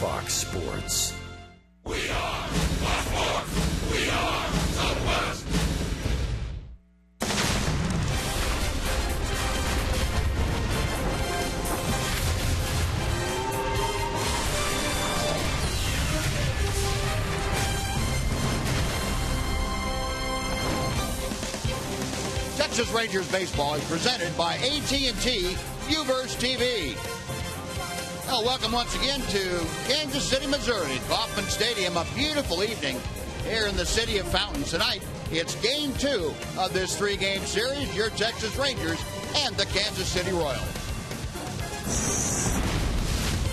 Fox Sports. We are Fox Sports. We are Southwest. Texas Rangers baseball is presented by AT&T Uverse TV. Well, welcome once again to Kansas City, Missouri, Kauffman Stadium. A beautiful evening here in the city of Fountains. Tonight, it's Game 2 of this three-game series, your Texas Rangers and the Kansas City Royals.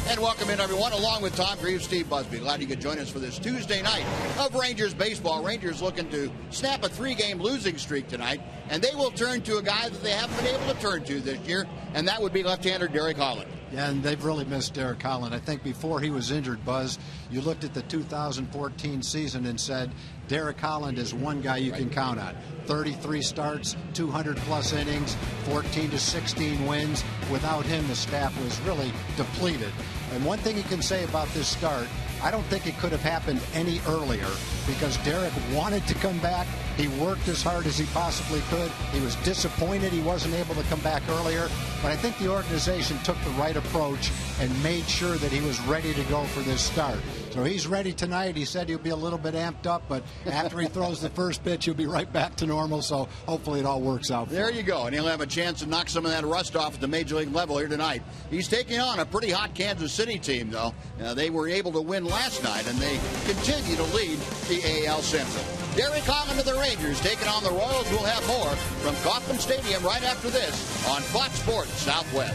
And welcome in, everyone, along with Tom Greaves, Steve Busby. Glad you could join us for this Tuesday night of Rangers baseball. Rangers looking to snap a three-game losing streak tonight, and they will turn to a guy that they haven't been able to turn to this year, and that would be left-hander Derek Holland. Yeah, and they've really missed Derek Holland. I think before he was injured, Buzz, you looked at the 2014 season and said, Derek Holland is one guy you can count on. 33 starts, 200-plus innings, 14 to 16 wins. Without him, the staff was really depleted. And one thing you can say about this start, I don't think it could have happened any earlier because Derek wanted to come back. He worked as hard as he possibly could. He was disappointed he wasn't able to come back earlier. But I think the organization took the right approach and made sure that he was ready to go for this start. So he's ready tonight. He said he'll be a little bit amped up, but after he throws the first pitch, he'll be right back to normal. So hopefully it all works out for him. There you go. And he'll have a chance to knock some of that rust off at the major league level here tonight. He's taking on a pretty hot Kansas City team, though. They were able to win last night, and they continue to lead the AL Central. Derek Holland of the Rangers taking on the Royals. We'll have more from Kauffman Stadium right after this on Fox Sports Southwest.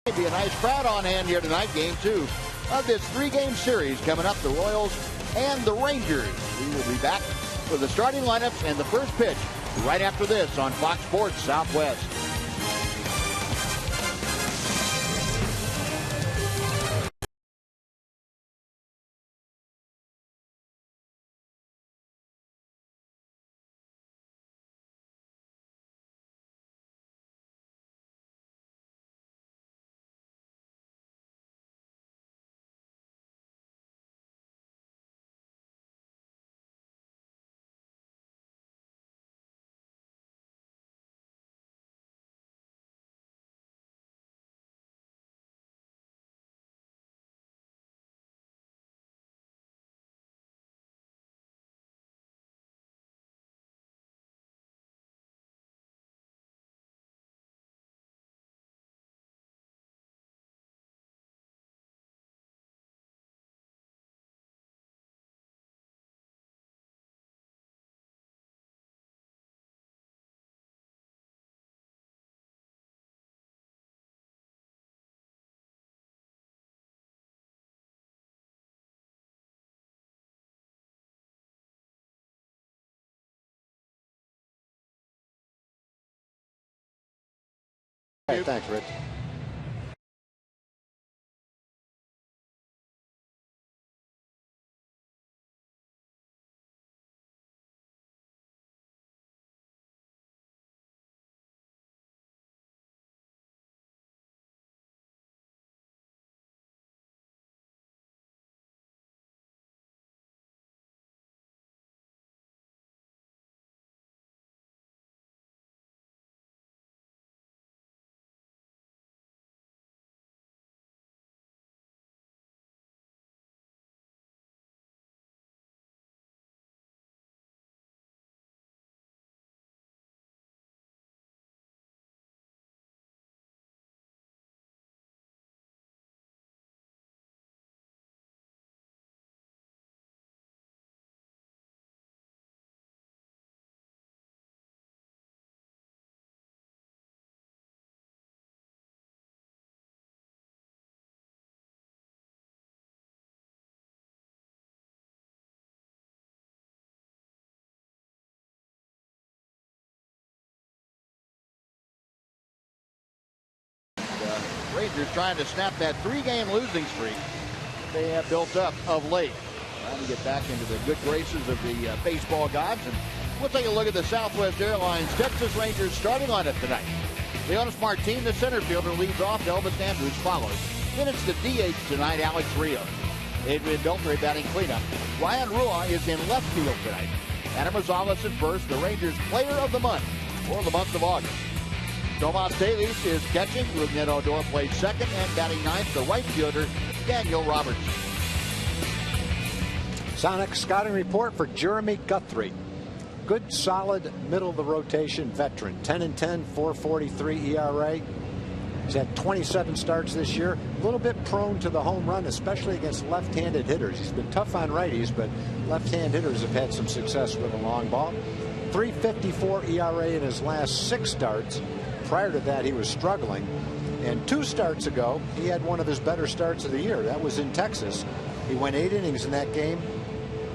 Be a nice crowd on hand here tonight. Game 2 of this 3-game series coming up. The Royals and the Rangers. We will be back with the starting lineups and the first pitch right after this on Fox Sports Southwest. All right, thanks, Rich. Rangers trying to snap that 3-game losing streak they have built up of late. Trying to get back into the good graces of the baseball gods. And we'll take a look at the Southwest Airlines Texas Rangers starting lineup tonight. Leonis Martin, the center fielder, leads off. Elvis Andrews follows. Then it's the DH tonight, Alex Rios. Adrian Beltre batting cleanup. Ryan Rua is in left field tonight. Adam Rosales at first, the Rangers player of the month for the month of August. Tomas Talis is catching. Rougned Odor plays second, and batting ninth, the right fielder, Daniel Roberts. Sonic scouting report for Jeremy Guthrie. Good, solid, middle of the rotation veteran. 10-10, 4.43 ERA. He's had 27 starts this year. A little bit prone to the home run, especially against left-handed hitters. He's been tough on righties, but left-hand hitters have had some success with a long ball. 3.54 ERA in his last 6 starts. Prior to that, he was struggling. And 2 starts ago, he had one of his better starts of the year. That was in Texas. He went 8 innings in that game,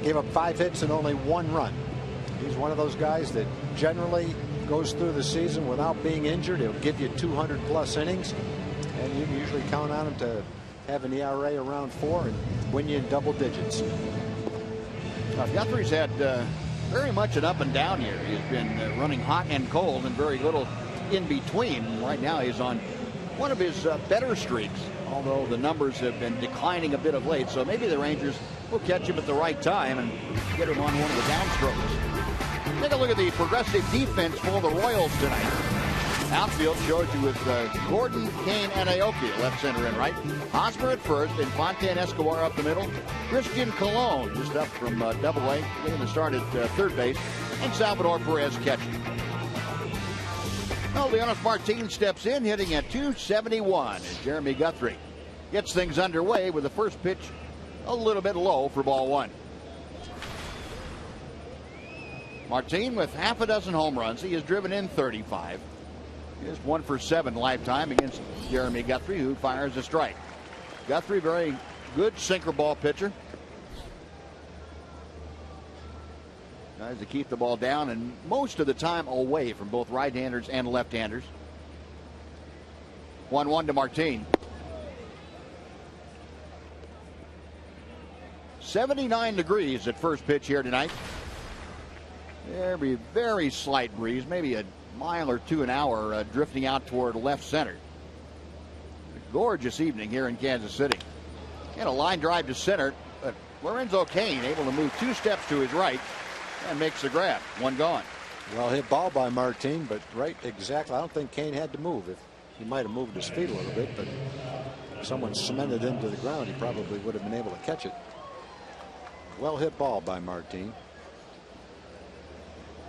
gave up 5 hits and only 1 run. He's one of those guys that generally goes through the season without being injured. He'll give you 200+ innings, and you can usually count on him to have an ERA around 4 and win you in double digits. Guthrie's had very much an up and down year. He's been running hot and cold and very little in between. Right now he's on one of his better streaks, although the numbers have been declining a bit of late. So maybe the Rangers will catch him at the right time and get him on one of the downstrokes. Take a look at the progressive defense for the Royals tonight. Outfield shows you with Gordon, Kane, and Aoki, left, center, and right. Hosmer at first, and Fontaine Escobar up the middle. Christian Colon just up from Double-A, getting the start at third base, and Salvador Perez catching. Well, Leonis Martin steps in, hitting at 271 as Jeremy Guthrie gets things underway with the first pitch a little bit low for ball 1. Martin with half a dozen home runs. He has driven in 35. Just 1 for 7 lifetime against Jeremy Guthrie, who fires a strike. Guthrie, very good sinker ball pitcher. Tries to keep the ball down and most of the time away from both right-handers and left-handers. 1-1 to Martin. 79 degrees at first pitch here tonight. There'll be a very slight breeze, maybe a mile or two an hour, drifting out toward left center. A gorgeous evening here in Kansas City. And a line drive to center, but Lorenzo Cain able to move 2 steps to his right and makes the grab. 1 gone. Well hit ball by Martin, but right exactly. I don't think Cain had to move. If he might have moved his feet a little bit, but if someone cemented him to the ground, he probably would have been able to catch it. Well hit ball by Martin.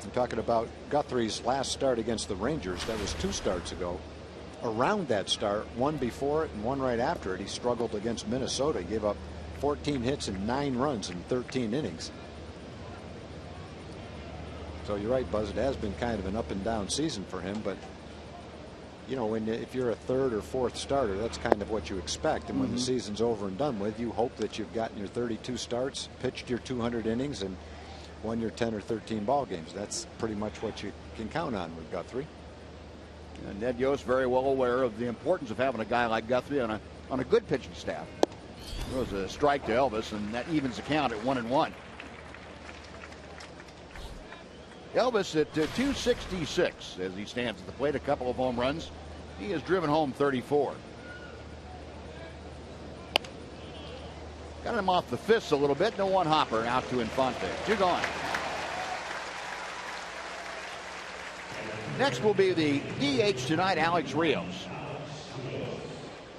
I'm talking about Guthrie's last start against the Rangers. That was 2 starts ago. Around that start, one before it and one right after it, he struggled against Minnesota. He gave up 14 hits and 9 runs in 13 innings. So you're right, Buzz. It has been kind of an up and down season for him, but you know, if you're a 3rd or 4th starter, that's kind of what you expect. And when the season's over and done with, you hope that you've gotten your 32 starts, pitched your 200 innings, and won your 10 or 13 ball games. That's pretty much what you can count on with Guthrie. And Ned Yost very well aware of the importance of having a guy like Guthrie on a good pitching staff. There was a strike to Elvis, and that evens the count at 1-1. Elvis at 266 as he stands at the plate. A couple of home runs. He has driven home 34. Got him off the fists a little bit. No one hopper out to Infante. 2 gone. Next will be the DH tonight, Alex Rios.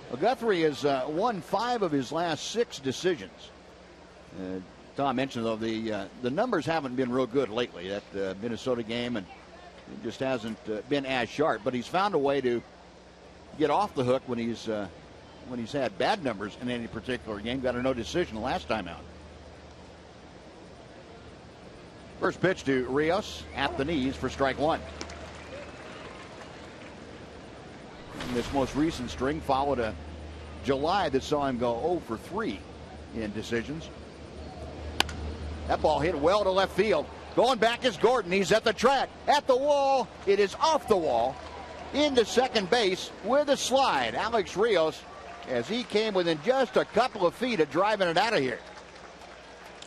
Well, Guthrie has won 5 of his last 6 decisions. Tom mentioned, though, the numbers haven't been real good lately. That Minnesota game, and it just hasn't been as sharp. But he's found a way to get off the hook when he's had bad numbers in any particular game. Got a no decision the last time out. First pitch to Rios at the knees for strike 1. And this most recent string followed a July that saw him go 0 for 3 in decisions. That ball hit well to left field. Going back is Gordon. He's at the track, at the wall. It is off the wall into second base with a slide. Alex Rios, as he came within just a couple of feet of driving it out of here.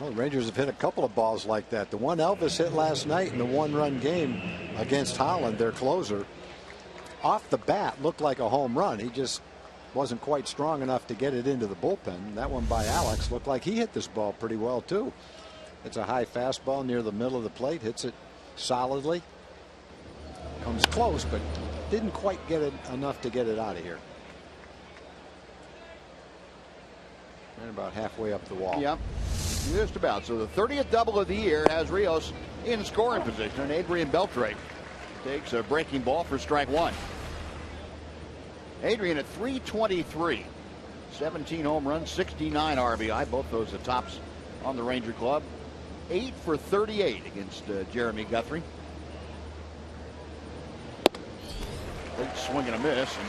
Well, the Rangers have hit a couple of balls like that. The one Elvis hit last night in the 1-run game against Holland, their closer, off the bat looked like a home run. He just wasn't quite strong enough to get it into the bullpen. That one by Alex looked like he hit this ball pretty well too. It's a high fastball near the middle of the plate. Hits it solidly. Comes close, but didn't quite get it enough to get it out of here. And about halfway up the wall. Yep, just about. So the 30th double of the year has Rios in scoring position. And Adrian Beltre takes a breaking ball for strike 1. Adrian at 323. 17 home runs, 69 RBI. Both those the tops on the Ranger club. 8 for 38 against Jeremy Guthrie. Big swing and a miss, and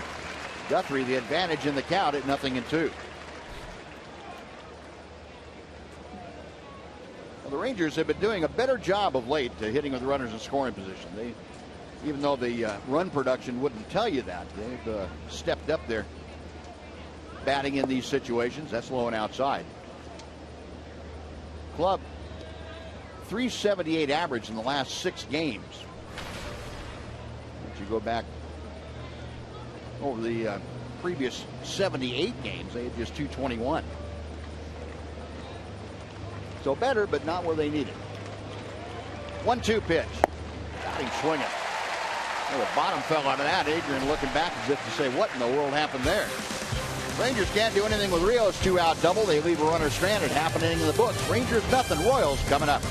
Guthrie the advantage in the count at 0-2. Well, the Rangers have been doing a better job of late hitting with runners in scoring position. Even though the run production wouldn't tell you that, they've stepped up their batting in these situations. That's low and outside. Club 378 average in the last 6 games. Once you go back over the previous 78 games, they had just 221. So better, but not where they need it. 1-2 pitch. Got him swinging. Well, the bottom fell out of that. Adrian looking back as if to say, what in the world happened there? Rangers can't do anything with Rios' 2-out double. They leave a runner stranded. Happening in the books. Rangers nothing. Royals coming up.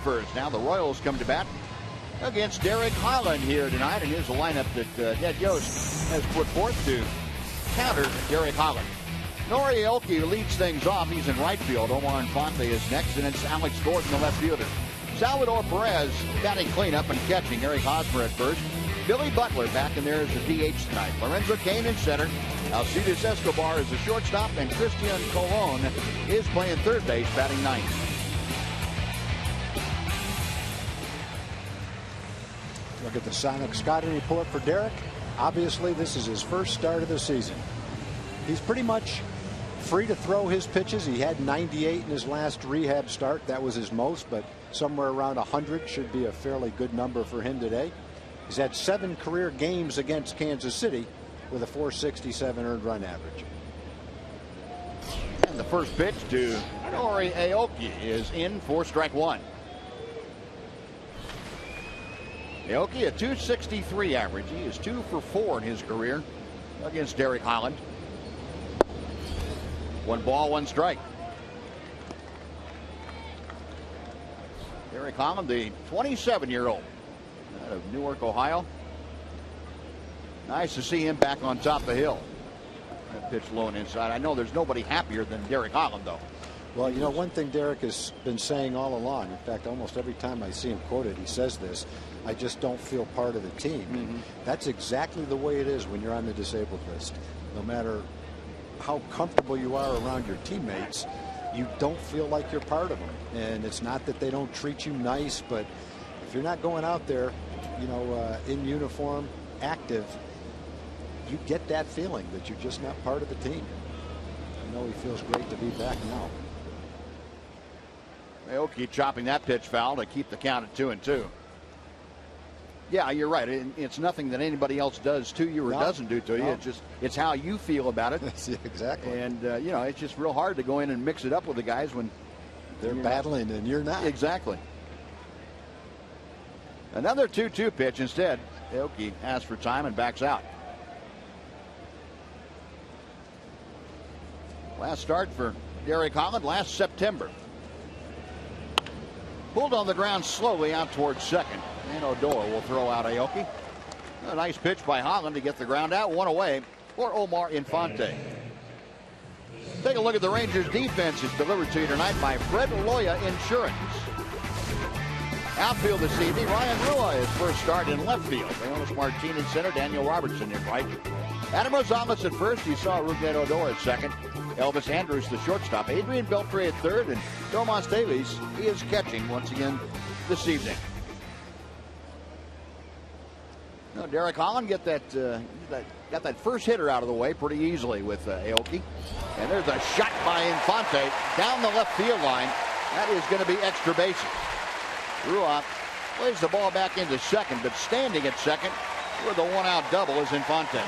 first. Now the Royals come to bat against Derek Holland here tonight, and here's the lineup that Ned Yost has put forth to counter Derek Holland. Nori Aoki leads things off. He's in right field. Omar Infante is next, and it's Alex Gordon, the left fielder. Salvador Perez batting cleanup and catching. Eric Hosmer at first. Billy Butler back in there as the DH tonight. Lorenzo Cain in center. Alcides Escobar is the shortstop, and Christian Colon is playing third base, batting ninth. Look at the Sonic scouting report for Derek. Obviously, this is his first start of the season. He's pretty much free to throw his pitches. He had 98 in his last rehab start. That was his most, but somewhere around 100 should be a fairly good number for him today. He's had 7 career games against Kansas City with a .467 earned run average. And the first pitch to Nori Aoki is in for strike one. Aoki a .263 average. He is 2 for 4 in his career against Derek Holland. 1 ball, 1 strike. Derek Holland, the 27-year-old out of Newark, Ohio. Nice to see him back on top of the hill. That pitch low and inside. I know there's nobody happier than Derek Holland, though. Well, you know, one thing Derek has been saying all along, in fact, almost every time I see him quoted, he says this: I just don't feel part of the team. Mm-hmm. That's exactly the way it is when you're on the disabled list. No matter how comfortable you are around your teammates, you don't feel like you're part of them. And it's not that they don't treat you nice, but if you're not going out there, you know, in uniform, active, you get that feeling that you're just not part of the team. I know he feels great to be back now. Aoki chopping that pitch foul to keep the count at 2-2. Yeah, you're right. It's nothing that anybody else does to you or doesn't do to you. It's how you feel about it. Yeah, exactly. And you know, it's just real hard to go in and mix it up with the guys when they're battling and you're not. Exactly. Another 2-2 pitch instead. Aoki asks for time and backs out. Last start for Derek Holland last September. Pulled on the ground slowly out towards second. And Odor will throw out Aoki. A nice pitch by Holland to get the ground out. 1 away for Omar Infante. Take a look at the Rangers defense. It's delivered to you tonight by Fred Loya Insurance. Outfield this evening, Ryan Rua is first start in left field. Leonis Martin in center, Daniel Robertson in right. Adam Rosales at first. You saw Rougned Odor at second. Elvis Andrus the shortstop. Adrian Beltre at third, and Tomas Davies, he is catching once again this evening. Now, Derek Holland got that first hitter out of the way pretty easily with Aoki. And there's a shot by Infante down the left field line. That is going to be extra bases. Rua plays the ball back into second, but standing at second with a 1-out double is Infante.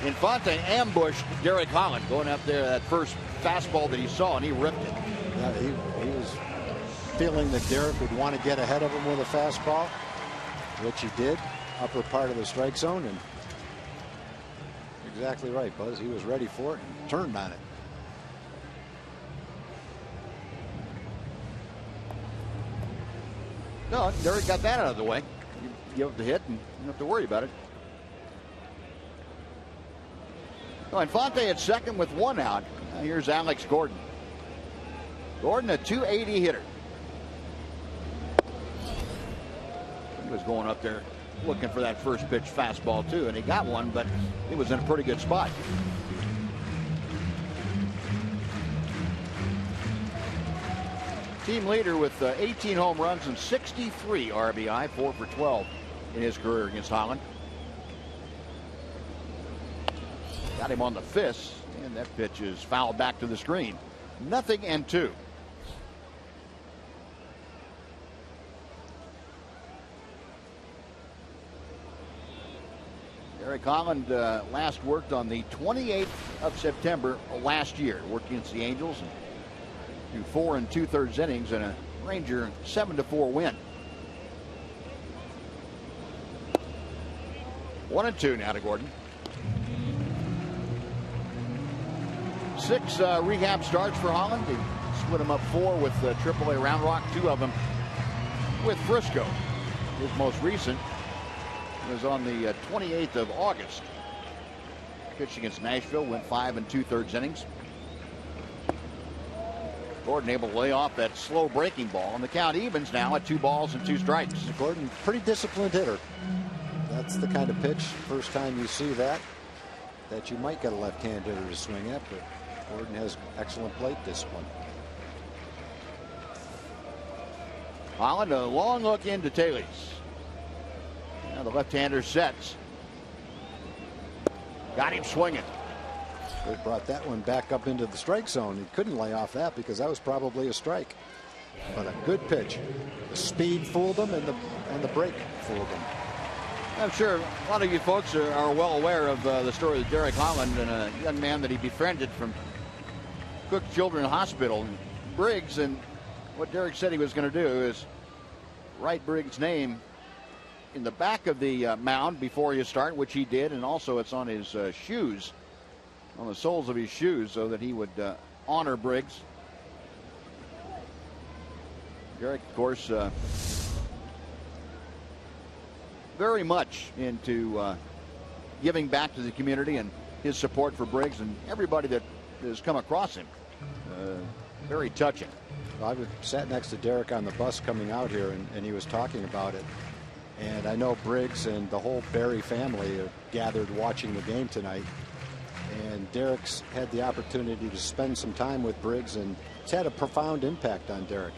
Infante ambushed Derek Holland going up there, that first fastball that he saw, and he ripped it. Yeah, he was feeling that Derek would want to get ahead of him with a fastball, which he did, upper part of the strike zone, and exactly right, Buzz. He was ready for it and turned on it. No, Derek got that out of the way. You give up the hit and you don't have to worry about it. Oh, Infante at second with 1 out. Now here's Alex Gordon. Gordon, a .280 hitter. He was going up there looking for that first pitch fastball too, and he got one, but it was in a pretty good spot. Team leader with 18 home runs and 63 RBI, 4 for 12 in his career against Holland. Got him on the fist, and that pitch is fouled back to the screen. 0-2. Derek Holland last worked on the 28th of September last year, worked against the Angels and threw 4 2/3 innings and a Ranger 7-4 win. 1-2 now to Gordon. 6 rehab starts for Holland. He split them up 4 with AAA Round Rock, 2 of them with Frisco. His most recent was on the 28th of August. Pitched against Nashville, went 5 2/3 innings. Gordon able to lay off that slow breaking ball, and the count evens now at 2 balls and 2 strikes. Gordon, pretty disciplined hitter. That's the kind of pitch, first time you see that you might get a left-hand hitter to swing at, but Gordon has excellent plate discipline. Holland, a long look into Taylor. Now the left-hander sets. Got him swinging. They brought that one back up into the strike zone. He couldn't lay off that because that was probably a strike. But a good pitch. The speed fooled him, and the break fooled him. I'm sure a lot of you folks are well aware of the story of Derek Holland and a young man that he befriended from Cook Children's Hospital, Briggs. And what Derek said he was going to do is write Briggs' name in the back of the mound before you start, which he did, and also it's on his shoes, on the soles of his shoes, so that he would honor Briggs. Derek, of course, very much into giving back to the community, and his support for Briggs and everybody that has come across him. Very touching. I sat next to Derek on the bus coming out here, and he was talking about it. And I know Briggs and the whole Berry family are gathered watching the game tonight. And Derek's had the opportunity to spend some time with Briggs, and it's had a profound impact on Derek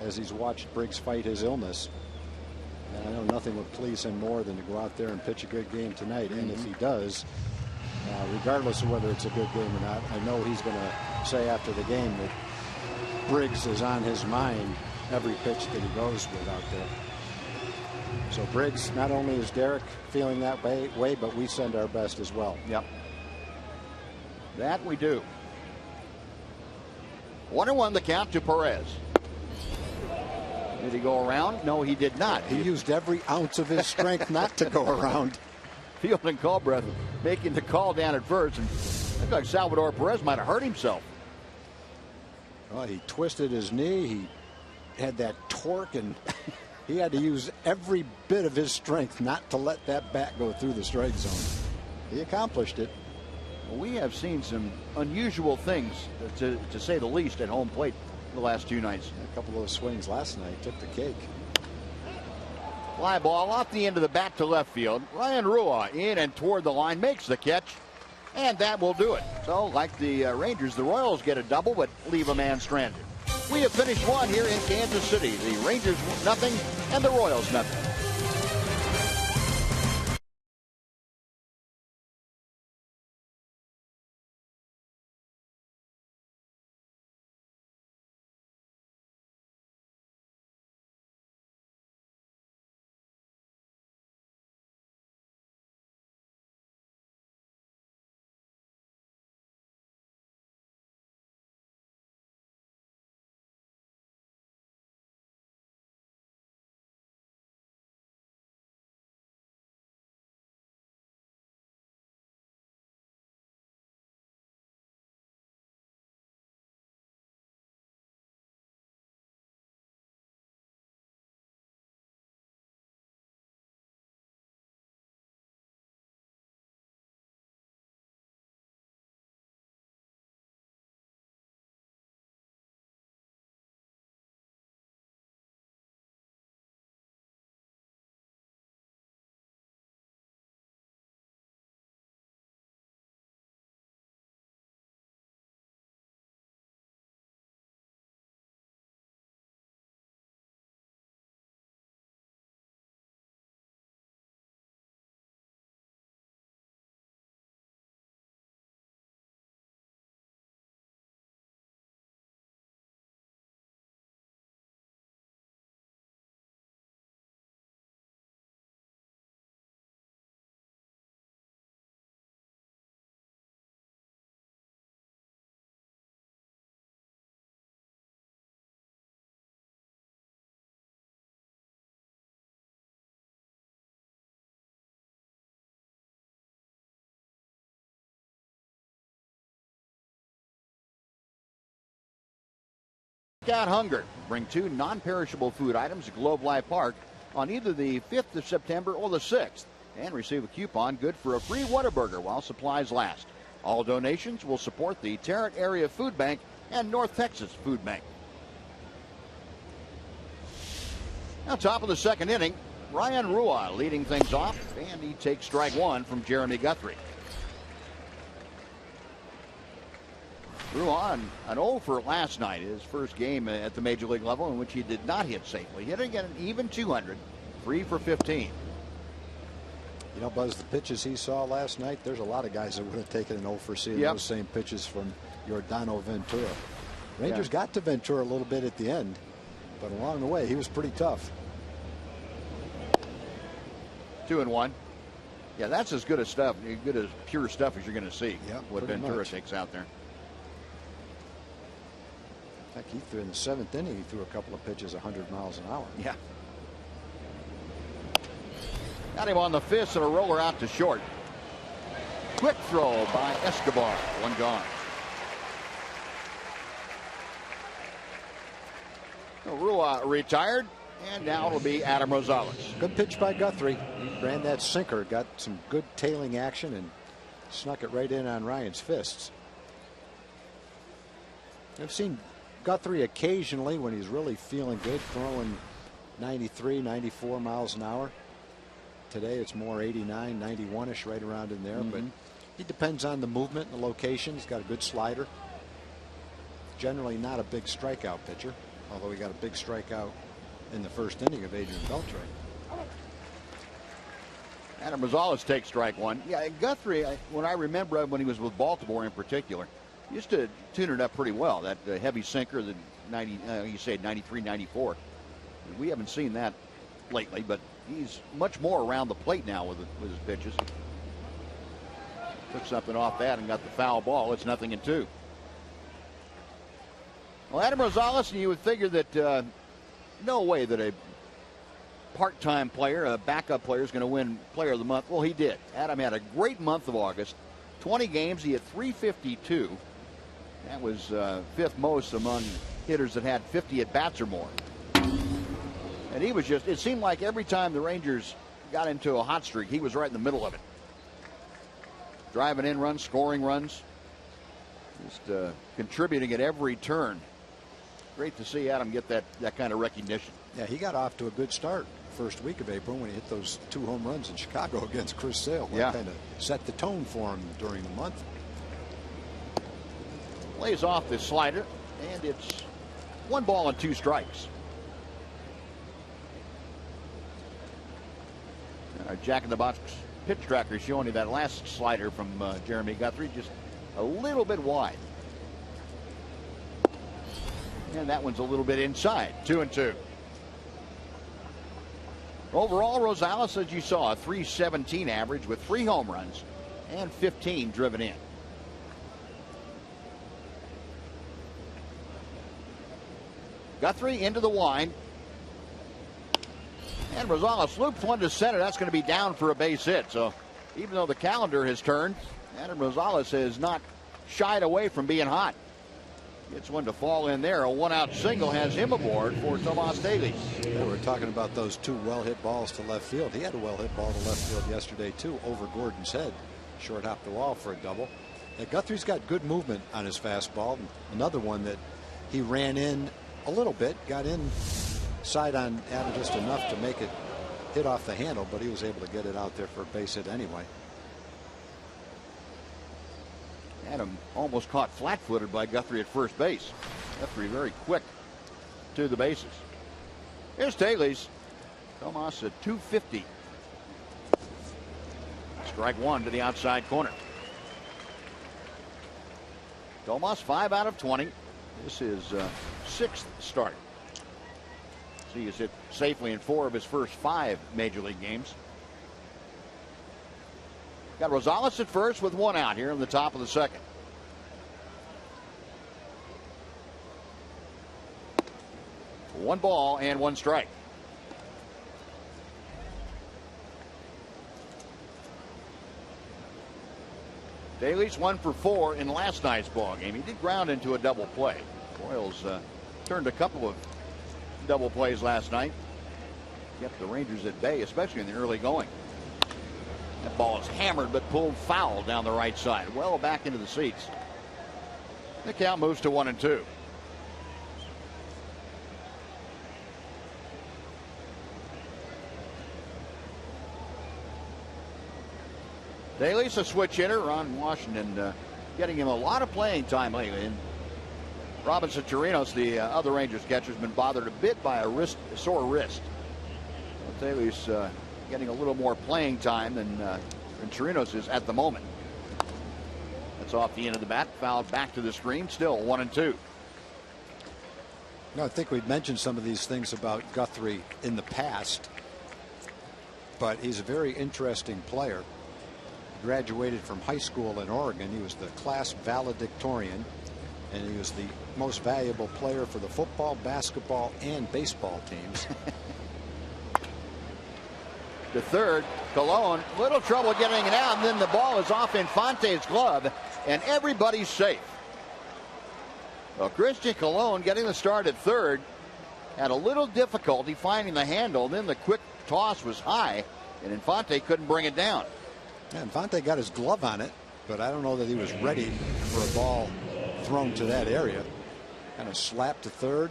as he's watched Briggs fight his illness. And I know nothing would please him more than to go out there and pitch a good game tonight. And if he does, regardless of whether it's a good game or not, I know he's going to say after the game that Briggs is on his mind every pitch that he goes with out there. So Briggs, not only is Derek feeling that way, but we send our best as well. Yep. That we do. 1-1 the count to Perez. Did he go around? No, he did not. He used every ounce of his strength not to go around. Fielding Culbreth making the call down at first, and looked like Salvador Perez might have hurt himself. Well, he twisted his knee. He had that torque, and he had to use every bit of his strength not to let that bat go through the strike zone. He accomplished it. We have seen some unusual things, to say the least, at home plate the last 2 nights. A couple of those swings last night took the cake. Fly ball off the end of the bat to left field. Ryan Rua in and toward the line, makes the catch, and that will do it. So, like the Rangers, the Royals get a double but leave a man stranded. We have finished 1 here in Kansas City. The Rangers nothing and the Royals nothing. Out hunger. Bring 2 non-perishable food items to Globe Life Park on either the 5th of September or the 6th and receive a coupon good for a free Whataburger while supplies last. All donations will support the Tarrant Area Food Bank and North Texas Food Bank. Now, top of the second inning, Ryan Rua leading things off, and he takes strike 1 from Jeremy Guthrie. Rua an 0 for last night, his first game at the major league level in which he did not hit safely. Hitting at an even 200, 3 for 15. You know, Buzz, the pitches he saw last night, there's a lot of guys that would have taken an 0 for seeing those same pitches from Yordano Ventura. Rangers got to Ventura a little bit at the end, but along the way, he was pretty tough. 2-1. Yeah, that's as good as stuff, good as pure stuff as you're going to see. What Ventura takes out there. In fact, he threw in the 7th inning. He threw a couple of pitches 100 miles an hour. Yeah. Got him on the fist and a roller out to short. Quick throw by Escobar. 1 gone. So Rua retired, and now it'll be Adam Rosales. Good pitch by Guthrie. He ran that sinker, got some good tailing action, and snuck it right in on Ryan's fists. I've seen Guthrie occasionally when he's really feeling good, throwing 93, 94 miles an hour. Today it's more 89, 91-ish, right around in there. But he depends on the movement and the location. He's got a good slider. Generally not a big strikeout pitcher, although he got a big strikeout in the first inning of Adrian Beltre. Adam Rosales takes strike 1. Yeah, Guthrie, when I remember when he was with Baltimore in particular, used to tune it up pretty well. That heavy sinker, the 90, you say 93, 94. We haven't seen that lately, but he's much more around the plate now with his pitches. Took something off that and got the foul ball. It's 0-2. Well, Adam Rosales, and you would figure that no way that a part-time player, a backup player, is going to win Player of the Month. Well, he did. Adam had a great month of August. 20 games, he had 352. That was 5th most among hitters that had 50 at-bats or more. And he was just, it seemed like every time the Rangers got into a hot streak, he was right in the middle of it. Driving in runs, scoring runs, just contributing at every turn. Great to see Adam get that kind of recognition. Yeah, he got off to a good start first week of April when he hit those 2 home runs in Chicago against Chris Sale. That kind of set the tone for him during the month. Lays off this slider, and it's 1 ball and 2 strikes. Our Jack in the Box pitch tracker showing you that last slider from Jeremy Guthrie, just a little bit wide. And that one's a little bit inside. 2-2. Overall, Rosales, as you saw, a .317 average with 3 home runs and 15 driven in. Guthrie into the wind. And Rosales loops one to center. That's going to be down for a base hit. So even though the calendar has turned, Adam Rosales has not shied away from being hot. Gets one to fall in there. A 1-out single has him aboard for Tomas Taylor. Yeah, we're talking about those 2 well-hit balls to left field. He had a well-hit ball to left field yesterday, too, over Gordon's head. Short hop the wall for a double. Yeah, Guthrie's got good movement on his fastball. Another one that he ran in a little bit, got inside on Adam just enough to make it hit off the handle, but he was able to get it out there for a base hit anyway. Adam almost caught flat-footed by Guthrie at first base. Guthrie very quick to the bases. Here's Taylor's. Tomas at 250. Strike 1 to the outside corner. Tomas 5 out of 20. This is 6th start. So he's hit safely in 4 of his first 5 major league games. Got Rosales at first with 1 out here in the top of the second. One ball and 1 strike. Daly's 1 for 4 in last night's ball game. He did ground into a double play. Royals turned a couple of double plays last night. Kept the Rangers at bay, especially in the early going. That ball is hammered but pulled foul down the right side. Well back into the seats. The count moves to 1-2. Daly's a switch hitter. Ron Washington getting him a lot of playing time lately. And Robinson Chirinos, the other Rangers catcher, has been bothered a bit by a sore wrist. Well, Daly's getting a little more playing time than Chirinos is at the moment. That's off the end of the bat. Fouled back to the screen. Still 1-2. No, I think we've mentioned some of these things about Guthrie in the past, but he's a very interesting player. Graduated from high school in Oregon. He was the class valedictorian, and he was the most valuable player for the football, basketball, and baseball teams. The third, Colon, little trouble getting it out, and then the ball is off Infante's glove, and everybody's safe. Well, Christian Colon getting the start at third, had a little difficulty finding the handle, then the quick toss was high, and Infante couldn't bring it down. Yeah, Infante got his glove on it, but I don't know that he was ready for a ball thrown to that area. Kind of slapped to third.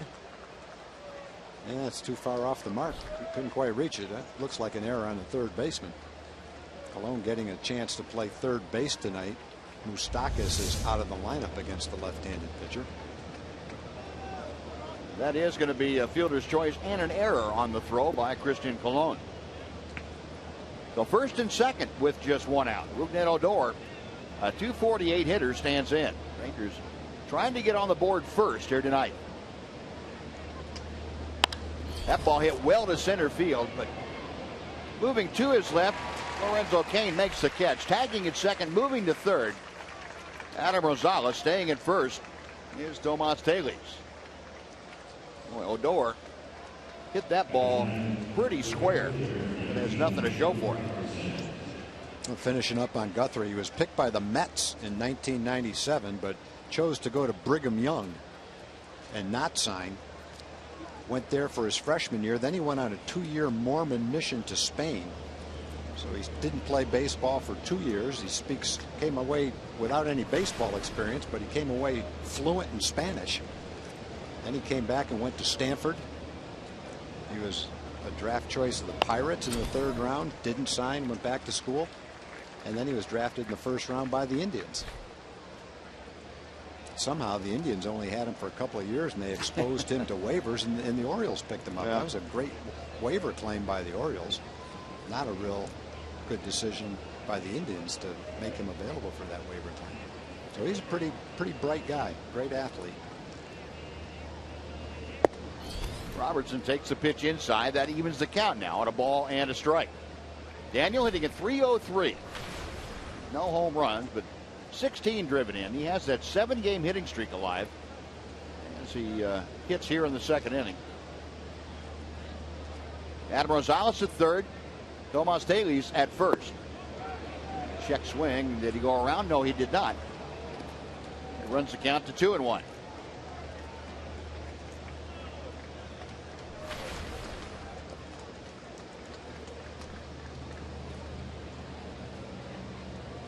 Yeah, it's too far off the mark. He couldn't quite reach it. That looks like an error on the third baseman. Colon getting a chance to play third base tonight. Moustakas is out of the lineup against the left-handed pitcher. That is going to be a fielder's choice and an error on the throw by Christian Colon. So first and second with just one out. Rougned Odor, a .248 hitter, stands in. Rangers trying to get on the board first here tonight. That ball hit well to center field, but moving to his left, Lorenzo Cain makes the catch. Tagging at second, moving to third. Adam Rosales staying at first is Tomas Teles. Boy, Odor hit that ball pretty square, but has nothing to show for it. Finishing up on Guthrie, he was picked by the Mets in 1997, but chose to go to Brigham Young and not sign. Went there for his freshman year. Then he went on a 2-year Mormon mission to Spain. So he didn't play baseball for 2 years. He came away without any baseball experience, but he came away fluent in Spanish. Then he came back and went to Stanford. He was a draft choice of the Pirates in the third round. Didn't sign, went back to school. And then he was drafted in the first round by the Indians. Somehow the Indians only had him for a couple of years, and they exposed him to waivers, and the Orioles picked him up. Yeah. That was a great waiver claim by the Orioles. Not a real good decision by the Indians to make him available for that waiver claim. So he's a pretty bright guy, great athlete. Robertson takes the pitch inside. That evens the count now at a ball and a strike. Daniel hitting at .303. No home runs, but 16 driven in. He has that 7-game hitting streak alive as he hits here in the second inning. Adam Rosales at third. Tomas Teles at first. Check swing. Did he go around? No, he did not. It runs the count to 2-1.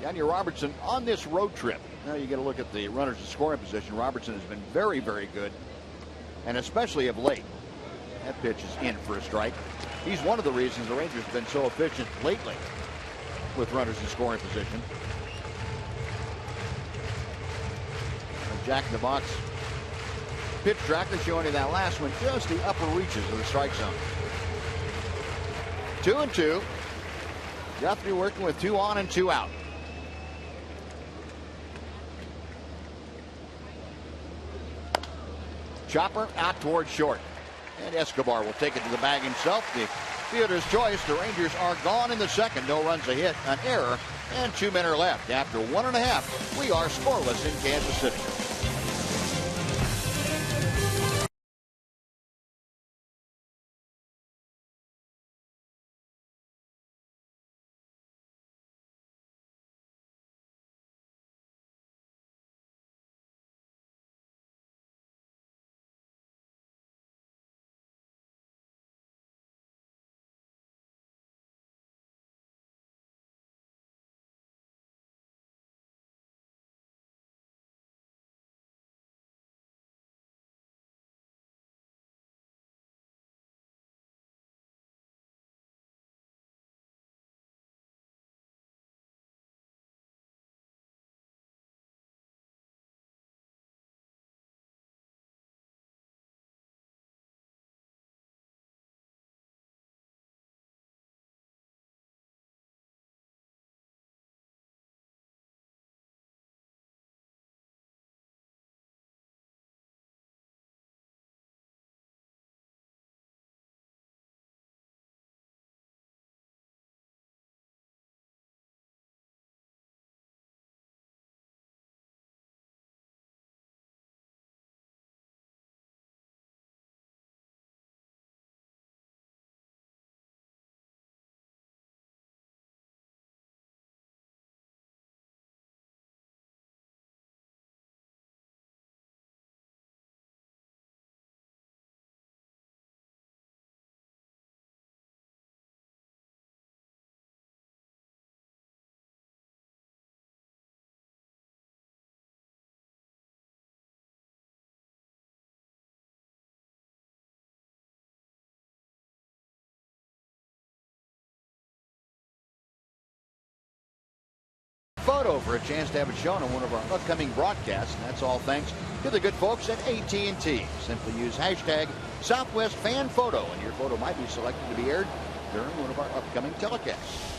Daniel Robertson on this road trip. Now you got to look at the runners in scoring position. Robertson has been very, very good, and especially of late. That pitch is in for a strike. He's one of the reasons the Rangers have been so efficient lately with runners in scoring position. Jack in the box pitch tracker showing you that last one, just the upper reaches of the strike zone. 2-2. Guthrie working with 2 on and 2 out. Chopper out towards short. And Escobar will take it to the bag himself. The fielder's choice. The Rangers are gone in the second. No runs a hit, an error, and 2 men are left. After 1.5, we are scoreless in Kansas City. photo for a chance to have it shown on one of our upcoming broadcasts. And that's all thanks to the good folks at AT&T. Simply use hashtag Southwest Fan Photo, and your photo might be selected to be aired during one of our upcoming telecasts.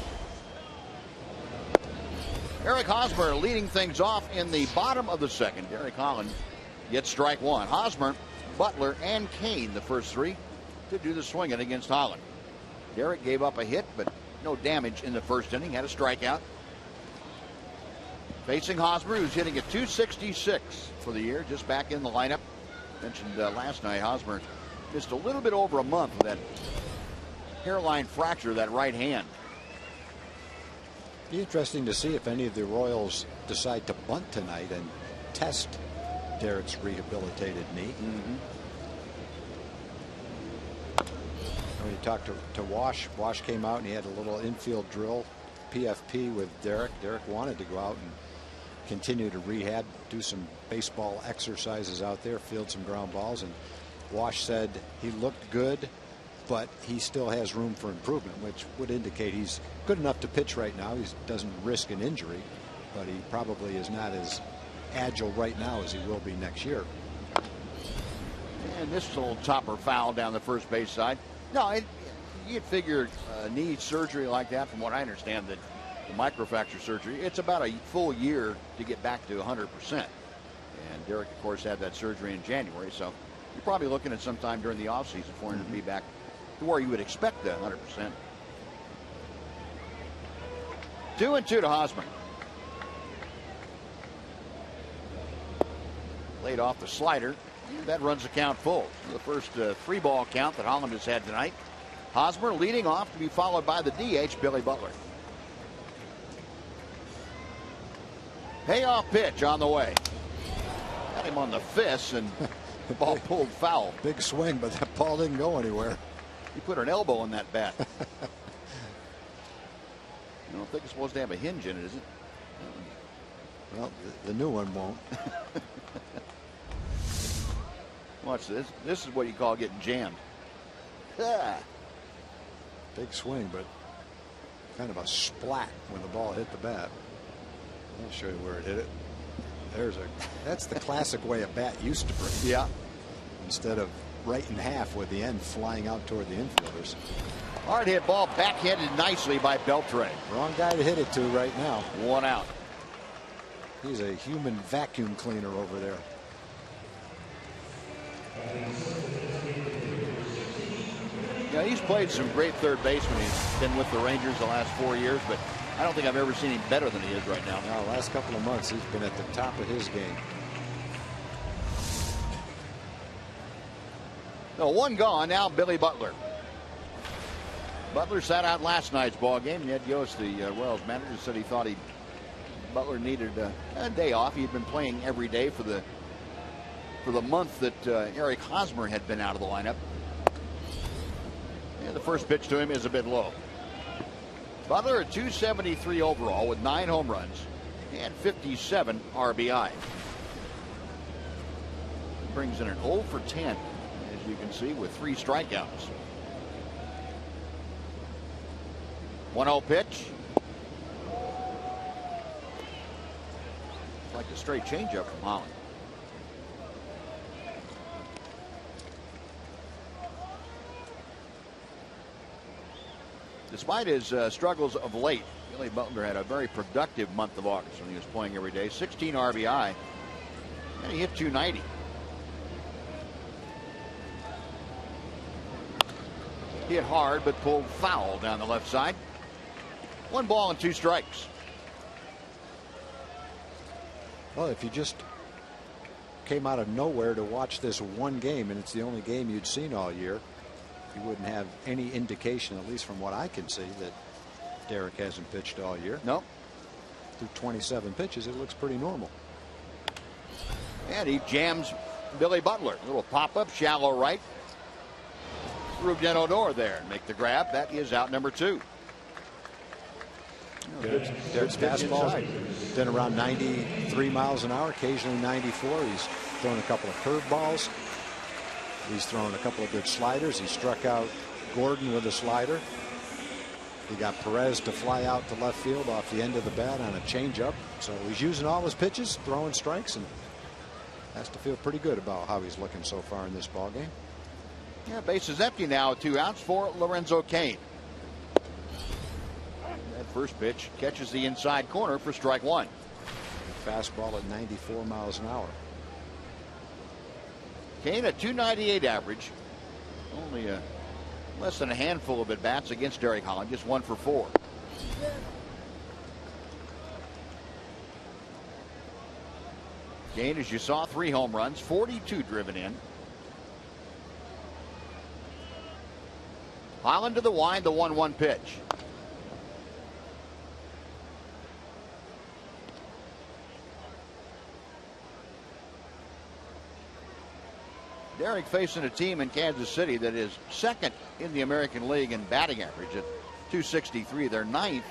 Eric Hosmer leading things off in the bottom of the second. Derek Holland gets strike one. Hosmer, Butler, and Kane, the first three, to do the swinging against Holland. Derek gave up a hit, but no damage in the first inning. Had a strikeout. Facing Hosmer, who's hitting at .266 for the year, just back in the lineup. Mentioned last night, Hosmer missed a little bit over a month with that hairline fracture of that right hand. Be interesting to see if any of the Royals decide to bunt tonight and test Derek's rehabilitated knee. When you talked to Wash, Wash came out and he had a little infield drill, PFP with Derek. Derek wanted to go out and continue to rehab, do some baseball exercises out there, field some ground balls, and Wash said he looked good, but he still has room for improvement, which would indicate he's good enough to pitch right now. He doesn't risk an injury, but he probably is not as agile right now as he will be next year. And this is a little topper foul down the first base side. No, you'd figure knee surgery like that, from what I understand, that the microfracture surgery, it's about a full year to get back to 100%. And Derek, of course, had that surgery in January, so you're probably looking at sometime during the offseason for him to be back to where you would expect the 100%. 2-2 to Hosmer. Laid off the slider. That runs the count full. The first free ball count that Holland has had tonight. Hosmer leading off, to be followed by the DH, Billy Butler. Payoff pitch on the way. Got him on the fist, and the ball pulled foul. Big swing, but that ball didn't go anywhere. He put an elbow in that bat. I don't think it's supposed to have a hinge in it, is it? Well, the new one won't. Watch this. This is what you call getting jammed. Big swing, but kind of a splat when the ball hit the bat. I'll show you where it hit it. That's the classic way a bat used to break. Yeah. Instead of right in half with the end flying out toward the infielders. Hard hit ball, backhanded nicely by Beltre. Wrong guy to hit it to right now. One out. He's a human vacuum cleaner over there. Yeah, he's played some great third base when he's been with the Rangers the last 4 years, but I don't think I've ever seen him better than he is right now. No, last couple of months he's been at the top of his game. So one gone, now Billy Butler. Butler sat out last night's ball game. Ned Yost, the Royals manager, said he thought Butler needed a day off. He'd been playing every day for the month that Eric Hosmer had been out of the lineup. And the first pitch to him is a bit low. Butler at .273 overall with 9 home runs and 57 RBI. Brings in an 0 for 10, as you can see, with 3 strikeouts. 1-0 pitch. Like a straight changeup from Holland. Despite his struggles of late, Billy Butler had a very productive month of August when he was playing every day. 16 RBI, and he hit .290. Hit hard, but pulled foul down the left side. 1 ball and 2 strikes. Well, if you just came out of nowhere to watch this one game, and it's the only game you'd seen all year, you wouldn't have any indication, at least from what I can see, that Derek hasn't pitched all year. No. Through 27 pitches, it looks pretty normal. And he jams Billy Butler. A little pop-up, shallow right. Ruben Odor there and make the grab. That is out number 2. Derek's fastball's been around 93 miles an hour, occasionally 94. He's thrown a couple of curveballs. He's thrown a couple of good sliders. He struck out Gordon with a slider. He got Perez to fly out to left field off the end of the bat on a changeup. So he's using all his pitches, throwing strikes, and has to feel pretty good about how he's looking so far in this ball game. Yeah, base is empty now. 2 outs for Lorenzo Cain. That first pitch catches the inside corner for strike 1. Fastball at 94 miles an hour. Cain a .298 average. Only less than a handful of at bats against Derek Holland. Just 1 for 4. Cain, as you saw, 3 home runs, 42 driven in. Holland to the wind, the 1-1 pitch. Derek facing a team in Kansas City that is second in the American League in batting average at .263. They're 9th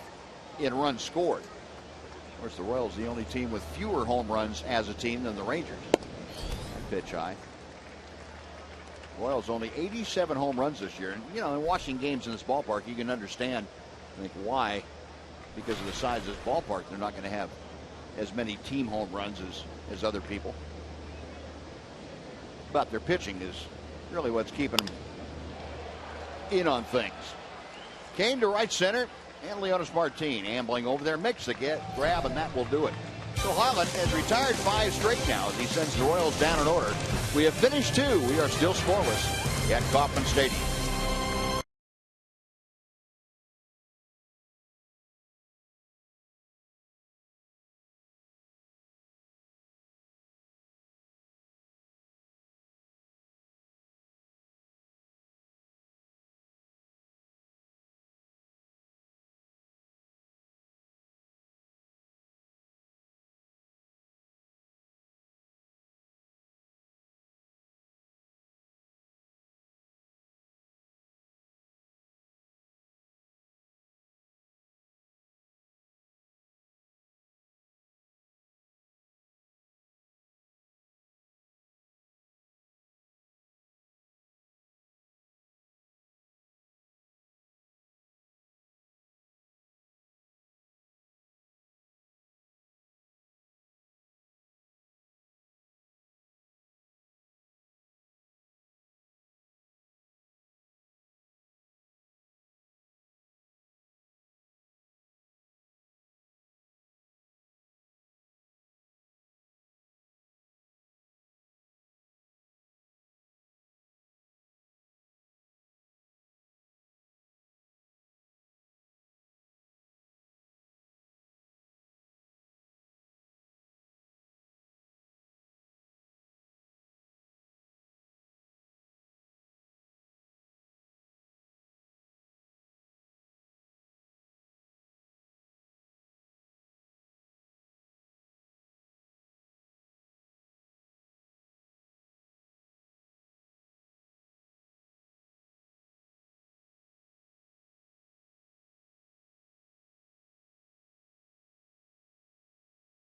in runs scored. Of course, the Royals the only team with fewer home runs as a team than the Rangers. Pitch high. Royals only 87 home runs this year. And, you know, in watching games in this ballpark, you can understand, I think, why. Because of the size of this ballpark, they're not going to have as many team home runs as other people. But their pitching is really what's keeping them in on things. Cain to right center, and Leonys Martin ambling over there, makes the grab, and that will do it. So Holland has retired 5 straight now as he sends the Royals down in order. We have finished 2. We are still scoreless at Kauffman Stadium.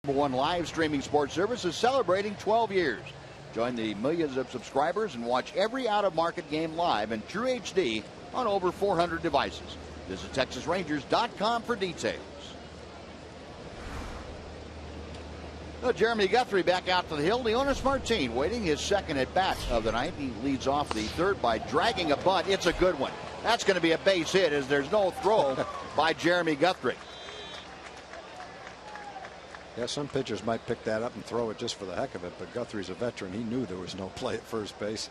#1 live streaming sports service is celebrating 12 years. Join the millions of subscribers and watch every out-of-market game live in true HD on over 400 devices. Visit TexasRangers.com for details. Now, Jeremy Guthrie back out to the hill. Leonys Martin waiting his second at bat of the night. He leads off the third by dragging a bunt. It's a good one. That's going to be a base hit as there's no throw by Jeremy Guthrie. Yeah, some pitchers might pick that up and throw it just for the heck of it, but Guthrie's a veteran. He knew there was no play at first base.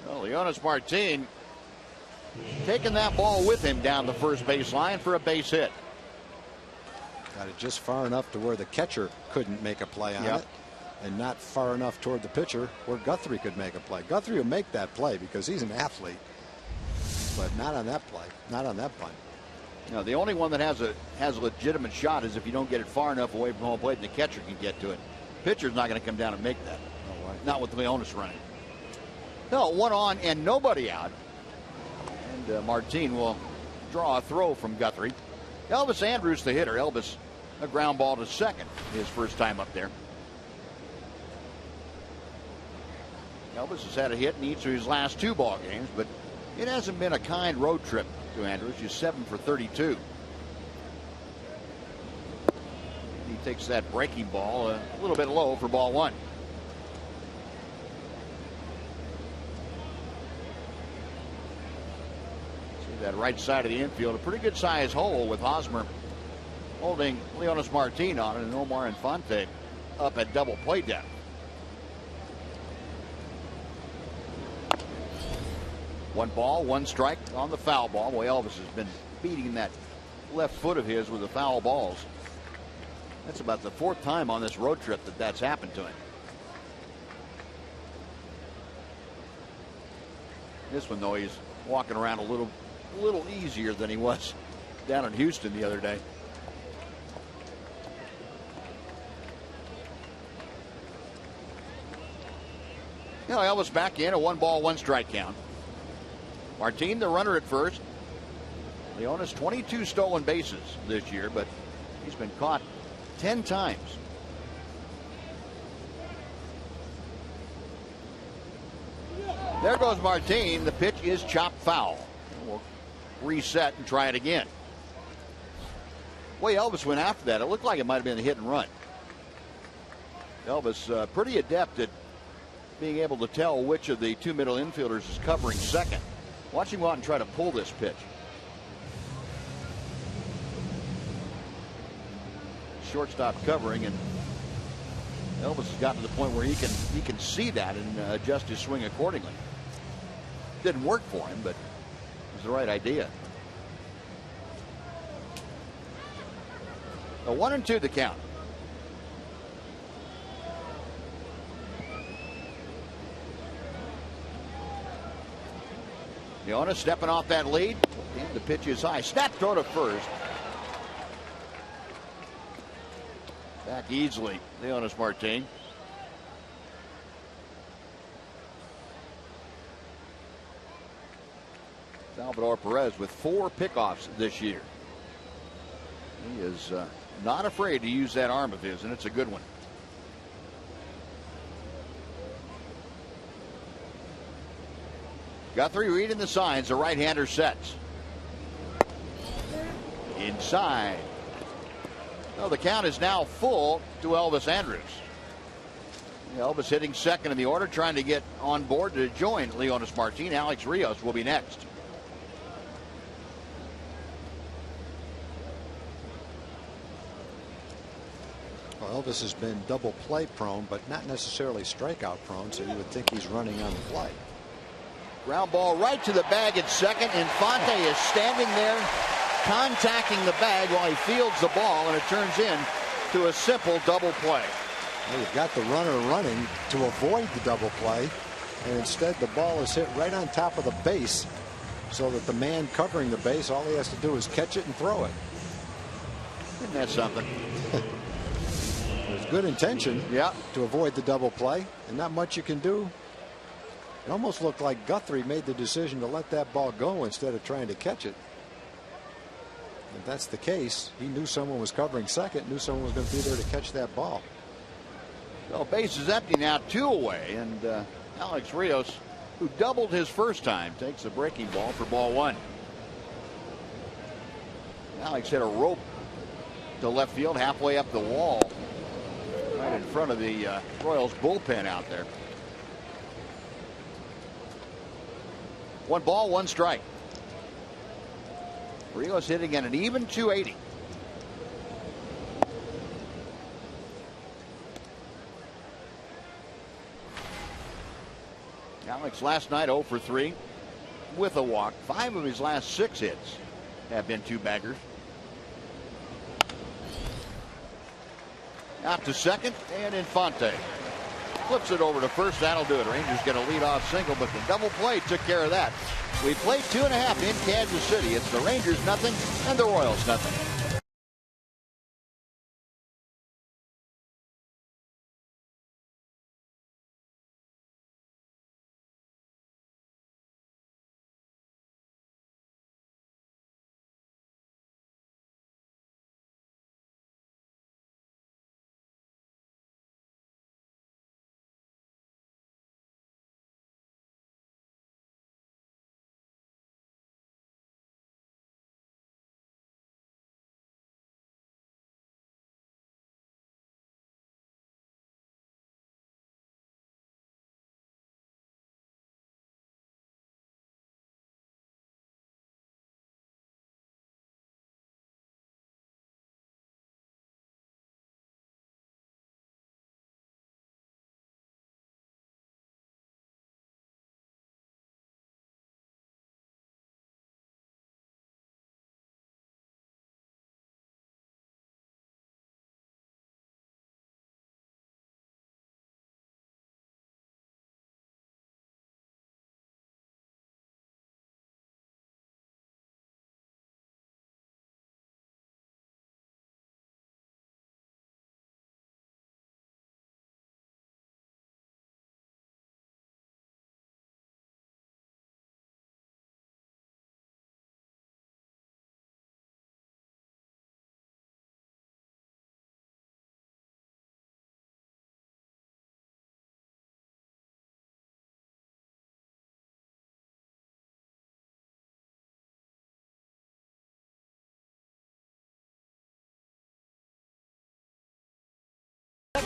Well, Leonys Martin taking that ball with him down the first base line for a base hit. Got it just far enough to where the catcher couldn't make a play on it, and not far enough toward the pitcher where Guthrie could make a play. Guthrie will make that play because he's an athlete, but not on that play, not on that bunt. Now, the only one that has a legitimate shot is if you don't get it far enough away from home plate and the catcher can get to it. Pitcher's not going to come down and make that. Oh, right. Not with Leonys running. No, 1 on and nobody out. And Martin will draw a throw from Guthrie. Elvis Andrus, the hitter. Elvis, a ground ball to second, his first time up there. Elvis has had a hit in each of his last 2 ball games, but It hasn't been a kind road trip to Andrews. He's 7 for 32. He takes that breaking ball a little bit low for ball one. See that right side of the infield, a pretty good size hole with Hosmer holding Leonis Martin on it and Omar Infante up at double play depth. One ball, one strike on the foul ball. Boy, Elvis has been beating that left foot of his with the foul balls. That's about the 4th time on this road trip that that's happened to him. This one, though, he's walking around a little easier than he was down in Houston the other day. You know, Elvis back in, a 1-ball, 1-strike count. Martin, the runner at first. Leonis, 22 stolen bases this year, but he's been caught 10 times. There goes Martin. The pitch is chopped foul. We'll reset and try it again. Boy, Elvis went after that. It looked like it might have been a hit and run. Elvis pretty adept at being able to tell which of the 2 middle infielders is covering second. Watch him go out and try to pull this pitch. Shortstop covering, and Elvis has gotten to the point where he can see that and adjust his swing accordingly. Didn't work for him, but it was the right idea. A 1-2 the count. Leonis stepping off that lead. And the pitch is high. Snap throw to first. Back easily, Leonis Martin. Salvador Perez with 4 pickoffs this year. He is not afraid to use that arm of his, and it's a good one. Guthrie reading the signs. The right-hander sets. Inside. Well, the count is now full to Elvis Andrus. Elvis hitting second in the order, trying to get on board to join Leonis Martin. Alex Rios will be next. Well, Elvis has been double play prone, but not necessarily strikeout prone, so you would think he's running on the play. Ground ball right to the bag at second. Infante is standing there, contacting the bag while he fields the ball, and it turns in to a simple double play. Well, you've got the runner running to avoid the double play, and instead the ball is hit right on top of the base, so that the man covering the base, all he has to do is catch it and throw it. Isn't that something? There's good intention, yeah, to avoid the double play, and not much you can do. It almost looked like Guthrie made the decision to let that ball go instead of trying to catch it. If that's the case, he knew someone was covering second, knew someone was going to be there to catch that ball. Well, base is empty now, 2 away, and Alex Rios, who doubled his first time, takes the breaking ball for ball 1. Alex hit a rope to left field halfway up the wall, right in front of the Royals bullpen out there. 1 ball, 1 strike. Rios hitting at an even 280. Alex last night 0 for 3 with a walk. 5 of his last 6 hits have been 2-baggers. Out to second, and Infante flips it over to first. That'll do it. Rangers get a leadoff single, but the double play took care of that. We played 2.5 in Kansas City. It's the Rangers nothing and the Royals nothing.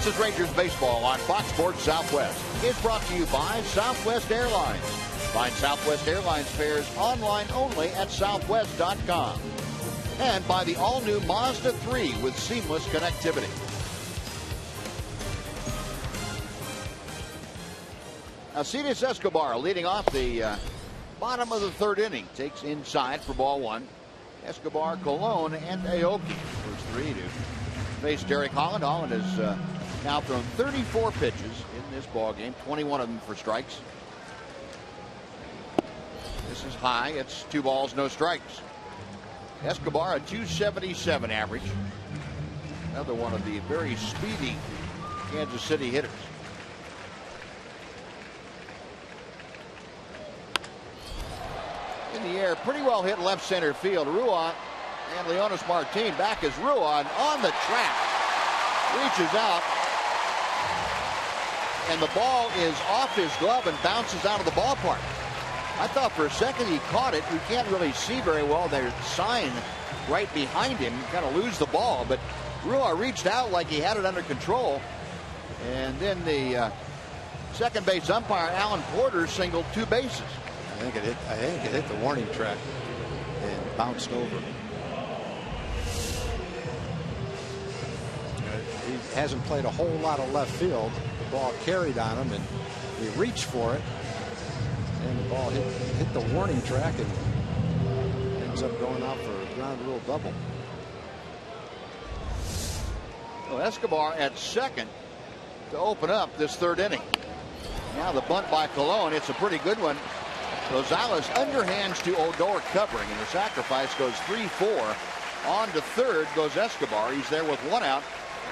Texas Rangers baseball on Fox Sports Southwest is brought to you by Southwest Airlines. Find Southwest Airlines fares online only at southwest.com. And by the all-new Mazda 3 with seamless connectivity. Alcides Escobar leading off the bottom of the third inning. Takes inside for ball one. Escobar, Colon, and Aoki. First three to face Derek Holland. Holland has now thrown 34 pitches in this ball game, 21 of them for strikes. This is high. It's 2 balls, no strikes. Escobar, a 277 average. Another one of the very speedy Kansas City hitters. In the air, pretty well hit left center field. Ruan and Leonis Martin. Back is Ruan on the track. Reaches out. And the ball is off his glove and bounces out of the ballpark. I thought for a second he caught it. You can't really see very well. There's a sign right behind him. You kind of lose the ball. But Ruan reached out like he had it under control. And then the second base umpire, Alan Porter, singled 2 bases. I think it hit the warning track and bounced over. He hasn't played a whole lot of left field. The ball carried on him, and he reached for it, and the ball hit the warning track and ends up going out for a ground rule double. Well, Escobar at second to open up this third inning. Now the bunt by Colon. It's a pretty good one. Rosales underhands to Odor covering, and the sacrifice goes 3-4. On to third goes Escobar. He's there with 1 out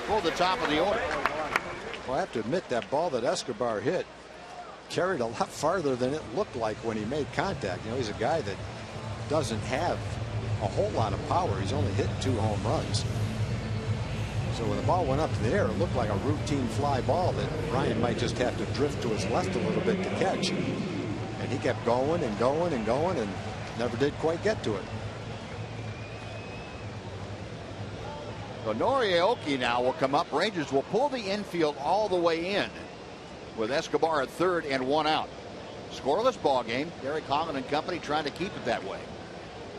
for the top of the order. Well, I have to admit that ball that Escobar hit carried a lot farther than it looked like when he made contact. You know, he's a guy that doesn't have a whole lot of power. He's only hit 2 home runs. So when the ball went up in the air, it looked like a routine fly ball that Ryan might just have to drift to his left a little bit to catch. And he kept going and going and going and never did quite get to it. So Nori Aoki now will come up. Rangers will pull the infield all the way in with Escobar at third and 1 out. Scoreless ball game. Derek Holland and company trying to keep it that way.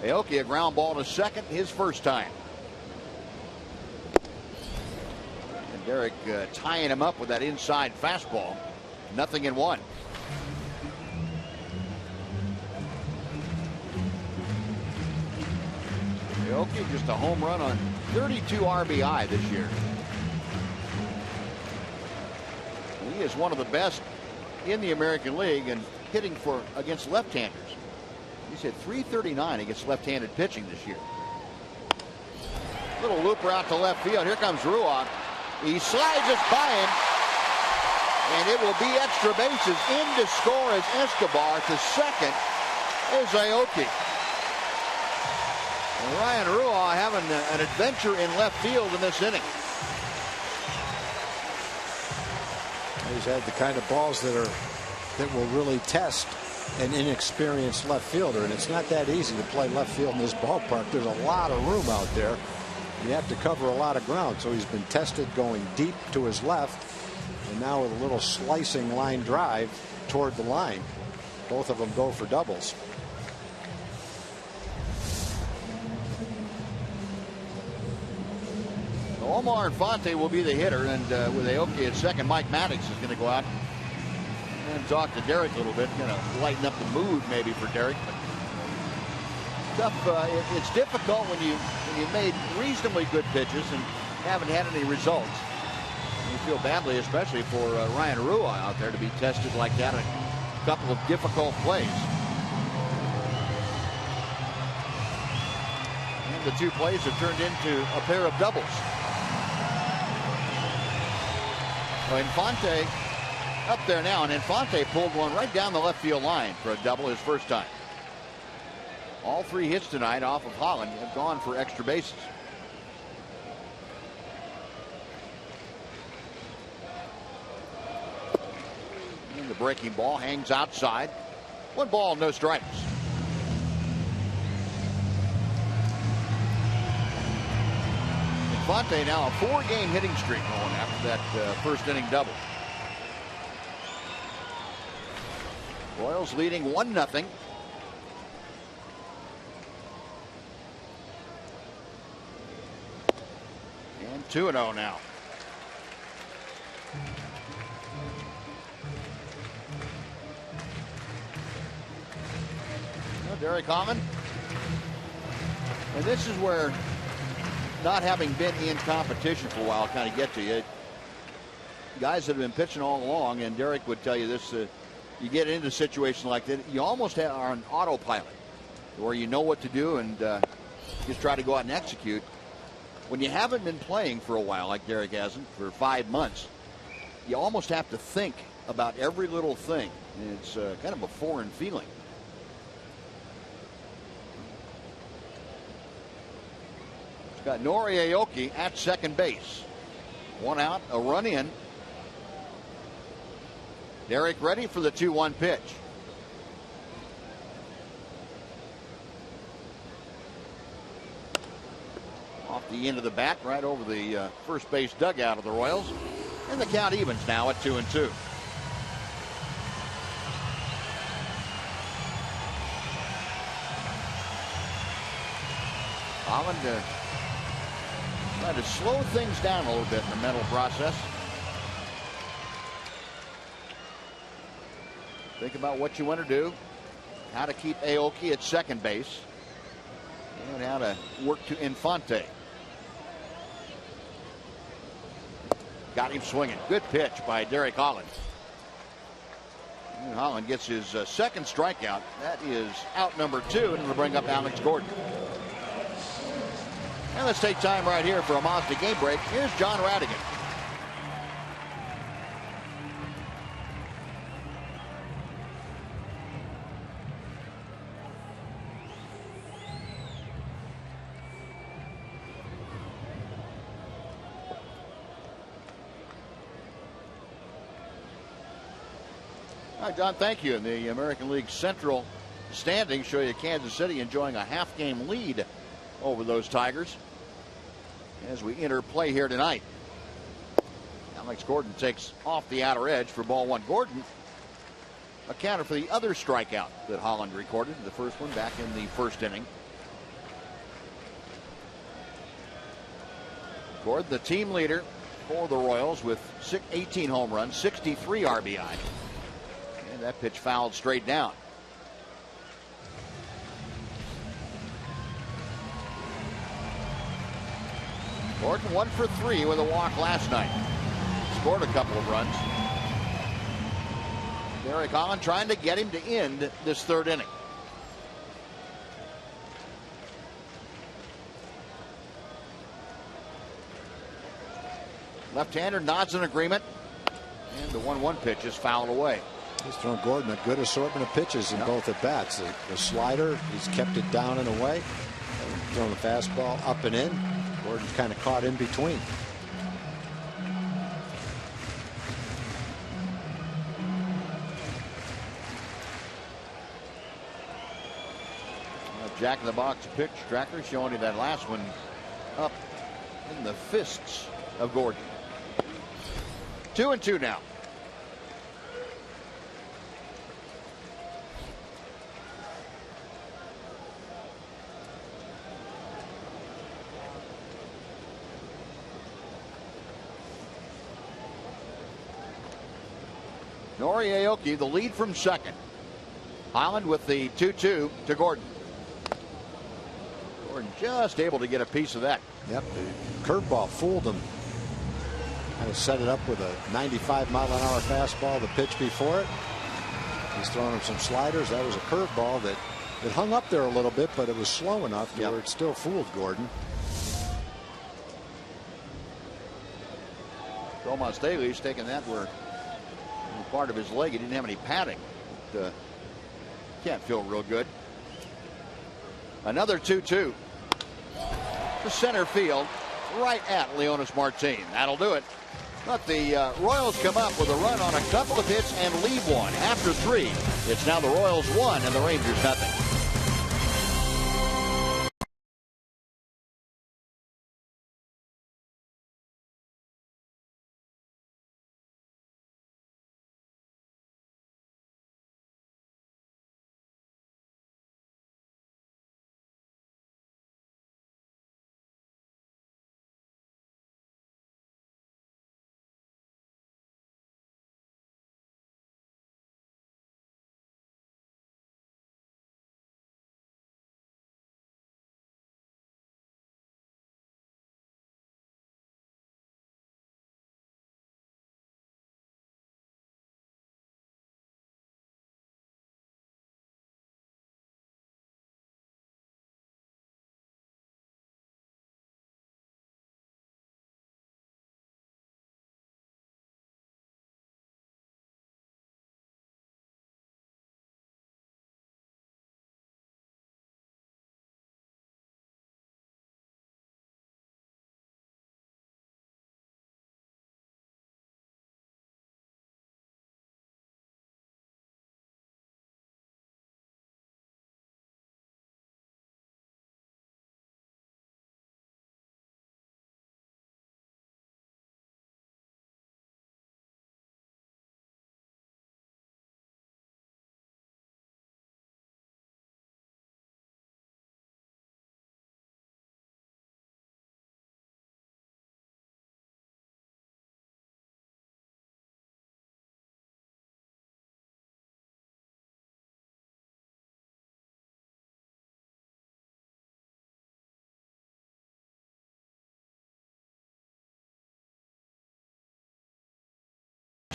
Aoki a ground ball to second, his first time. And Derek tying him up with that inside fastball. 0-1. Aoki just a home run on 32 RBI this year. He is one of the best in the American League and hitting against left-handers. He's hit .339 against left-handed pitching this year. Little looper out to left field. Here comes Ruan. He slides it by him, and it will be extra bases. In to score as Escobar. To second is Aoki. And Ryan Ruan having an adventure in left field in this inning. He's had the kind of balls that will really test an inexperienced left fielder, and it's not that easy to play left field in this ballpark. There's a lot of room out there. You have to cover a lot of ground, so he's been tested going deep to his left, and now with a little slicing line drive toward the line. Both of them go for doubles. Omar Infante will be the hitter, and with Aoki at second, Mike Maddox is going to go out and talk to Derek a little bit, kind of lighten up the mood maybe for Derek. But tough. It's difficult when you made reasonably good pitches and haven't had any results. You feel badly, especially for Ryan Ruan out there to be tested like that in a couple of difficult plays. And the 2 plays have turned into a pair of doubles. Infante up there now, and Infante pulled one right down the left field line for a double his first time. All 3 hits tonight off of Holland have gone for extra bases. And the breaking ball hangs outside. 1 ball, no strikes. Infante now a 4-game hitting streak going after that first inning double. Royals leading 1-0. And 2-0 now. Derek Common. And this is where not having been in competition for a while kind of get to you. Guys that have been pitching all along, and Derek would tell you this, you get into a situation like that, you almost are on autopilot where you know what to do and just try to go out and execute. When you haven't been playing for a while, like Derek hasn't, for 5 months, you almost have to think about every little thing. And it's kind of a foreign feeling. Got Nori Aoki at second base. 1 out, a run in. Derek ready for the 2-1 pitch. Off the end of the bat, right over the first base dugout of the Royals. And the count evens now at 2-2. Holland trying to slow things down a little bit in the mental process. Think about what you want to do, how to keep Aoki at second base, and how to work to Infante. Got him swinging. Good pitch by Derek Holland. And Holland gets his second strikeout. That is out number 2, and it'll bring up Alex Gordon. And let's take time right here for a Mazda game break. Here's John Radigan. All right, John, thank you. In the American League Central standings show you Kansas City enjoying a half-game lead over those Tigers as we enter play here tonight. Alex Gordon takes off the outer edge for ball 1. Gordon accounted for the other strikeout that Holland recorded, the first one back in the first inning. Gordon, the team leader for the Royals with 18 home runs, 63 RBI. And that pitch fouled straight down. Gordon 1 for 3 with a walk last night. Scored a couple of runs. Derek Holland trying to get him to end this third inning. Left-hander nods in agreement. And the 1-1 pitch is fouled away. He's thrown Gordon a good assortment of pitches in both at bats. The slider, he's kept it down and away. Thrown the fastball up and in. Gordon's kind of caught in between. Jack in the box pitch tracker showing you that last one up in the fists of Gordon. 2-2 now. Nori Aoki, the lead from second. Holland with the 2-2 to Gordon. Gordon just able to get a piece of that. Yep, the curveball fooled him. Kind of set it up with a 95-mile-an-hour fastball the pitch before it. He's throwing him some sliders. That was a curveball that it hung up there a little bit, but it was slow enough to where it still fooled Gordon. Roman Staley's taking that where part of his leg, he didn't have any padding. Can't feel real good. Another 2-2 to center field, right at Leonys Martin. That'll do it. But the Royals come up with a run on a couple of hits and leave one. After 3, it's now the Royals 1 and the Rangers nothing.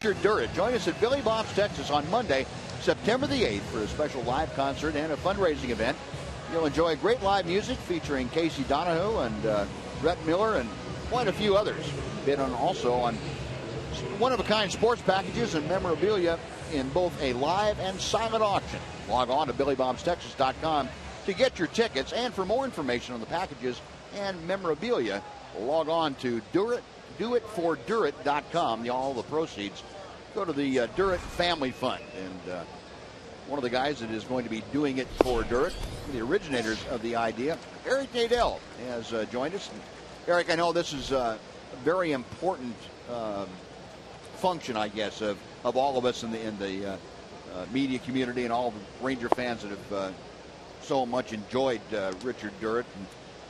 Richard Durrett. Join us at Billy Bob's Texas on Monday, September the 8th for a special live concert and a fundraising event. You'll enjoy great live music featuring Casey Donahoe and Rhett Miller and quite a few others. Bid on also on one-of-a-kind sports packages and memorabilia in both a live and silent auction. Log on to BillyBobsTexas.com to get your tickets, and for more information on the packages and memorabilia, log on to doitfordurrett.com. All the proceeds go to the Durrett Family Fund. And one of the guys that is going to be doing it for Durrett, the originators of the idea, Eric Nadell, has joined us. And Eric, I know this is a very important function, I guess, of all of us in the media community and all the Ranger fans that have so much enjoyed Richard Durrett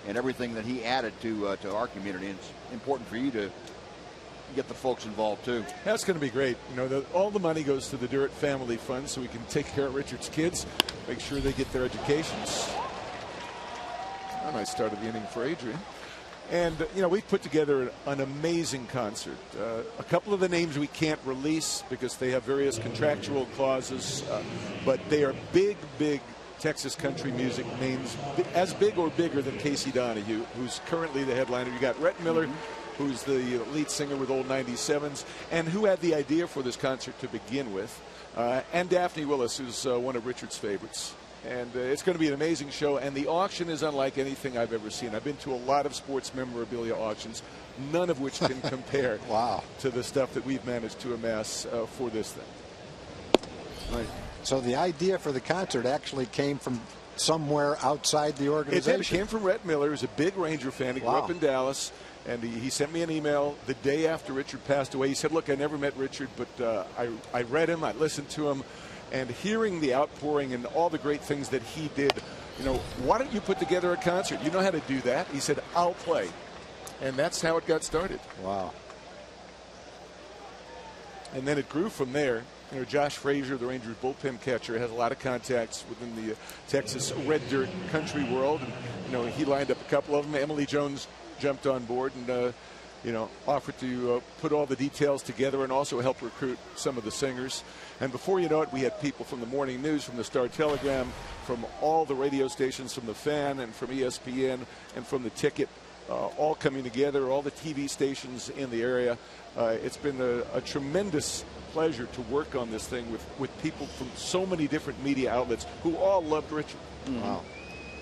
and everything that he added to our community. And it's important for you to get the folks involved too. That's going to be great. You know, all the money goes to the Durrett Family Fund, so we can take care of Richard's kids, make sure they get their educations. A nice start of the inning for Adrian. And, you know, we've put together an amazing concert. A couple of the names we can't release because they have various contractual clauses, but they are big, big Texas country music names, as big or bigger than Casey Donahoe, who's currently the headliner. You got Rhett Miller, who's the lead singer with Old 97s, and who had the idea for this concert to begin with, and Daphne Willis, who's one of Richard's favorites. And it's going to be an amazing show, and the auction is unlike anything I've ever seen. I've been to a lot of sports memorabilia auctions, none of which can compare to the stuff that we've managed to amass for this thing. Right. So the idea for the concert actually came from somewhere outside the organization? It came from Rhett Miller, who's a big Ranger fan. He grew up in Dallas. And he sent me an email the day after Richard passed away. He said, look, I never met Richard, but I read him, I listened to him, and hearing the outpouring and all the great things that he did, you know, why don't you put together a concert? You know how to do that. He said, I'll play. And that's how it got started. Wow. And then it grew from there. You know, Josh Frazier, the Rangers bullpen catcher, has a lot of contacts within the Texas red dirt country world. And, you know, he lined up a couple of them. Emily Jones jumped on board and, you know, offered to put all the details together and also help recruit some of the singers. And before you know it, we had people from the Morning News, from the Star Telegram, from all the radio stations, from the Fan and from ESPN and from the Ticket, all coming together, all the TV stations in the area. It's been a tremendous pleasure to work on this thing with people from so many different media outlets who all loved Richard. Wow.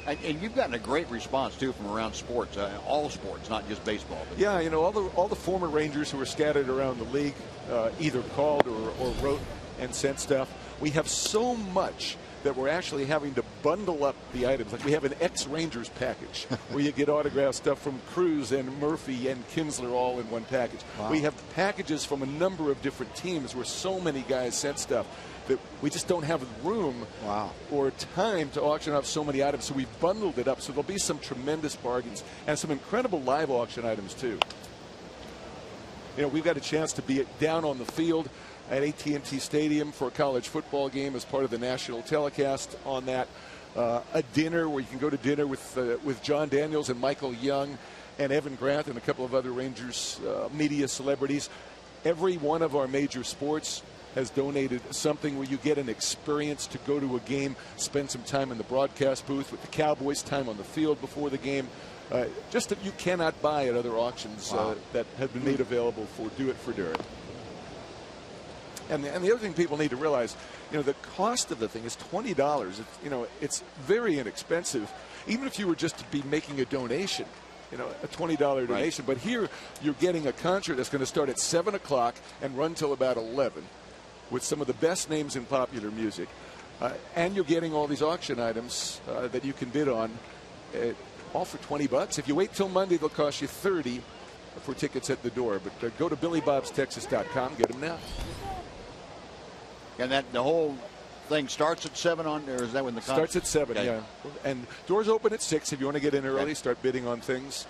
And you've gotten a great response, too, from around sports, all sports, not just baseball. But yeah, you know, all the former Rangers who are scattered around the league either called or wrote and sent stuff. We have so much that we're actually having to bundle up the items. Like we have an ex-Rangers package where you get autographed stuff from Cruz and Murphy and Kinsler all in one package. Wow. We have packages from a number of different teams where so many guys sent stuff that we just don't have room or time to auction off so many items. So we've bundled it up. So there'll be some tremendous bargains and some incredible live auction items too. You know, we've got a chance to be down on the field at AT&T Stadium for a college football game as part of the national telecast on that. A dinner where you can go to dinner with John Daniels and Michael Young and Evan Grant and a couple of other Rangers media celebrities. Every one of our major sports has donated something where you get an experience to go to a game, spend some time in the broadcast booth with the Cowboys, time on the field before the game. Just that you cannot buy at other auctions that have been made available for Do It for Durrett. And the other thing people need to realize, you know, the cost of the thing is $20. It's, you know, it's very inexpensive, even if you were just to be making a donation, you know, a $20 donation. But here you're getting a concert that's going to start at 7 o'clock and run till about 11 with some of the best names in popular music. And you're getting all these auction items that you can bid on, all for $20. If you wait till Monday, they'll cost you $30 for tickets at the door. But go to BillyBobsTexas.com, get them now. And that the whole thing starts at 7 on there? Is that when the concert starts at 7? Okay. Yeah. And doors open at 6. If you want to get in early, start bidding on things.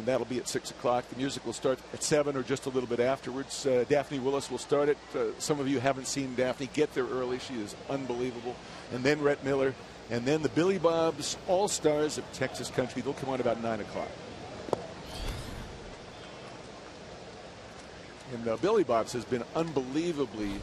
That'll be at 6 o'clock. The music will start at 7 or just a little bit afterwards. Daphne Willis will start it. Some of you haven't seen Daphne. Get there early. She is unbelievable. And then Rhett Miller. And then the Billy Bob's All-Stars of Texas Country. They'll come on about 9 o'clock. And Billy Bob's has been unbelievably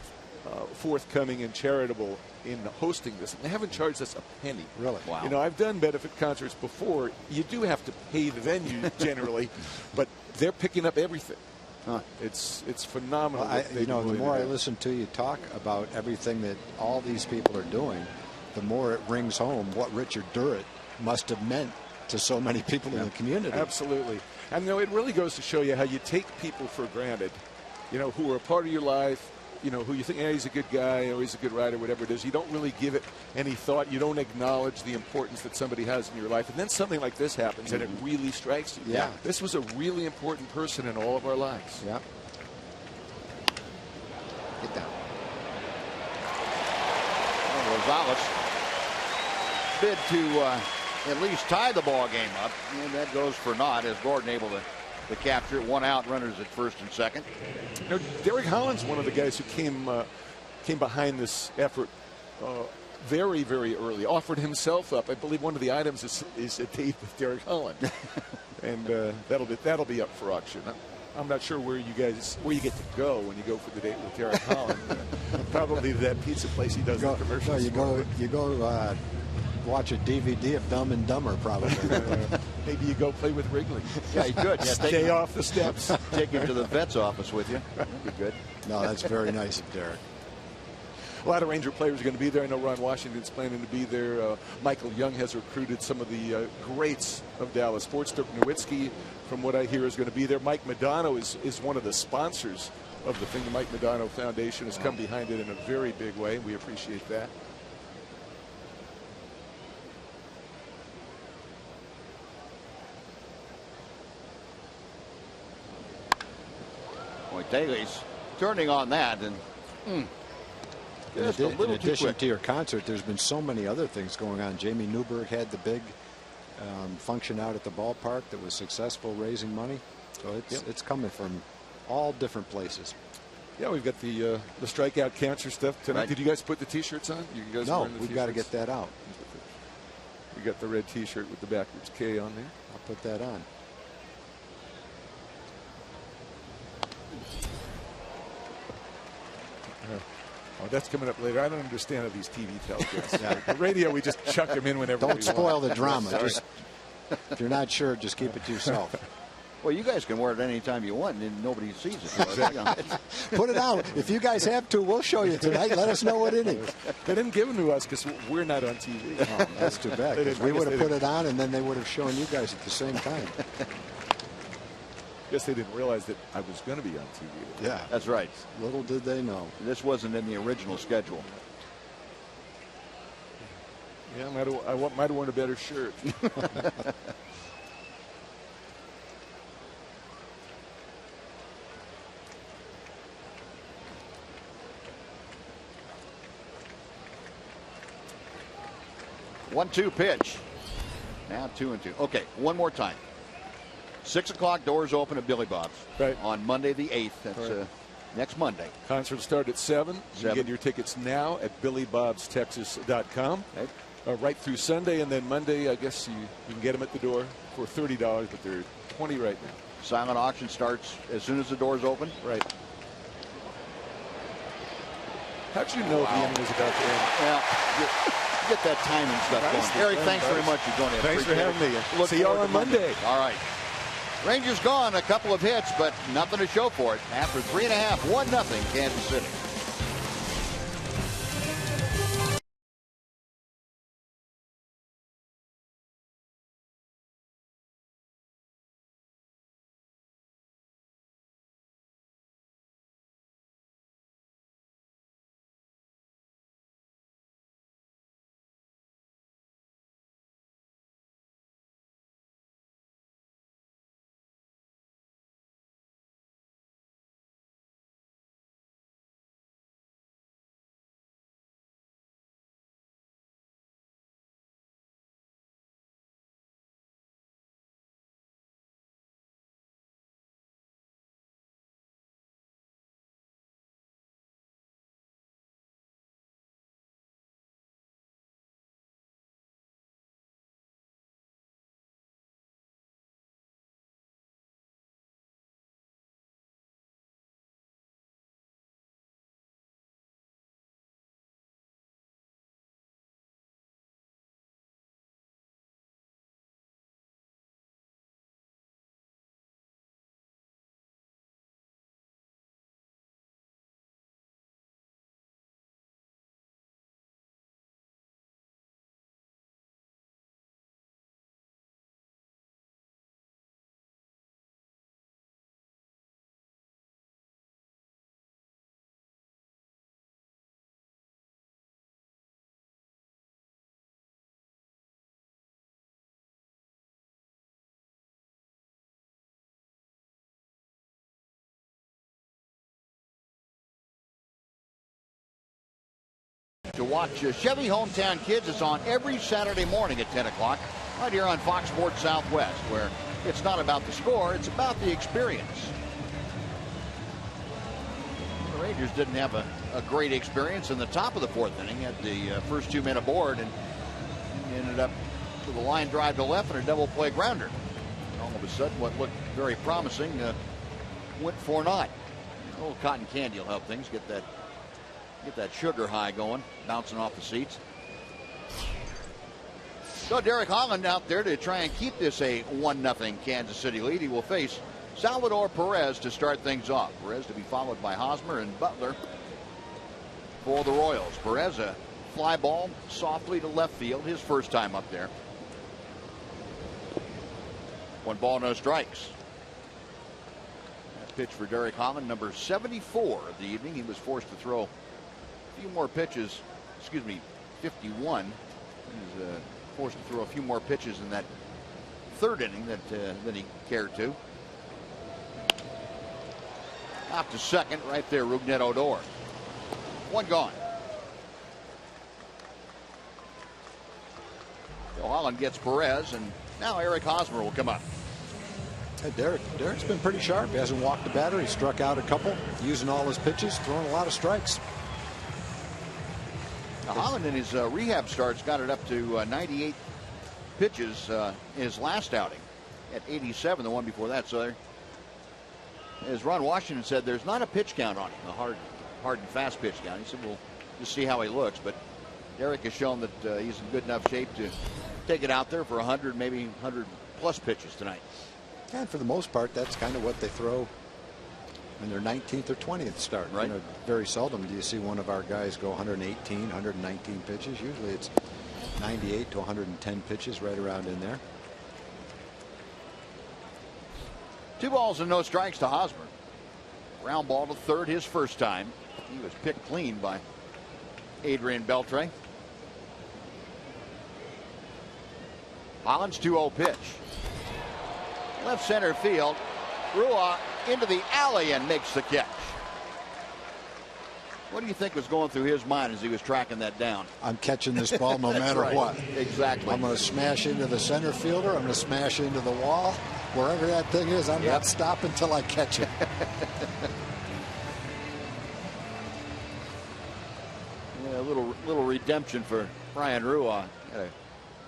forthcoming and charitable in hosting this. And they haven't charged us a penny. Really? Wow. You know, I've done benefit concerts before. You do have to pay the venue generally, but they're picking up everything. Huh. It's phenomenal. Well, the more I listen to you talk about everything that all these people are doing, the more it rings home what Richard Durrett must have meant to so many people in the community. Absolutely. And it really goes to show you how you take people for granted, who are a part of your life, who you think, he's a good guy or he's a good rider, whatever it is. You don't really give it any thought. You don't acknowledge the importance that somebody has in your life. And then something like this happens and it really strikes you. Yeah. This was a really important person in all of our lives. Yeah. Get down. Rosales bid to at least tie the ball game up, and that goes for naught as Gordon able to capture it. 1 out, runners at first and second. Derek Holland's one of the guys who came behind this effort very, very early. Offered himself up. I believe one of the items is a date with Derek Holland, and that'll be up for auction. I'm not sure where you get to go when you go for the date with Derek Holland. Probably to that pizza place he does the commercials. No, you go watch a DVD of Dumb and Dumber, probably. Maybe you go play with Wrigley. Yeah, you could. Yeah, Stay off the steps. Take him to the vet's office with you. That'd be good. No, that's very nice of Derek. A lot of Ranger players are going to be there. I know Ron Washington's planning to be there. Michael Young has recruited some of the greats of Dallas sports. Dirk Nowitzki, from what I hear, is going to be there. Mike Modano is one of the sponsors of the thing. The Mike Modano Foundation has come behind it in a very big way. We appreciate that. Daly's turning on that, and just a little in addition too quick. to your concert, there's been so many other things going on. Jamie Newberg had the big function out at the ballpark that was successful, raising money. So it's coming from all different places. Yeah, we've got the strikeout cancer stuff tonight. Right. Did you guys put the T-shirts on? You guys No, wearing the we've got to T-shirts? get that out. We got the red T-shirt with the backwards K on there. I'll put that on. Oh, that's coming up later. I don't understand how these TV tell. The radio, we just chuck them in whenever we Don't spoil want. the drama. Just, if you're not sure, just keep it to yourself. Well, you guys can wear it anytime you want, and nobody sees it. Put it out. If you guys have to, we'll show you tonight. Let us know what inning. They didn't give them to us because we're not on TV. Oh, that's too bad. 'Cause we would have put it on, and then they would have shown you guys at the same time. Guess they didn't realize that I was going to be on TV. Yeah, That's right. little did they know. This wasn't in the original schedule. Yeah, I might have worn a better shirt. One-two pitch. Now 2-2. Okay, one more time. 6 o'clock, doors open at Billy Bob's. Right. On Monday the 8th. That's Right. next Monday. Concert will start at 7. You can 7. get your tickets now at BillyBobsTexas.com. Okay. Right through Sunday, and then Monday, I guess you can get them at the door for $30, but they're $20 right now. Silent auction starts as soon as the doors open. Right. How'd you know the inning was about to end? Well, get that timing stuff Nice. going. Eric, thanks very much for joining us. Thanks for Appreciate having it. me. Look See y'all forward on to Monday. All right. Rangers gone, a couple of hits, but nothing to show for it. After 3.5, 1-0 Kansas City. to watch Chevy Hometown Kids. It's on every Saturday morning at 10 o'clock right here on Fox Sports Southwest, where it's not about the score, it's about the experience. The Rangers didn't have a great experience in the top of the fourth inning. Had the first 2 men aboard and ended up with a line drive to left and a double play grounder. All of a sudden, what looked very promising went for naught. A little cotton candy will help things get that sugar high going, bouncing off the seats. So Derek Holland out there to try and keep this a 1-0 Kansas City lead. He will face Salvador Perez to start things off. Perez to be followed by Hosmer and Butler for the Royals. Perez, a fly ball softly to left field, his first time up there. 1 ball, no strikes. That pitch for Derek Holland, number 74 of the evening. He was forced to throw a few more pitches, 51. He was forced to throw a few more pitches in that third inning than he cared to. Out to second, right there, Rougned Odor. 1 gone. So Holland gets Perez, and now Eric Hosmer will come up. Hey, Derek's been pretty sharp. He hasn't walked the batter. He struck out a couple, using all his pitches, throwing a lot of strikes. Now, Holland in his rehab starts got it up to 98 pitches in his last outing at 87, the one before that. So as Ron Washington said, there's not a pitch count on him, a hard and fast pitch count. He said we'll just see how he looks. But Derek has shown that he's in good enough shape to take it out there for 100, maybe 100 plus pitches tonight. And for the most part, that's kind of what they throw in their 19th or 20th start. Right. You know, very seldom do you see one of our guys go 118, 119 pitches. Usually it's 98 to 110 pitches, right around in there. 2 balls and no strikes to Hosmer. Ground ball to third, his first time. He was picked clean by Adrian Beltre. Holland's 2-0 pitch. Left center field. Rua into the alley and makes the catch. What do you think was going through his mind as he was tracking that down? I'm catching this ball no matter right. what. Exactly. I'm going to smash into the center fielder. I'm going to smash into the wall. Wherever that thing is, I'm not stopping until I catch it. Yeah, a little redemption for Brian Rua. Had a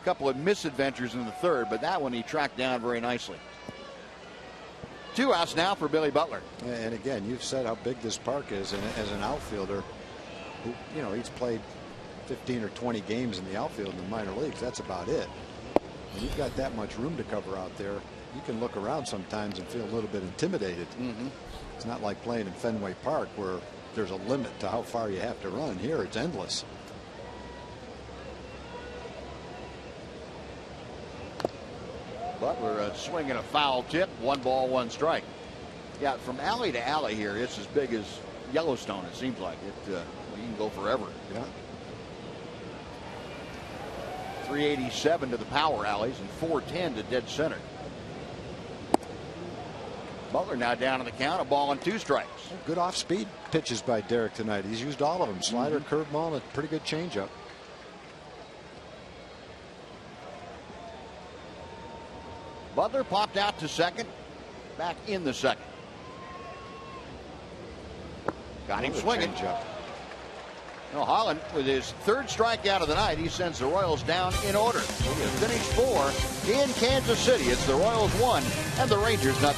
couple of misadventures in the third, but that one he tracked down very nicely. 2 outs now for Billy Butler. And again, you've said how big this park is, and as an outfielder, who, you know, he's played 15 or 20 games in the outfield in the minor leagues. That's about it. When you've got that much room to cover out there, you can look around sometimes and feel a little bit intimidated. It's not like playing in Fenway Park where there's a limit to how far you have to run. Here it's endless. Butler swinging a foul tip. 1 ball, 1 strike. Yeah, from alley to alley here, it's as big as Yellowstone, it seems like. You can go forever. Yeah. 387 to the power alleys and 410 to dead center. Butler now down on the count, 1 ball and 2 strikes. Good off-speed pitches by Derek tonight. He's used all of them. Slider, curveball, and a pretty good changeup. Butler popped out to second, back in the second. Got him swinging. Well, Holland, with his 3rd strikeout of the night, he sends the Royals down in order. So he has finished 4 in Kansas City. It's the Royals 1 and the Rangers 0.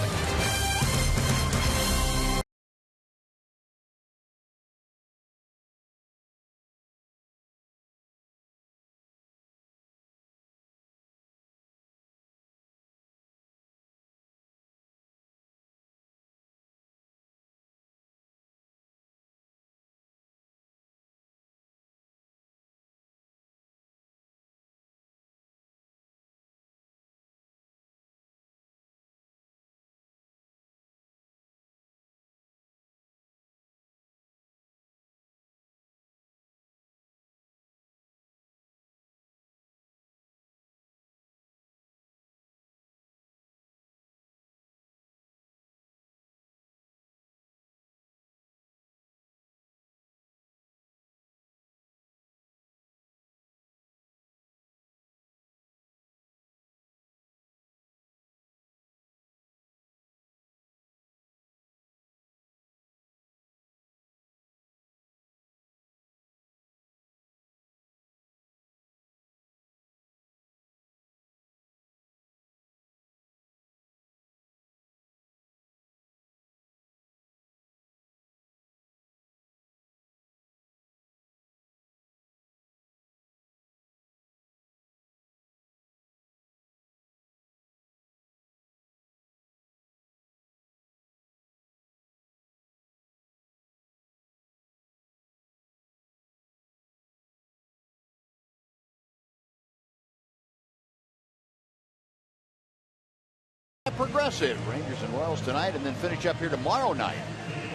Progressive. Rangers and Royals tonight, and then finish up here tomorrow night.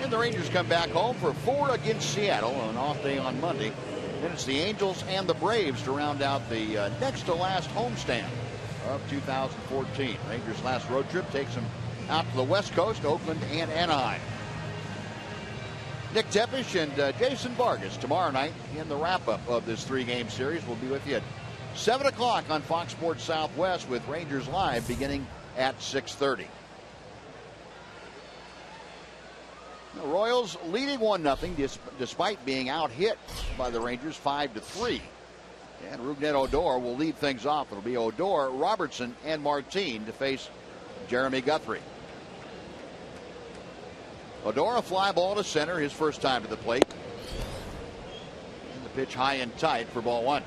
And the Rangers come back home for 4 against Seattle on an off day on Monday. Then it's the Angels and the Braves to round out the next to last homestand of 2014. Rangers' last road trip takes them out to the West Coast, Oakland and Anaheim. Nick Tepish and Jason Vargas tomorrow night in the wrap-up of this 3-game series. We'll be with you at 7 o'clock on Fox Sports Southwest with Rangers Live beginning at 6:30. The Royals leading 1-0 despite being out-hit by the Rangers 5-3. And Rougned Odor will lead things off. It'll be Odor, Robertson, and Martin to face Jeremy Guthrie. Odor, a fly ball to center, his first time to the plate. And the pitch high and tight for ball 1.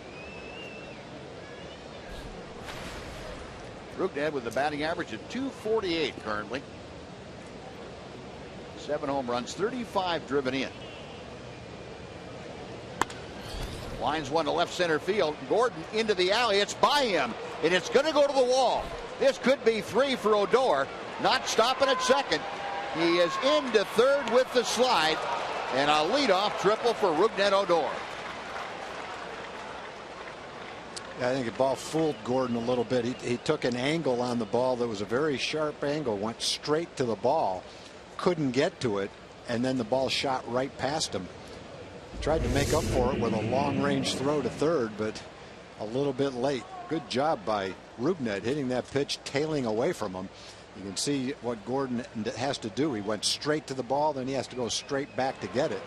Rougned with a batting average of .248 currently. 7 home runs, 35 driven in. Lines one to left center field. Gordon into the alley. It's by him, and it's going to go to the wall. This could be 3 for Odor. Not stopping at second. He is into third with the slide, and a leadoff triple for Rougned Odor. I think the ball fooled Gordon a little bit. He took an angle on the ball that was a very sharp angle, went straight to the ball, couldn't get to it, and then the ball shot right past him. He tried to make up for it with a long-range throw to third, but a little bit late. Good job by Rougned hitting that pitch, tailing away from him. You can see what Gordon has to do. He went straight to the ball, then he has to go straight back to get it.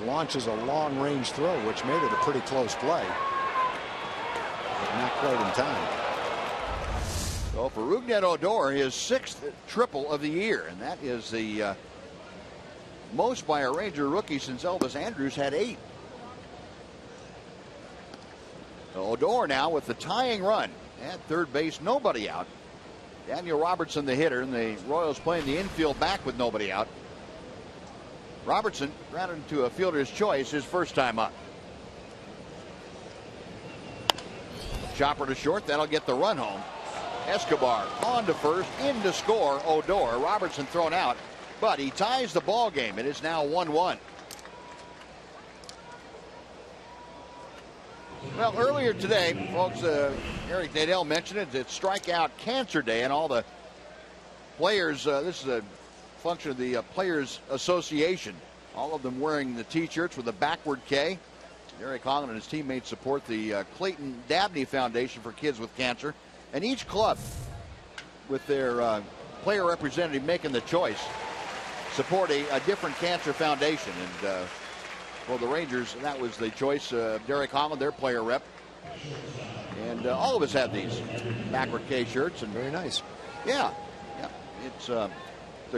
Launches a long-range throw, which made it a pretty close play. But not quite in time. So for Rougned Odor, his 6th triple of the year, and that is the most by a Ranger rookie since Elvis Andrus had 8. So Odor now with the tying run at third base, nobody out. Daniel Robertson the hitter, and the Royals playing the infield back with nobody out. Robertson grounded into a fielder's choice his first time up. Chopper to short, that'll get the run home. Escobar on to first, in to score Odor. Robertson thrown out, but he ties the ball game. It is now 1-1. Well, earlier today, folks, Eric Nadel mentioned it. It's Strikeout Cancer Day, and all the players, this is a function of the Players Association, all of them wearing the T-shirts with a backward K. Eric Holland and his teammates support the Clayton Dabney Foundation for Kids with Cancer. And each club, with their player representative making the choice, support a different cancer foundation. And for the Rangers, that was the choice of Derek Holland, their player rep. And all of us have these backward K shirts. And very nice. Yeah. It's a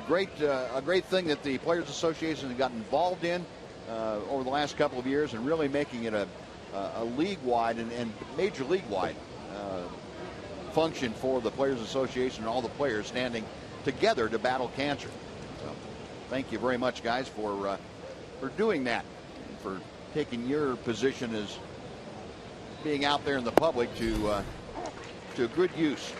great thing that the Players Association has gotten involved in over the last couple of years, and really making it a league-wide and major league-wide function for the Players Association and all the players standing together to battle cancer. So, thank you very much, guys, for doing that, and for taking your position as being out there in the public to good use.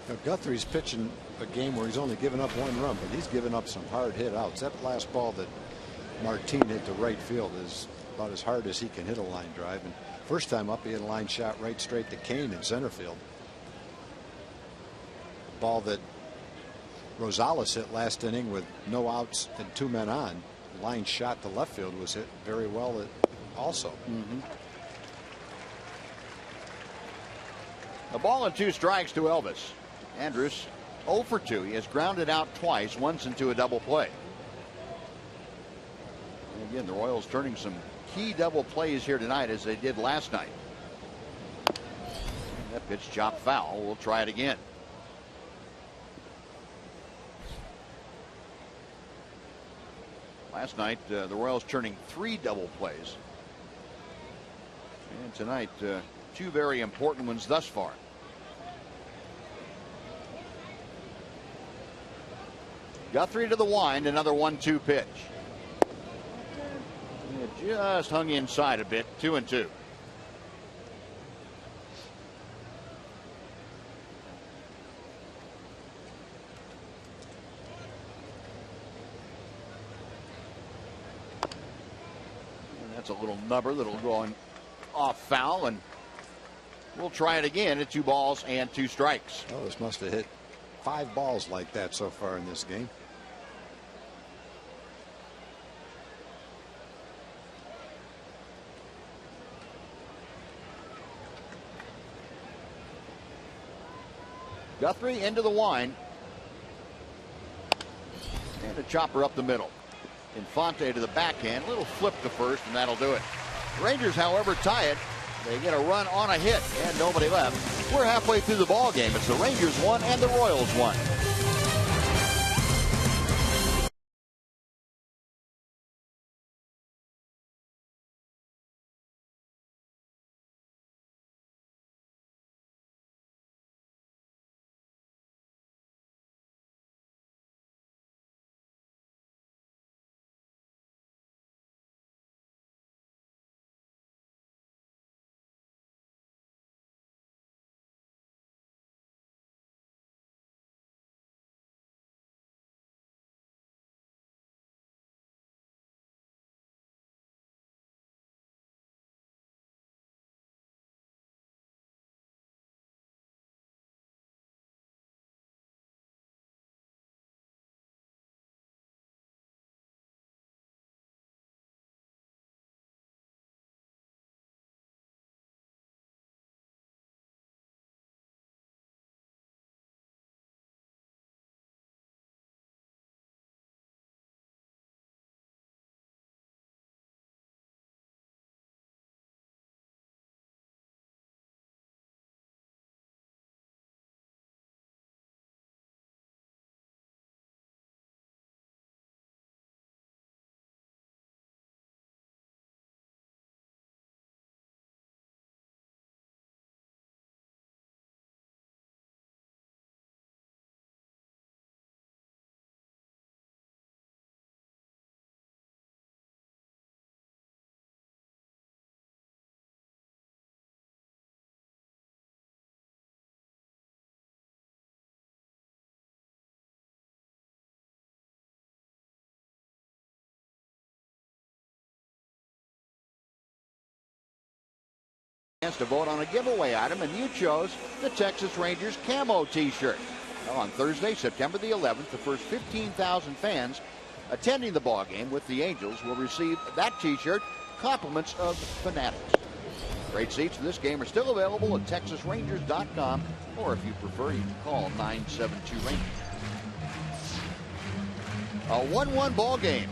Now, Guthrie's pitching a game where he's only given up 1 run, but he's given up some hard hit outs. That last ball that Martin hit to right field is about as hard as he can hit a line drive. And first time up, he had a line shot right straight to Kane in center field. The ball that Rosales hit last inning with no outs and 2 men on, line shot to left field, was hit very well also. A ball and 2 strikes to Elvis. Andrus 0 for 2. He has grounded out twice, once into a double play. And again, the Royals turning some key double plays here tonight as they did last night. That pitch chopped foul. We'll try it again. Last night, the Royals turning 3 double plays. And tonight, 2 very important ones thus far. Guthrie to the wind, another 1-2 pitch. It just hung inside a bit, 2-2. That's a little nubber that'll go on off foul, and we'll try it again at 2 balls and 2 strikes. Oh, this must have hit 5 balls like that so far in this game. Guthrie into the wind. And a chopper up the middle. Infante to the backhand. A little flip to first, and that'll do it. Rangers, however, tie it. They get a run on a hit, and nobody left. We're halfway through the ball game. It's the Rangers 1 and the Royals 1. To vote on a giveaway item, and you chose the Texas Rangers camo t-shirt. Well, on Thursday, September the 11th, the first 15,000 fans attending the ball game with the Angels will receive that t-shirt, compliments of Fanatics. Great seats for this game are still available at TexasRangers.com, or if you prefer, you can call 972-RANGERS. A 1-1 ball game.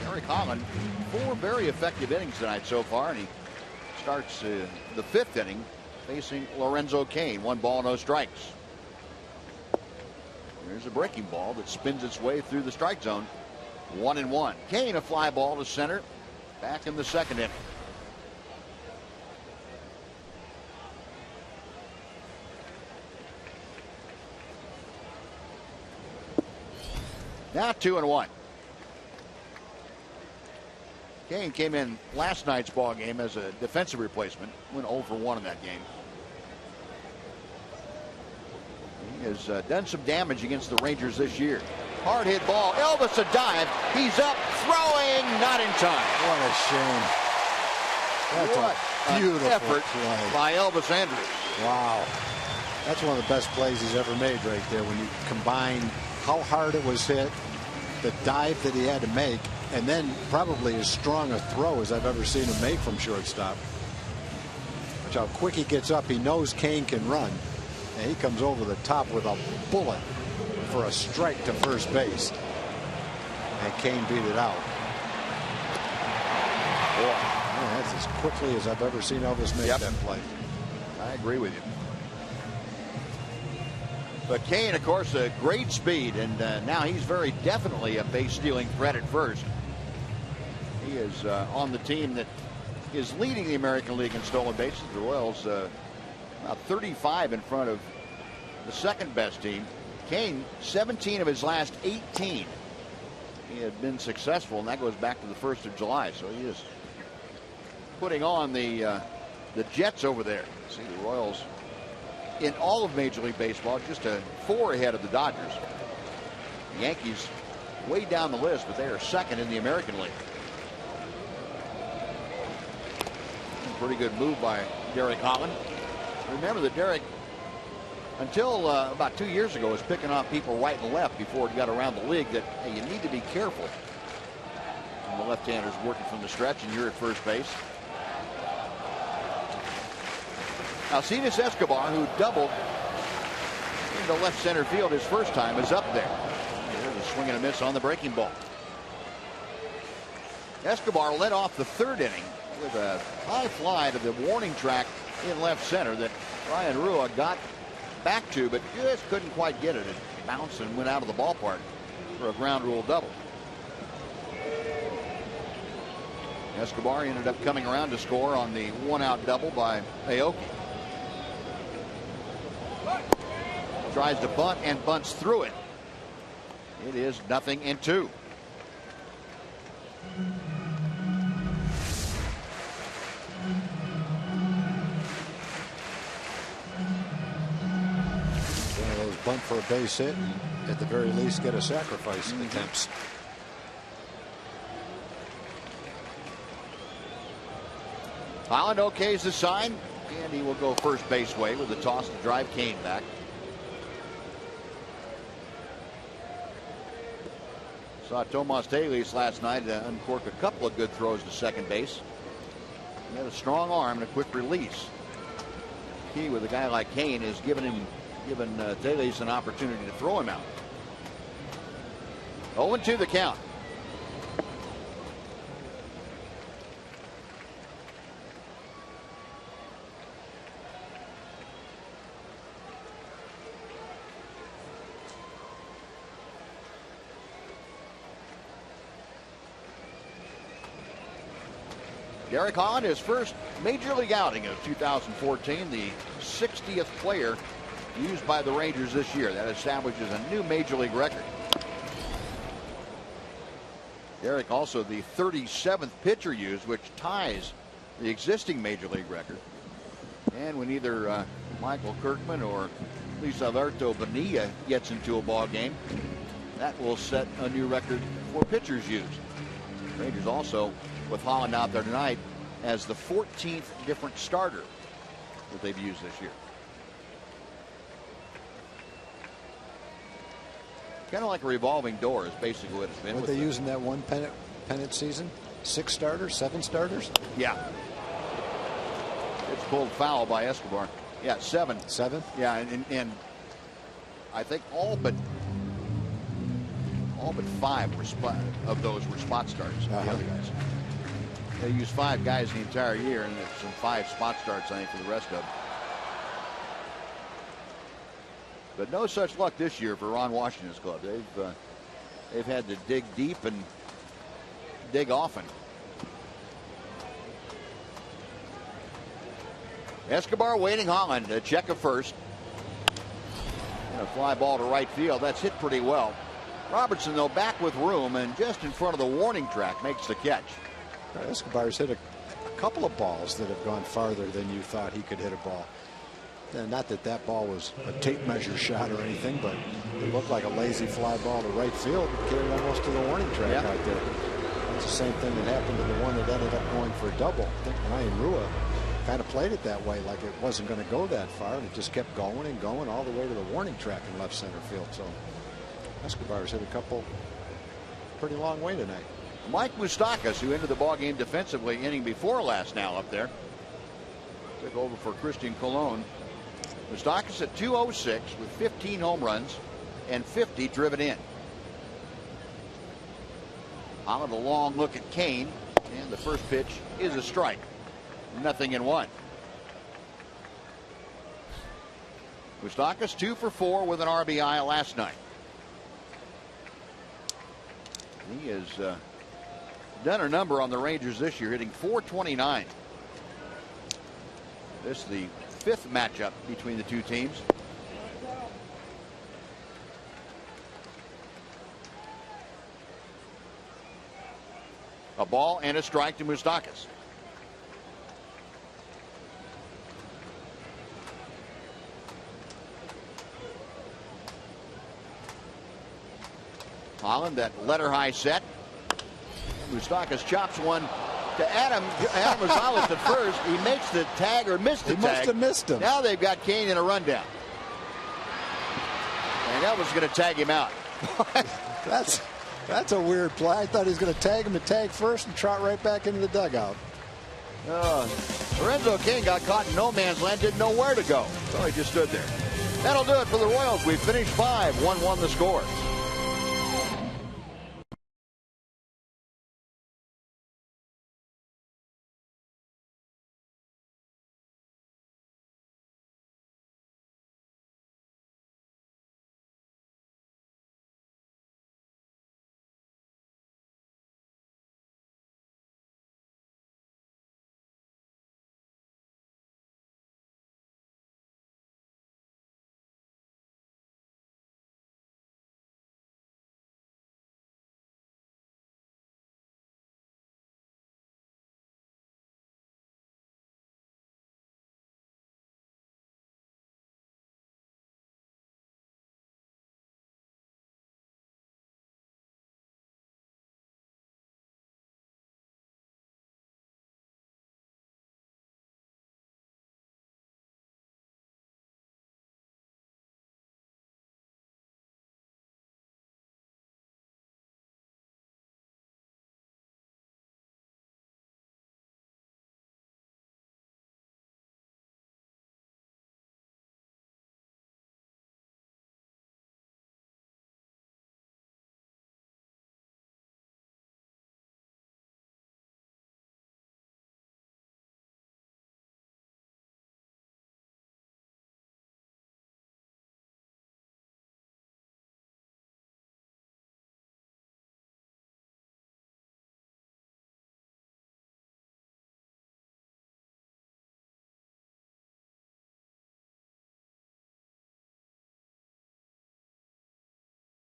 Derek Holland, 4 very effective innings tonight so far, and he starts the 5th inning facing Lorenzo Cain. 1 ball, no strikes. There's a breaking ball that spins its way through the strike zone. 1-1. Cain, a fly ball to center, back in the 2nd inning. Now 2-1. Cain came in last night's ball game as a defensive replacement. Went 0 for 1 in that game. He has done some damage against the Rangers this year. Hard hit ball. Elvis a dive. He's up, throwing, not in time. What a shame. That's a beautiful effort play by Elvis Andrus. Wow. That's one of the best plays he's ever made right there, when you combine how hard it was hit, the dive that he had to make, and then probably as strong a throw as I've ever seen him make from shortstop. Watch how quick he gets up. He knows Cain can run, and he comes over the top with a bullet for a strike to first base, and Cain beat it out. Boy, man, that's as quickly as I've ever seen Elvis make that play. I agree with you. But Cain, of course, a great speed, and now he's very definitely a base stealing threat at first. He is on the team that is leading the American League in stolen bases. The Royals about 35 in front of the 2nd best team. Cain, 17 of his last 18. He had been successful, and that goes back to the 1st of July. So he is putting on the Jets over there. See the Royals in all of Major League Baseball, just 4 ahead of the Dodgers. The Yankees way down the list, but they are 2nd in the American League. Pretty good move by Derek Holland. Remember that Derek, until about 2 years ago, was picking off people right and left before he got around the league that, hey, you need to be careful. And the left-hander's working from the stretch, and you're at first base. Alcides Escobar, who doubled into left center field his first time, is up there. There's a swing and a miss on the breaking ball. Escobar led off the third inning with a high fly to the warning track in left center that Ryan Rua got back to, but just couldn't quite get it. It bounced and went out of the ballpark for a ground rule double. Escobar ended up coming around to score on the one-out double by Aoki. Tries to bunt and bunts through it. It is 0-2. One of those bunt for a base hit, and at the very least get a sacrifice attempts. Holland okays the sign, and he will go first base way with a toss to drive Kane back. Saw Tomas Taylor last night uncork a couple of good throws to second base. He had a strong arm and a quick release. Key with a guy like Kane is giving Taylor an opportunity to throw him out. 0-2 the count. Derek Holland, his first major league outing of 2014, the 60th player used by the Rangers this year. That establishes a new major league record. Derek also the 37th pitcher used, which ties the existing major league record. And when either Michael Kirkman or Luis Alberto Bonilla gets into a ball game, that will set a new record for pitchers used. Rangers also, with Holland out there tonight, as the 14th different starter that they've used this year. Kind of like a revolving door is basically what it's been. Were they using that one pennant season? 6 starters, 7 starters? Yeah. It's pulled foul by Escobar. Yeah, 7. 7? Yeah, and I think all but 5 of those were spot starts. The other guys. They used 5 guys the entire year, and it's some 5 spot starts, I think, for the rest of them. But no such luck this year for Ron Washington's club. They've had to dig deep and dig often. Escobar waiting Holland to check a first. And a fly ball to right field. That's hit pretty well. Robertson, though, back with room and just in front of the warning track, makes the catch. Escobar's hit a couple of balls that have gone farther than you thought he could hit a ball. Not that that ball was a tape measure shot or anything, but it looked like a lazy fly ball to right field, carried almost to the warning track out there. That's the same thing that happened to the one that ended up going for a double. I think Ryan Rua kind of played it that way, like it wasn't going to go that far, and it just kept going and going all the way to the warning track in left center field. So Escobar's hit a couple pretty long way tonight. Mike Moustakas, who entered the ballgame defensively inning before last, now up there. Took over for Christian Colon. Moustakas at 206 with 15 home runs and 50 driven in. Holland a long look at Kane, and the first pitch is a strike. 0-1. Moustakas 2 for 4 with an RBI last night. He has done a number on the Rangers this year, hitting .429. This is the 5th matchup between the two teams. A ball and a strike to Moustakas. Holland, that letter high set. Moustakas chops one to Adam Gonzalez at first. He makes the tag or missed the tag. He must have missed him. Now they've got Kane in a rundown. And that was going to tag him out. That's a weird play. I thought he was going to tag him and tag first and trot right back into the dugout. Lorenzo King got caught in no man's land, didn't know where to go. So he just stood there. That'll do it for the Royals. We finished 5, 1-1 the score.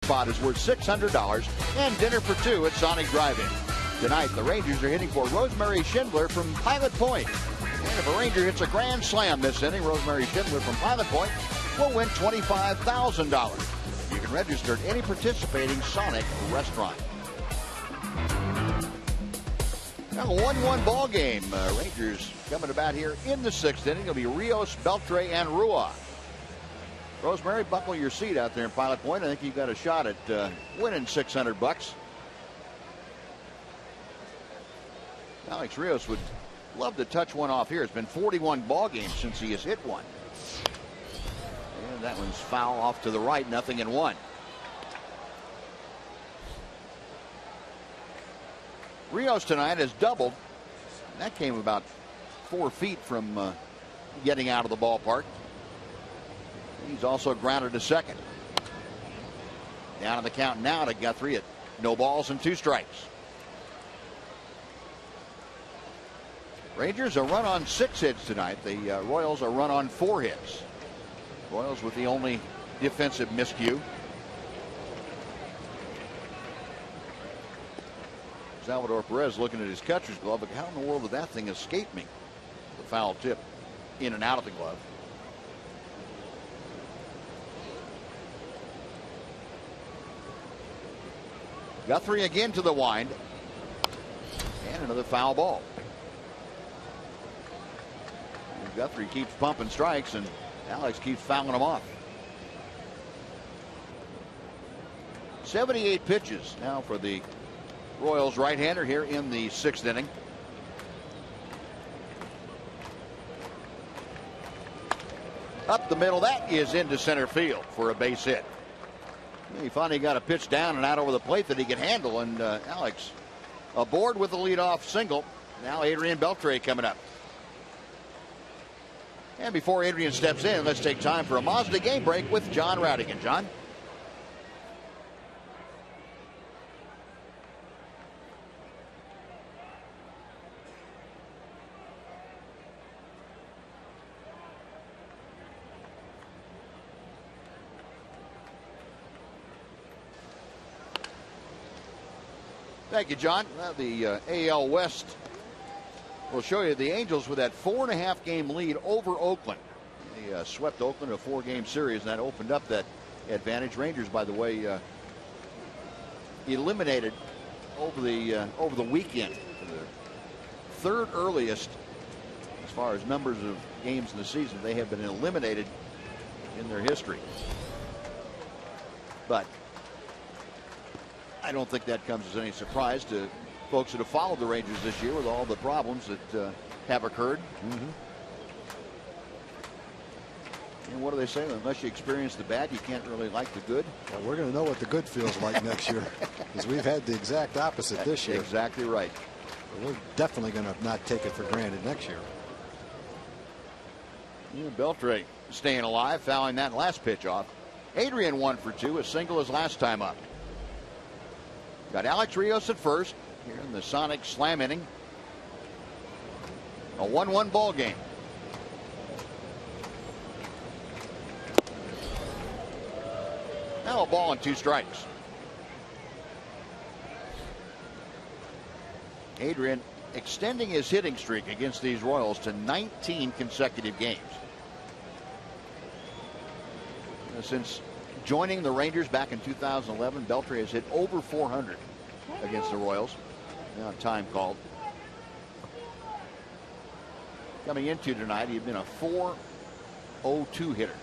Spot is worth $600 and dinner for 2 at Sonic Drive-In. Tonight, the Rangers are hitting for Rosemary Schindler from Pilot Point. And if a Ranger hits a grand slam this inning, Rosemary Schindler from Pilot Point will win $25,000. You can register at any participating Sonic restaurant. Now, a 1-1 ball game. Rangers coming about here in the 6th inning. It'll be Rios, Beltre, and Rua. Rosemary, buckle your seat out there in Pilot Point. I think you've got a shot at winning $600. Alex Rios would love to touch one off here. It's been 41 ball games since he has hit one. And that one's foul off to the right, 0-1. Rios tonight has doubled. That came about 4 feet from getting out of the ballpark. He's also grounded to second. Down on the count now to Guthrie at no balls and 2 strikes. Rangers a run on 6 hits tonight. The Royals a run on 4 hits. Royals with the only defensive miscue. Salvador Perez looking at his catcher's glove. How in the world did that thing escape me? The foul tip in and out of the glove. Guthrie again to the wind. And another foul ball. And Guthrie keeps pumping strikes, and Alex keeps fouling them off. 78 pitches now for the Royals right-hander here in the 6th inning. Up the middle, that is into center field for a base hit. He finally got a pitch down and out over the plate that he could handle, and Alex aboard with the leadoff single. Now Adrian Beltre coming up. And before Adrian steps in, let's take time for a Mazda game break with John Radigan. John? Thank you, John. Well, the AL West will show you the Angels with that 4.5 game lead over Oakland. They swept Oakland in a 4-game series, and that opened up that advantage. Rangers, by the way, eliminated over the weekend. third earliest as far as numbers of games in the season they have been eliminated in their history. But I don't think that comes as any surprise to folks that have followed the Rangers this year with all the problems that have occurred. And what do they say? Unless you experience the bad, you can't really like the good. Well, we're going to know what the good feels like next year, because we've had the exact opposite this year. Exactly right. We're definitely going to not take it for granted next year. Beltre staying alive, fouling that last pitch off. Adrian 1 for 2, a single his last time up. Got Alex Rios at first here in the Sonic slam inning. A 1-1 ball game. Now a ball and 2 strikes. Adrian extending his hitting streak against these Royals to 19 consecutive games. Since joining the Rangers back in 2011, Beltre has hit over 400 against the Royals. Now time called. Coming into tonight, he'd been a .402 hitter.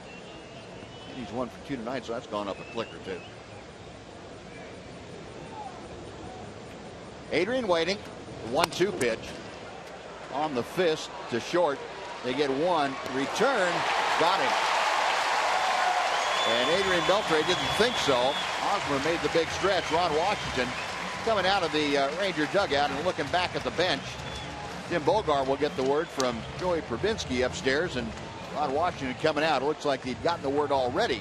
He's 1 for 2 tonight, so that's gone up a click or two. Adrian waiting. 1-2 pitch on the fist to short. They get one. Return. Got him. And Adrian Beltre didn't think so. Hosmer made the big stretch. Ron Washington coming out of the Ranger dugout and looking back at the bench. Jim Bogart will get the word from Joey Probinski upstairs, and Ron Washington coming out. It looks like he'd gotten the word already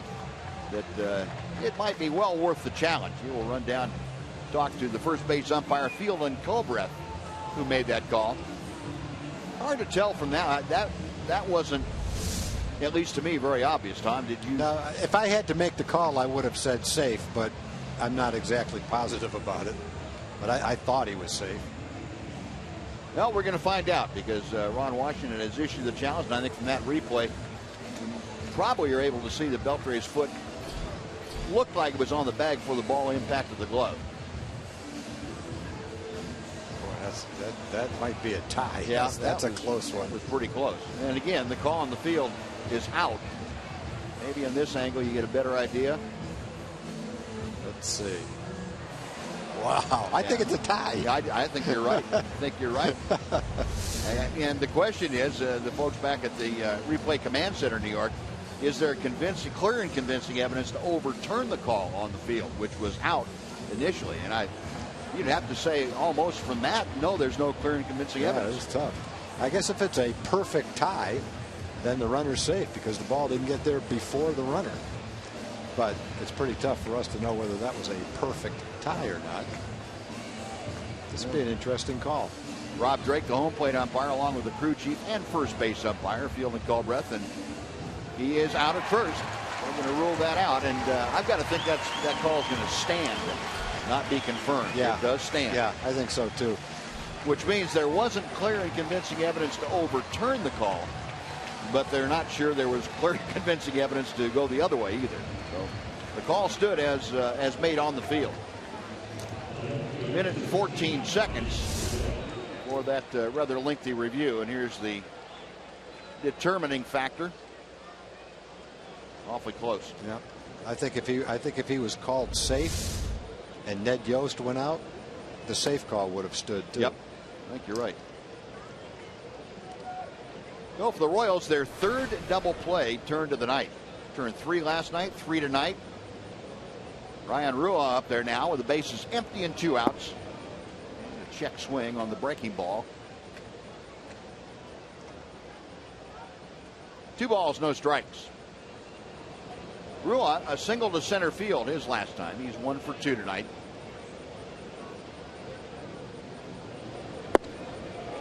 that it might be well worth the challenge. He will run down, talk to the first base umpire, Fieldin Colbreth, who made that call. Hard to tell from that. That wasn't, at least to me, very obvious. Tom, did you? No, if I had to make the call, I would have said safe, but I'm not exactly positive about it. But I thought he was safe. Well, we're going to find out, because Ron Washington has issued the challenge, and I think from that replay, probably you're able to see that Beltre's foot looked like it was on the bag before the ball impacted the glove. Boy, that might be a tie. Yeah, that's a close one. It was pretty close. And again, the call on the field is out. Maybe in this angle you get a better idea. Let's see. Wow, I think it's a tie. Yeah, I think you're right. I think you're right. And the question is, the folks back at the Replay Command Center in New York, is there clear and convincing evidence to overturn the call on the field, which was out initially? And you'd have to say almost from that, no, there's no clear and convincing evidence. It's tough. I guess if it's a perfect tie, then the runner's safe because the ball didn't get there before the runner. But it's pretty tough for us to know whether that was a perfect tie or not. This would be an interesting call. Rob Drake, the home plate umpire, along with the crew chief and first base umpire, Fieldin Colbreth, and he is out at first. We're going to rule that out, and I've got to think that call is going to stand, not be confirmed. Yeah. It does stand. Yeah, I think so too. Which means there wasn't clear and convincing evidence to overturn the call, but they're not sure there was clear and convincing evidence to go the other way either. So the call stood as made on the field. A minute and 14 seconds for that rather lengthy review, and here's the determining factor. Awfully close. Yeah, I think if he was called safe and Ned Yost went out, the safe call would have stood too. Yep, I think you're right. Well, for the Royals, their third double play turned to the night. Turned 3 last night, 3 tonight. Ryan Rua up there now with the bases empty and 2 outs. And a check swing on the breaking ball. 2 balls, no strikes. Rua, a single to center field his last time. He's 1 for 2 tonight.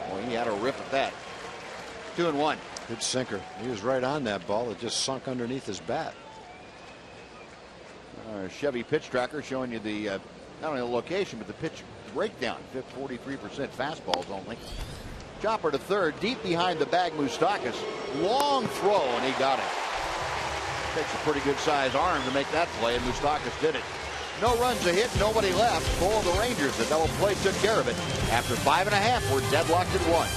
Well, he had a rip at that. 2-1. Good sinker. He was right on that ball. It just sunk underneath his bat. Chevy pitch tracker showing you the not only the location but the pitch breakdown. 43% fastballs only. Chopper to third, deep behind the bag. Moustakas, long throw, and he got it. Takes a pretty good size arm to make that play, and Moustakas did it. No runs a hit, nobody left for the Rangers. The double play took care of it. After 5.5, we're deadlocked at 1.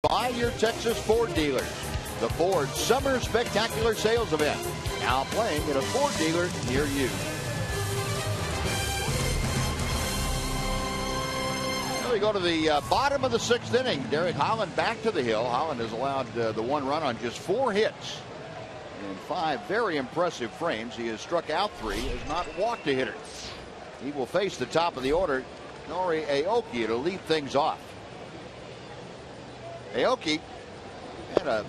Buy your Texas Ford dealers. The Ford Summer Spectacular Sales Event. Now playing at a Ford dealer near you. Now we go to the bottom of the 6th inning. Derek Holland back to the hill. Holland has allowed the 1 run on just 4 hits in 5 very impressive frames. He has struck out 3, has not walked a hitter. He will face the top of the order, Nori Aoki, to lead things off. Aoki had a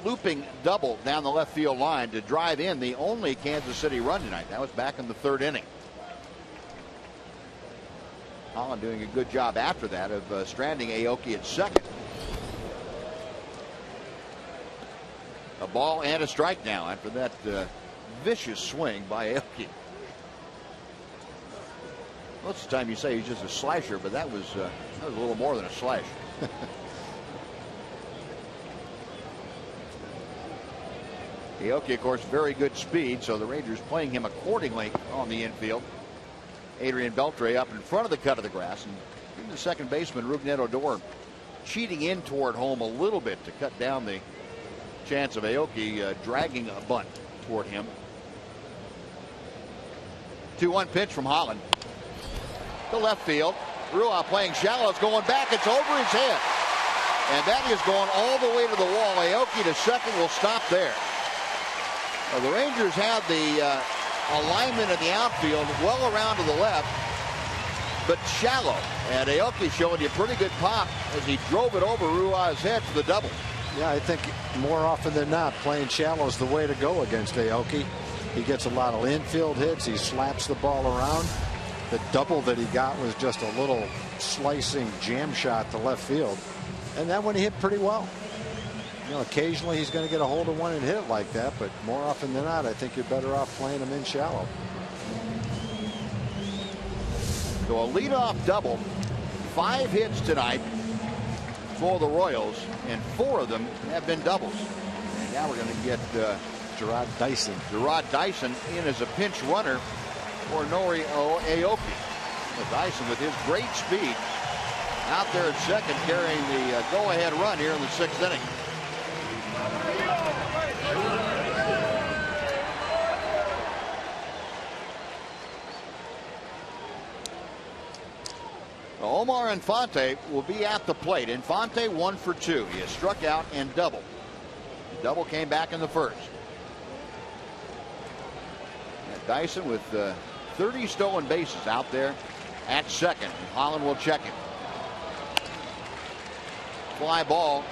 looping double down the left field line to drive in the only Kansas City run tonight. That was back in the 3rd inning. Holland doing a good job after that of stranding Aoki at second. A ball and a strike now after that vicious swing by Aoki. Most of the time you say he's just a slasher, but that was a little more than a slash. Aoki, of course, very good speed, so the Rangers playing him accordingly on the infield. Adrian Beltre up in front of the cut of the grass, and even the second baseman, Rougned Odor, cheating in toward home a little bit to cut down the chance of Aoki dragging a bunt toward him. 2-1 pitch from Holland to left field. Rua playing shallow. It's going back. It's over his head. And that is going all the way to the wall. Aoki to second will stop there. The Rangers have the alignment in the outfield well around to the left, but shallow. And Aoki showing you a pretty good pop as he drove it over Rua's head for the double. Yeah, I think more often than not, playing shallow is the way to go against Aoki. He gets a lot of infield hits. He slaps the ball around. The double that he got was just a little slicing jam shot to left field. And that one he hit pretty well. You know, occasionally he's going to get a hold of one and hit it like that, but more often than not, I think you're better off playing him in shallow. So a leadoff double. 5 hits tonight for the Royals, and 4 of them have been doubles. And now we're going to get Gerard Dyson. Gerard Dyson in as a pinch runner for Nori Aoki. Dyson with his great speed out there at second, carrying the go-ahead run here in the 6th inning. Omar Infante will be at the plate. Infante 1 for 2. He has struck out and doubled. The double came back in the 1st. And Dyson with 30 stolen bases out there at second. Holland will check him. fly ball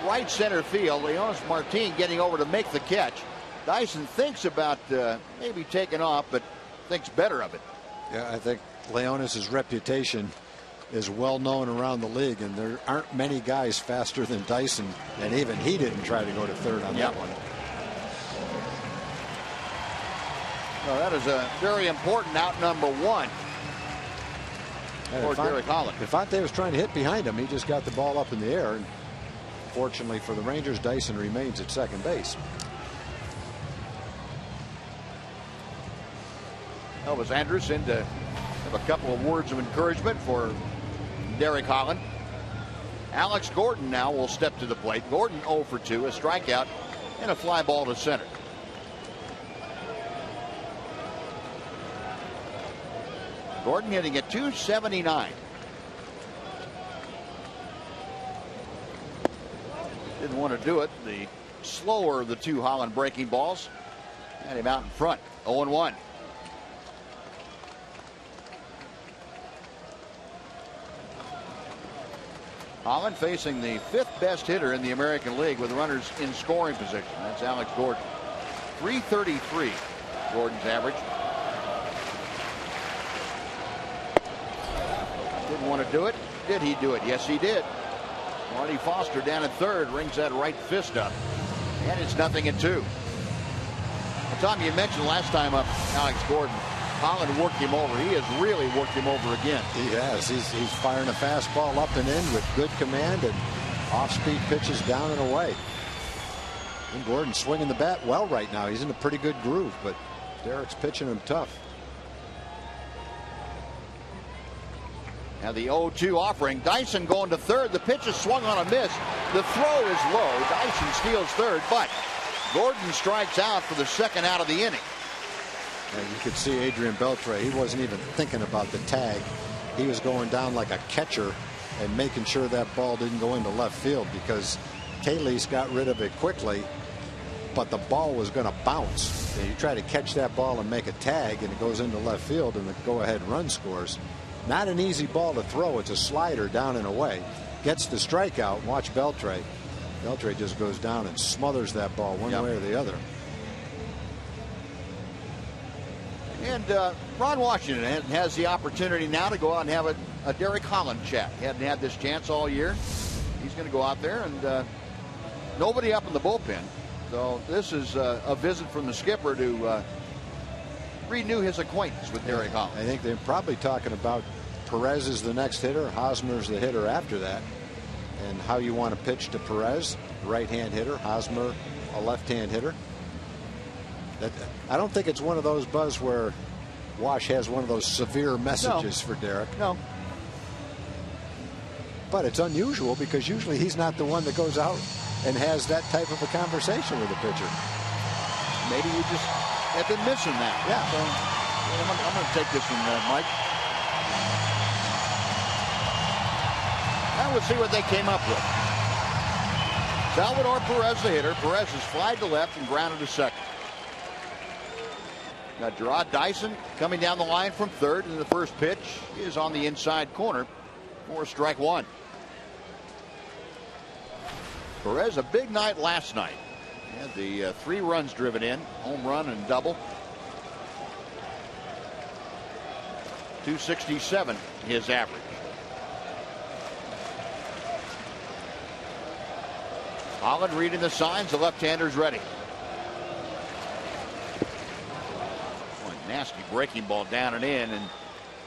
right center field. Leonis Martin getting over to make the catch. Dyson thinks about maybe taking off, but thinks better of it. Yeah, I think Leonis's reputation is well known around the league, and there aren't many guys faster than Dyson, and even he didn't try to go to third on that one. Well, that is a very important out number one for Derek Holland. Infante was trying to hit behind him. He just got the ball up in the air, and fortunately for the Rangers, Dyson remains at second base. Elvis Anderson to have a couple of words of encouragement for Derek Holland. Alex Gordon now will step to the plate. Gordon 0 for 2, a strikeout and a fly ball to center. Gordon hitting at .279. Didn't want to do it. The slower of the two Holland breaking balls had him out in front. 0-1. Holland facing the 5th best hitter in the American League with runners in scoring position. That's Alex Gordon. .333 Gordon's average. Didn't want to do it. Did he do it? Yes, he did. Marty Foster down at third rings that right fist up. And it's 0-2. Well, Tom, you mentioned last time up Alex Gordon. Holland worked him over. He has really worked him over again. He has. He's firing a fastball up and in with good command and off-speed pitches down and away. And Gordon's swinging the bat well right now. He's in a pretty good groove, but Derek's pitching him tough. Now the 0-2 offering. Dyson going to third. The pitch is swung on a miss. The throw is low. Dyson steals third, but Gordon strikes out for the second out of the inning. And you could see Adrian Beltre. He wasn't even thinking about the tag. He was going down like a catcher and making sure that ball didn't go into left field, because Kaylees got rid of it quickly, but the ball was going to bounce. And you try to catch that ball and make a tag, and it goes into left field, and the go-ahead run scores. Not an easy ball to throw. It's a slider down and away. Gets the strikeout. Watch Beltre. Beltre just goes down and smothers that ball one way or the other. And Ron Washington has the opportunity now to go out and have a Derek Holland chat. He hadn't had this chance all year. He's going to go out there, and nobody up in the bullpen. So this is a visit from the skipper to renew his acquaintance with Derek Holland. I think they're probably talking about Perez is the next hitter, Hosmer's the hitter after that, and how you want to pitch to Perez, right-hand hitter, Hosmer a left-hand hitter. I don't think it's one of those, Buzz, where Wash has one of those severe messages for Derek. No. But it's unusual, because usually he's not the one that goes out and has that type of a conversation with a pitcher. Maybe you just have been missing that. Yeah. So I'm going to take this one, Mike. Now we'll see what they came up with. Salvador Perez, the hitter. Perez is flied to left and grounded to second. Now Gerard Dyson coming down the line from third, and the first pitch is on the inside corner for strike one. Perez, a big night last night. Had the 3 runs driven in, home run and double. .267 his average. Holland reading the signs. The left-hander's ready. Nasty breaking ball down and in, and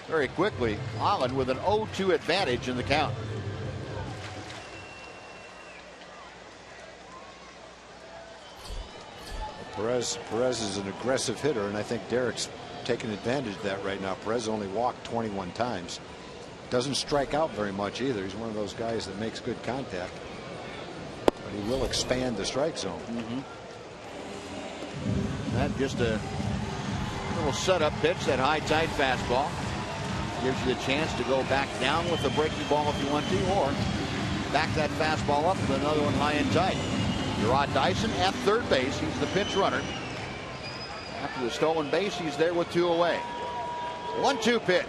very quickly Holland with an 0-2 advantage in the count. Perez is an aggressive hitter, and I think Derek's taking advantage of that right now. Perez only walked 21 times. Doesn't strike out very much either. He's one of those guys that makes good contact, but he will expand the strike zone. That just a little setup pitch, that high tight fastball. Gives you the chance to go back down with the breaking ball if you want to, or back that fastball up with another one high and tight. Gerard Dyson at third base. He's the pinch runner. After the stolen base, he's there with 2 away. 1-2 pitch.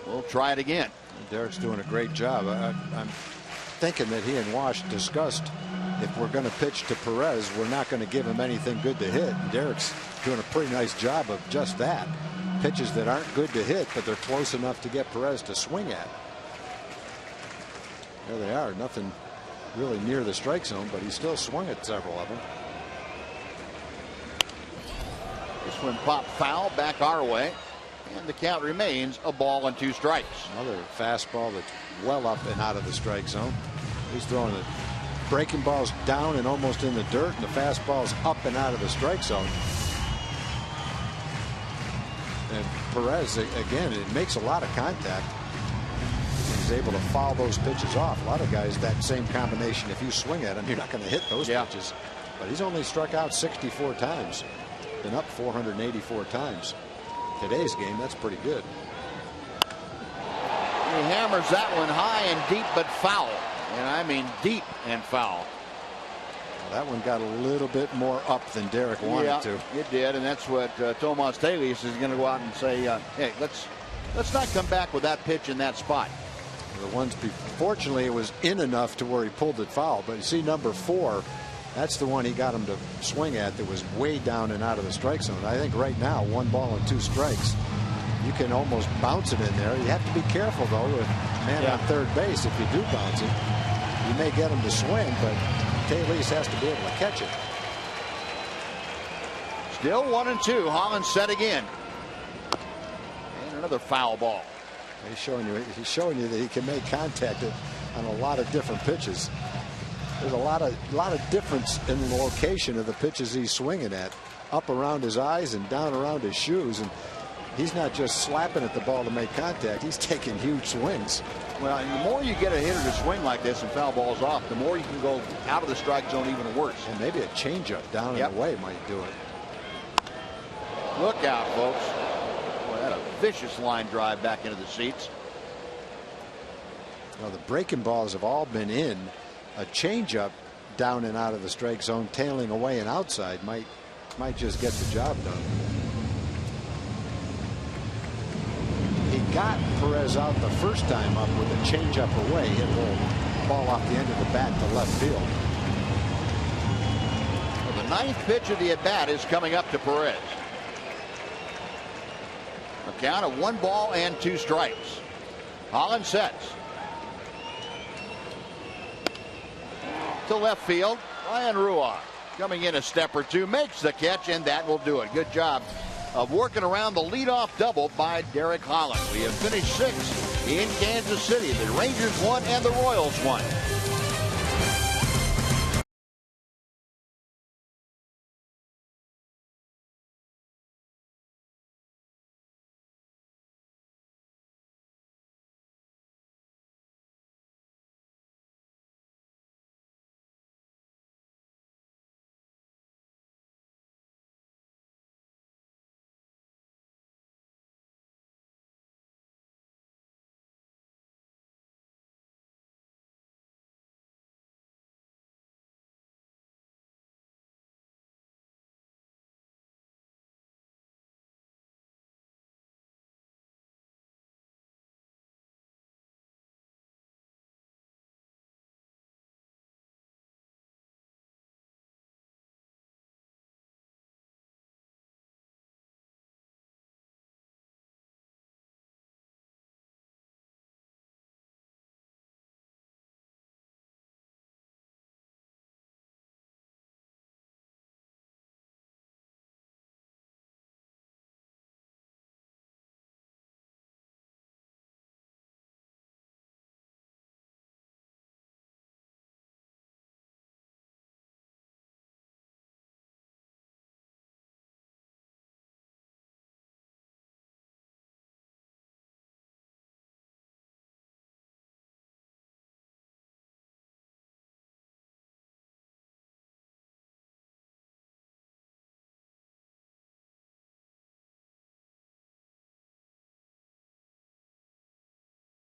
We'll try it again. Derek's doing a great job. I'm thinking that he and Wash discussed if we're going to pitch to Perez, we're not going to give him anything good to hit. And Derek's doing a pretty nice job of just that. Pitches that aren't good to hit, but they're close enough to get Perez to swing at. There they are. Nothing really near the strike zone, but he still swung at several of them. This one popped foul back our way, and the count remains a ball and 2 strikes. Another fastball that's well up and out of the strike zone. He's throwing the breaking balls down and almost in the dirt, and the fastball's up and out of the strike zone. And Perez, again, it makes a lot of contact. He's able to foul those pitches off. A lot of guys, that same combination, if you swing at him, you're not going to hit those pitches. But he's only struck out 64 times. Been up 484 times. Today's game, that's pretty good. He hammers that one high and deep, but foul. And I mean deep and foul. Well, that one got a little bit more up than Derek wanted to. It did, and that's what Tomas Talis is going to go out and say, hey, let's not come back with that pitch in that spot. The ones, fortunately, it was in enough to where he pulled it foul. But you see, number 4, that's the one he got him to swing at that was way down and out of the strike zone. I think right now, 1 ball and 2 strikes. You can almost bounce it in there. You have to be careful, though, with man on third base. If you do bounce it, you may get him to swing, but Taylor has to be able to catch it. Still 1-2. Holland set again. And another foul ball. He's showing you that he can make contact on a lot of different pitches. There's a lot of difference in the location of the pitches he's swinging at, up around his eyes and down around his shoes. And he's not just slapping at the ball to make contact. He's taking huge swings. Well, and the more you get a hitter to swing like this and foul balls off, the more you can go out of the strike zone even worse. And maybe a changeup down and away might do it. Look out, folks. Boy, that a vicious line drive back into the seats. Well, the breaking balls have all been in. A changeup down and out of the strike zone, tailing away and outside might just get the job done. He got Perez out the first time up with a changeup away, hit a little ball off the end of the bat to left field. Well, the 9th pitch of the at bat is coming up to Perez. A count of 1 ball and 2 strikes. Holland sets. To left field, Ryan Ruar coming in a step or 2, makes the catch, and that will do it. Good job of working around the leadoff double by Derek Holland. We have finished 6th in Kansas City. The Rangers won and the Royals won.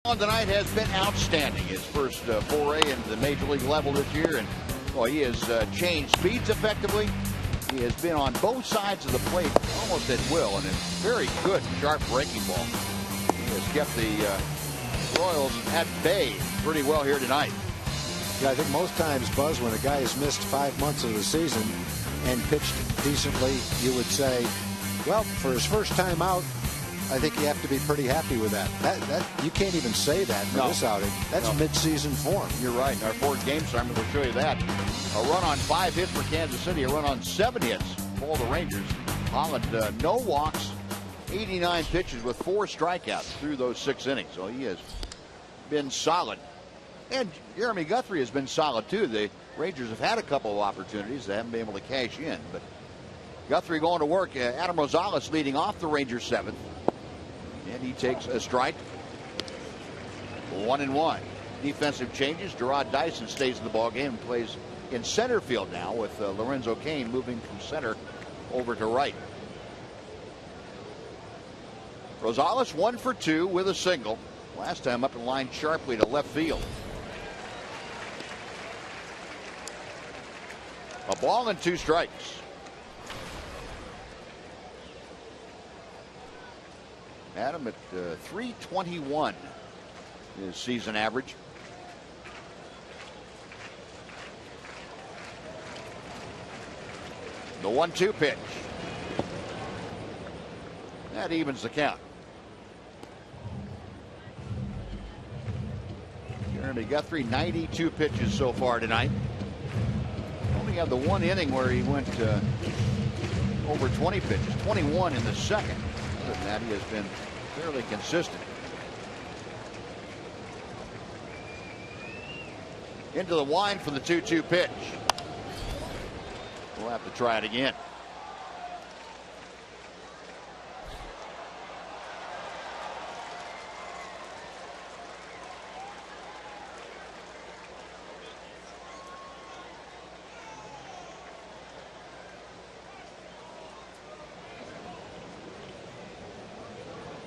Tonight has been outstanding. His first foray into the major league level this year, and boy, he has changed speeds effectively. He has been on both sides of the plate almost at will, and a very good sharp breaking ball. He has kept the Royals at bay pretty well here tonight. Yeah, I think most times, Buzz, when a guy has missed 5 months of the season and pitched decently, you would say, well, for his first time out, I think you have to be pretty happy with that. That you can't even say that for this outing. That's mid-season form. You're right. In our fourth game, Simon, we'll show you that. A run on 5 hits for Kansas City. A run on 7 hits for the Rangers. Holland, no walks, 89 pitches with 4 strikeouts through those 6 innings. So he has been solid. And Jeremy Guthrie has been solid, too. The Rangers have had a couple of opportunities. They haven't been able to cash in. But Guthrie going to work. Adam Rosales leading off the Rangers 7th. And he takes a strike. 1-1. Defensive changes. Gerard Dyson stays in the ballgame and plays in center field now with Lorenzo Cain moving from center over to right. Rosales 1 for 2 with a single. Last time up and lined sharply to left field. A ball and 2 strikes. Adam at .321 is season average. The 1-2 pitch. That evens the count. Jeremy Guthrie, 92 pitches so far tonight. Only had the 1 inning where he went over 20 pitches, 21 in the second. Other than that, he has been fairly consistent. Into the wind for the 2-2 pitch. We'll have to try it again.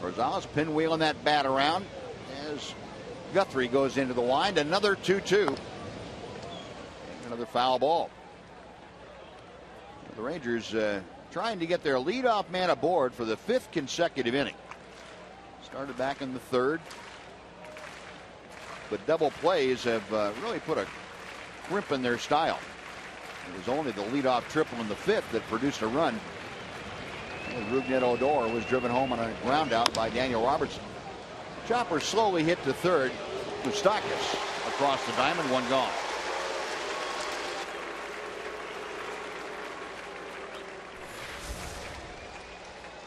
Rosales pinwheeling that bat around as Guthrie goes into the wind. Another 2-2. Another foul ball. The Rangers trying to get their leadoff man aboard for the 5th consecutive inning. Started back in the 3rd. But double plays have really put a crimp in their style. It was only the leadoff triple in the 5th that produced a run. Rougned Odor was driven home on a ground out by Daniel Robertson. Chopper slowly hit to 3rd. Moustakas across the diamond, 1 gone.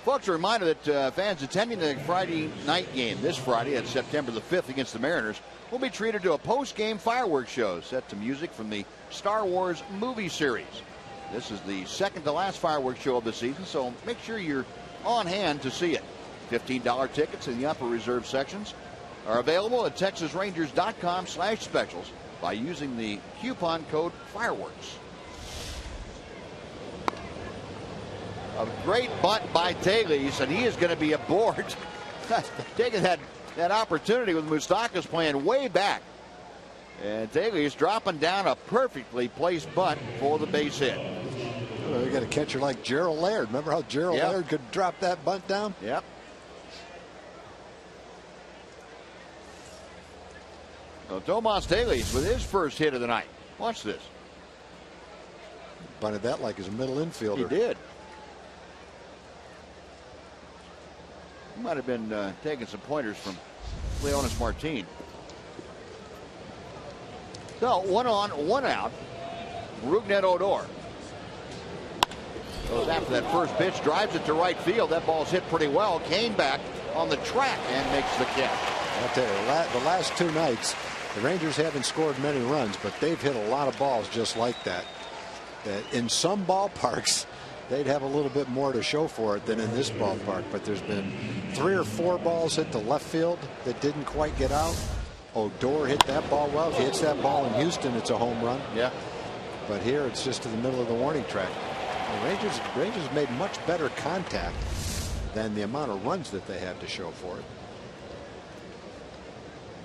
Folks, a reminder that fans attending the Friday night game this Friday at September the 5th against the Mariners will be treated to a post-game fireworks show set to music from the Star Wars movie series. This is the second to last fireworks show of the season, so make sure you're on hand to see it. $15 tickets in the upper reserve sections are available at TexasRangers.com/specials by using the coupon code fireworks. A great bunt by Taylor, and he is going to be aboard. Taking that opportunity with Moustakas playing way back. And Taylor is dropping down a perfectly placed bunt for the base hit. Well, they got a catcher like Gerald Laird. Remember how Gerald Laird could drop that bunt down? Yep. So Tomas Taylor with his first hit of the night. Watch this. Bunted that like he's a middle infielder. He did. He might have been taking some pointers from Leonis Martin. So 1 on, 1 out. Rougned Odor goes after that first pitch, drives it to right field. That ball's hit pretty well. Cain back on the track and makes the catch. I'll tell you, the last 2 nights, the Rangers haven't scored many runs, but they've hit a lot of balls just like that. That in some ballparks, they'd have a little bit more to show for it than in this ballpark. But there's been 3 or 4 balls hit to left field that didn't quite get out. Odor hit that ball well. If he hits that ball in Houston, it's a home run. Yeah. But here it's just to the middle of the warning track. The Rangers made much better contact than the amount of runs that they have to show for it.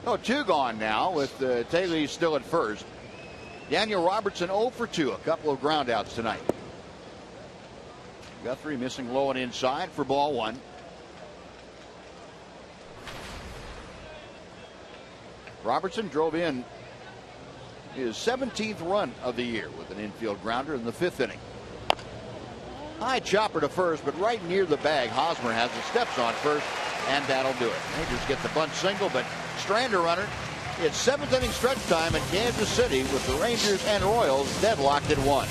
Oh, 2 gone now with Taylor still at first. Daniel Robertson 0 for 2. A couple of ground outs tonight. Guthrie missing low and inside for ball 1. Robertson drove in his 17th run of the year with an infield grounder in the 5th inning. High chopper to first, but right near the bag. Hosmer has the steps on first, and that'll do it. Rangers get the bunt single, but strand a runner. It's 7th inning stretch time in Kansas City with the Rangers and Royals deadlocked at 1.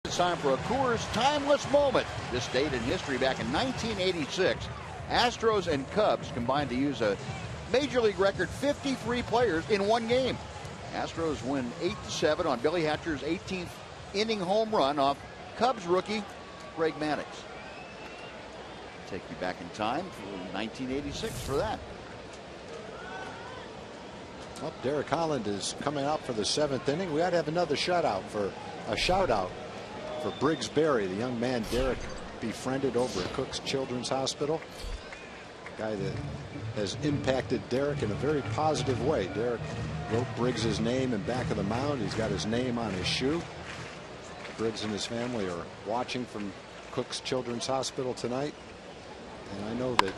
It's time for a Coors timeless moment. This date in history back in 1986, Astros and Cubs combined to use a Major League record 53 players in one game. Astros win 8-7 on Billy Hatcher's 18th inning home run off Cubs rookie Greg Maddux. Take you back in time to 1986 for that. Well, Derek Holland is coming out for the 7th inning. We ought to have another shout out for Briggs Berry, the young man Derek befriended over at Cook's Children's Hospital. A guy that has impacted Derek in a very positive way. Derek wrote Briggs' name in back of the mound. He's got his name on his shoe. Briggs and his family are watching from Cook's Children's Hospital tonight. And I know that.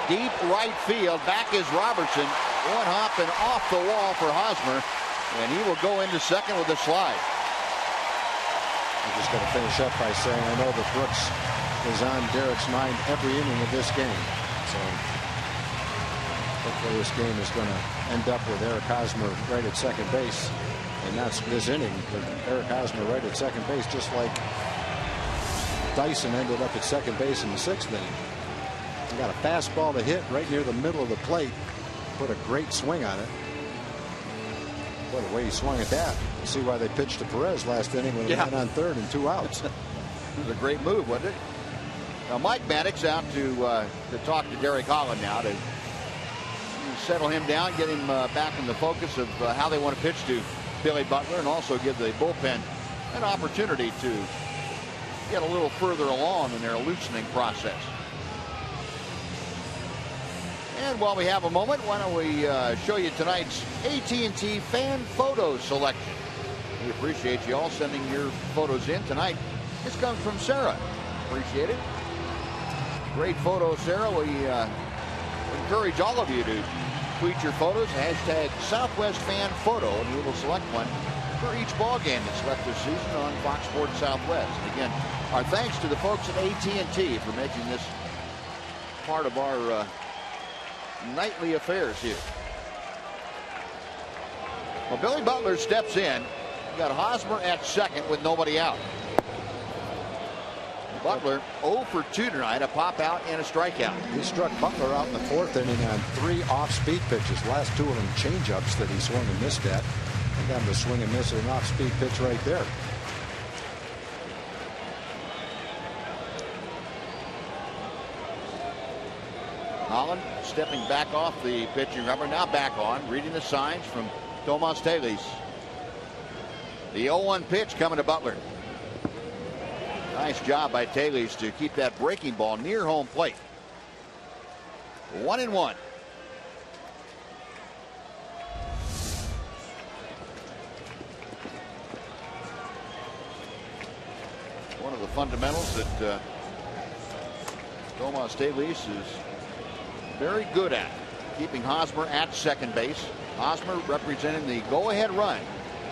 Deep right field. Back is Robertson. One hop and off the wall for Hosmer. And he will go into second with a slide. I'm just going to finish up by saying I know that Brooks is on Derek's mind every inning of this game. So hopefully this game is going to end up with Eric Hosmer right at second base. And that's this inning, but Eric Hosmer right at second base, just like Dyson ended up at second base in the 6th inning. He got a fastball to hit right near the middle of the plate. Put a great swing on it. What a way he swung at that. See why they pitched to Perez last inning when he ran on third and 2 outs. It was a great move, wasn't it? Now Mike Maddux out to talk to Derek Holland now to settle him down, get him back in the focus of how they want to pitch to Billy Butler, and also give the bullpen an opportunity to get a little further along in their loosening process. And while we have a moment, why don't we show you tonight's AT&T fan photo selection. We appreciate you all sending your photos in tonight. This comes from Sarah. Appreciate it. Great photo, Sarah. We encourage all of you to tweet your photos, hashtag Southwest Fan Photo, and we will select one for each ball game that's left this season on Fox Sports Southwest. And again, our thanks to the folks at AT&T for making this part of our nightly affairs here. Well, Billy Butler steps in. We got Hosmer at second with nobody out. Butler 0 for 2 tonight, a pop out and a strikeout. He struck Butler out in the 4th inning on 3 off-speed pitches. Last 2 of them change-ups that he swung and missed at. I got him to swing and miss an off-speed pitch right there. Holland stepping back off the pitching rubber, now back on, reading the signs from Tomas Taylor. The 0-1 pitch coming to Butler. Nice job by Taylor to keep that breaking ball near home plate. 1-1. One of the fundamentals that Tomas Taylor is very good at, keeping Hosmer at second base. Hosmer representing the go-ahead run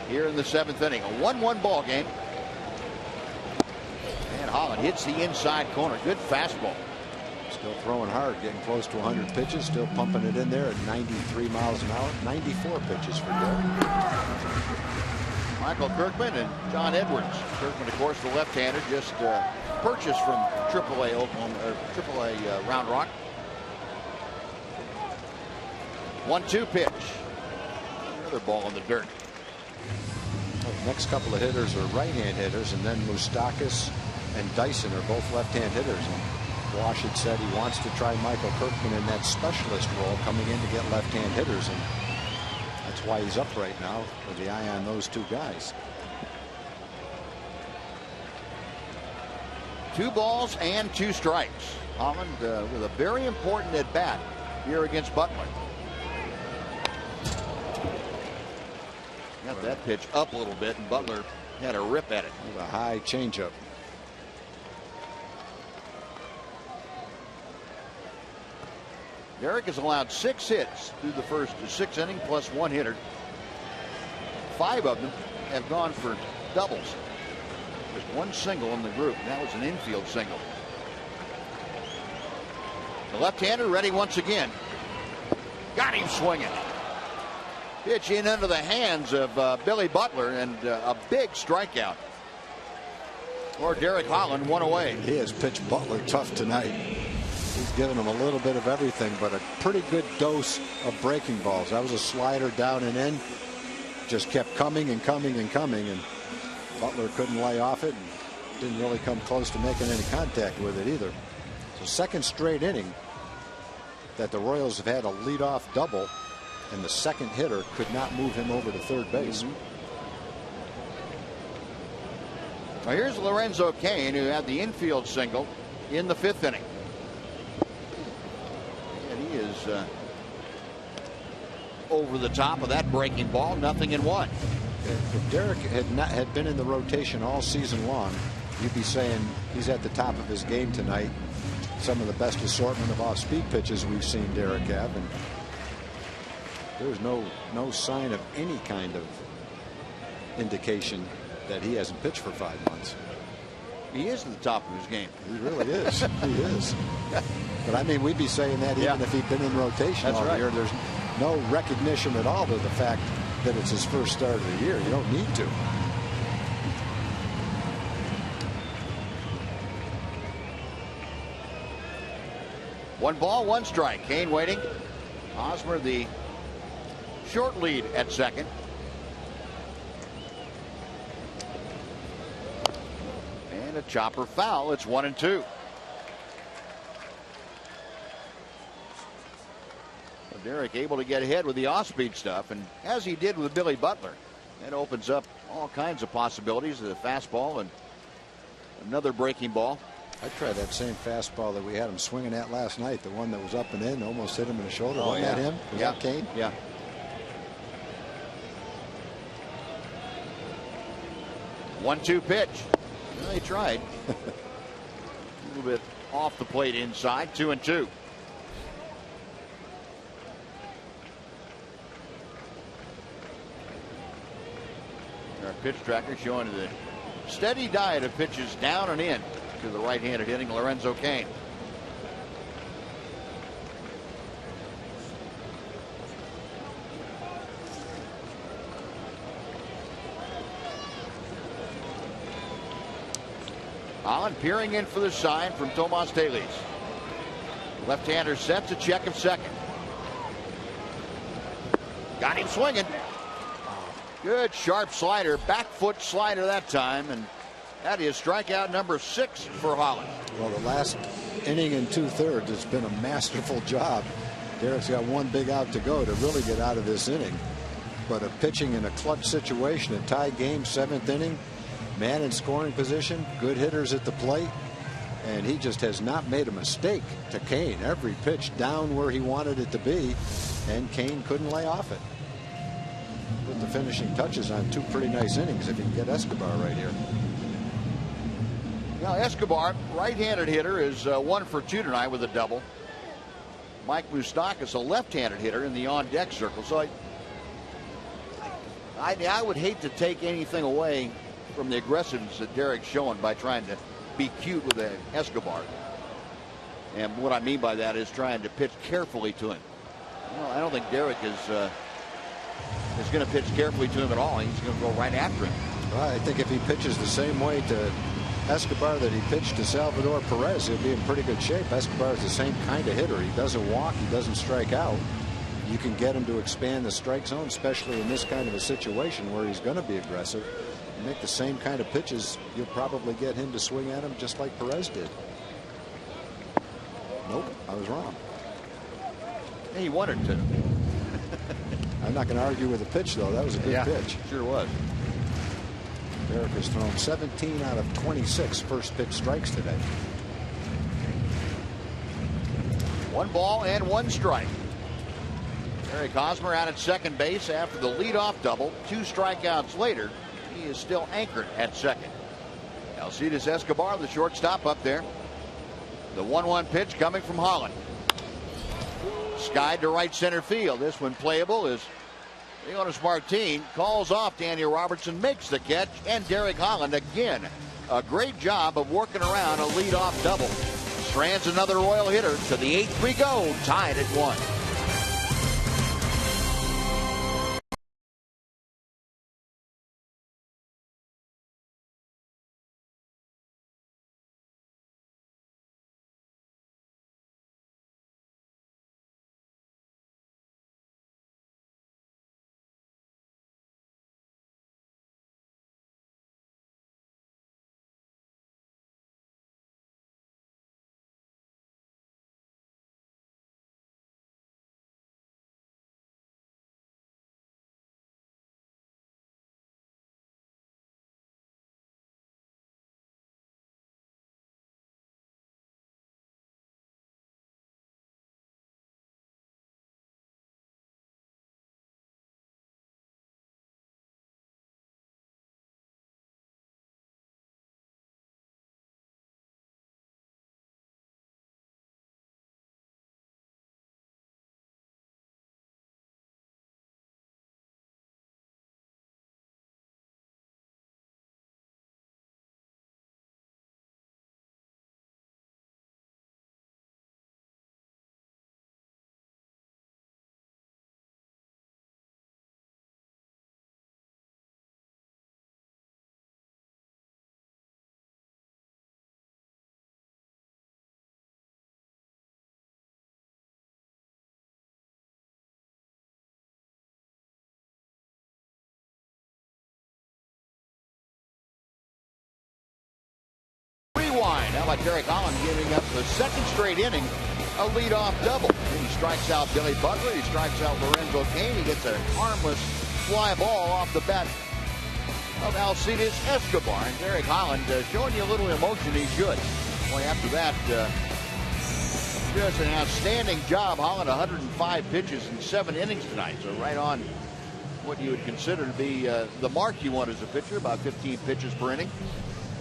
here in the 7th inning. A 1-1 ball game. And Holland hits the inside corner. Good fastball. Still throwing hard, getting close to 100 pitches, still pumping it in there at 93 miles an hour. 94 pitches for Derek. Michael Kirkman and John Edwards. Kirkman, of course, the left-hander, just purchased from AAA Oakland, or AAA Round Rock. 1-2 pitch. Another ball in the dirt. Well, the next couple of hitters are right-hand hitters, and then Moustakas and Dyson are both left-hand hitters. And Wash had said he wants to try Michael Kirkman in that specialist role, coming in to get left-hand hitters, and that's why he's up right now, with the eye on those two guys. 2 balls and 2 strikes. Holland with a very important at-bat here against Butler. Got that pitch up a little bit, and Butler had a rip at it. With a high changeup. Derek has allowed 6 hits through the first 6 innings, plus 1 hitter. 5 of them have gone for doubles. Just 1 single in the group, and that was an infield single. The left-hander ready once again. Got him swinging. Pitch in under the hands of Billy Butler, and a big strikeout. Or Derek Holland, 1 away. He has pitched Butler tough tonight. He's given him a little bit of everything, but a pretty good dose of breaking balls. That was a slider down and in. Just kept coming and coming and coming, and Butler couldn't lay off it and didn't really come close to making any contact with it either. So second straight inning that the Royals have had a leadoff double, and the second hitter could not move him over to third base. Now here's Lorenzo Cain, who had the infield single in the 5th inning. And he is over the top of that breaking ball. 0-1. If Derek had been in the rotation all season long, you'd be saying he's at the top of his game tonight. Some of the best assortment of off-speed pitches we've seen Derek have, and there's no sign of any kind of indication that he hasn't pitched for 5 months. He is at the top of his game. He really is. He is. But I mean, we'd be saying that even if he'd been in rotation all year. There's no recognition at all to the fact that it's his first start of the year. You don't need to. One ball, 1 strike. Cain waiting. Hosmer the short lead at second. And a chopper foul. It's 1-2. Derek able to get ahead with the off-speed stuff, and as he did with Billy Butler, that opens up all kinds of possibilities. The fastball and another breaking ball. I'd try that same fastball that we had him swinging at last night, the one that was up and in, almost hit him in the shoulder. Oh, Wasn't that him? Was that Cain? Yeah. 1-2 pitch. Well, he tried. A little bit off the plate inside. 2-2. Our pitch tracker showing the steady diet of pitches down and in to the right-handed hitting Lorenzo Cain. Holland peering in for the sign from Tomas Taylor. Left-hander sets a check of second. Got him swinging. Good sharp slider, back foot slider that time, and that is strikeout number 6 for Holland. Well, the last inning and 2/3 has been a masterful job. Derek's got one big out to go to really get out of this inning. But a pitching in a clutch situation, a tie game, 7th inning, man in scoring position, good hitters at the plate, and he just has not made a mistake to Kane. Every pitch down where he wanted it to be, and Kane couldn't lay off it. Put the finishing touches on 2 pretty nice innings if he can get Escobar right here. Now Escobar, right-handed hitter, is 1 for 2 tonight with a double. Mike Moustakas, a left-handed hitter in the on-deck circle. So I would hate to take anything away from the aggressiveness that Derek's showing by trying to be cute with Escobar. And what I mean by that is trying to pitch carefully to him. Well, I don't think Derek is going to pitch carefully to him at all. He's going to go right after him. Well, I think if he pitches the same way to Escobar that he pitched to Salvador Perez, he'll be in pretty good shape. Escobar is the same kind of hitter. He doesn't walk, he doesn't strike out. You can get him to expand the strike zone, especially in this kind of a situation where he's going to be aggressive. You make the same kind of pitches, you'll probably get him to swing at him just like Perez did. Nope, I was wrong. Yeah, he wanted to. I'm not going to argue with the pitch, though. That was a good pitch. Sure was. Derek has thrown 17 out of 26 first pitch strikes today. 1 ball and 1 strike. Eric Hosmer out at second base after the leadoff double. 2 strikeouts later, he is still anchored at second. Alcides Escobar, the shortstop, up there. The 1-1 pitch coming from Holland. Skied to right center field. This one playable is Leonis Martin. Calls off Daniel Robertson, makes the catch, and Derek Holland again. A great job of working around a leadoff double. Strands another Royal hitter. To the 8th we go, tied at 1. How about Derek Holland giving up the 2nd straight inning a leadoff double? He strikes out Billy Butler. He strikes out Lorenzo Cain. He gets a harmless fly ball off the bat of Alcides Escobar. And Derek Holland showing you a little emotion. He should. Boy, after that, just an outstanding job. Holland 105 pitches in 7 innings tonight. So right on what you would consider to be the mark you want as a pitcher, about 15 pitches per inning.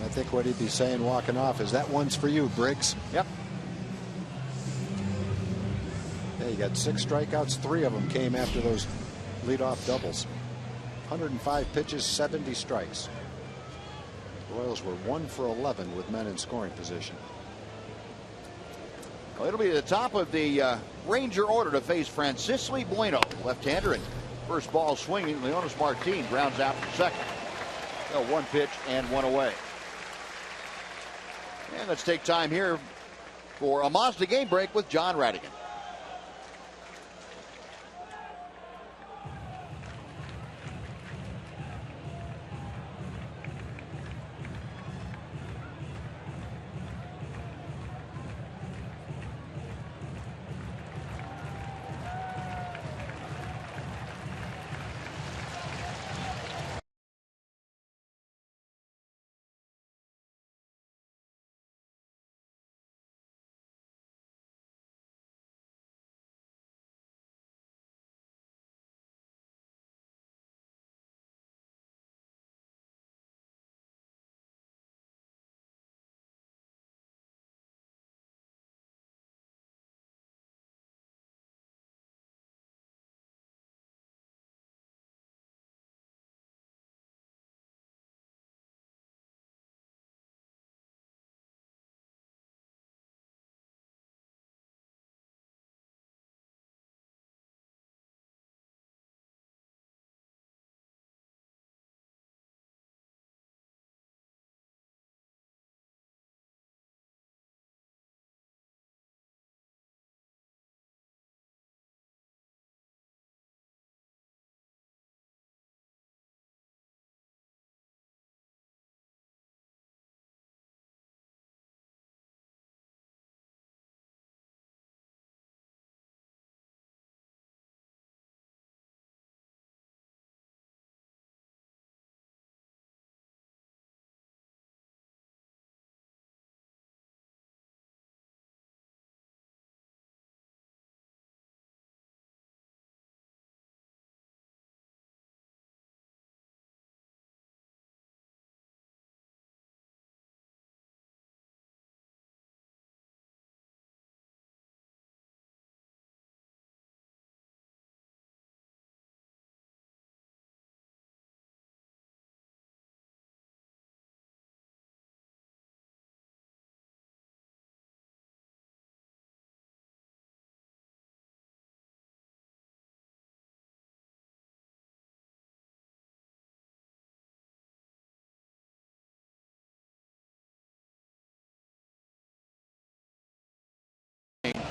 I think what he'd be saying walking off is, that one's for you, Briggs. Yep. Yeah, you got 6 strikeouts. 3 of them came after those leadoff doubles. 105 pitches, 70 strikes. The Royals were 1 for 11 with men in scoring position. Well, it'll be the top of the Ranger order to face Francisco Bueno, left-hander, and first ball swinging. Leonis Martin grounds out for second. So 1 pitch and 1 away. And let's take time here for a Mazda game break with John Radigan.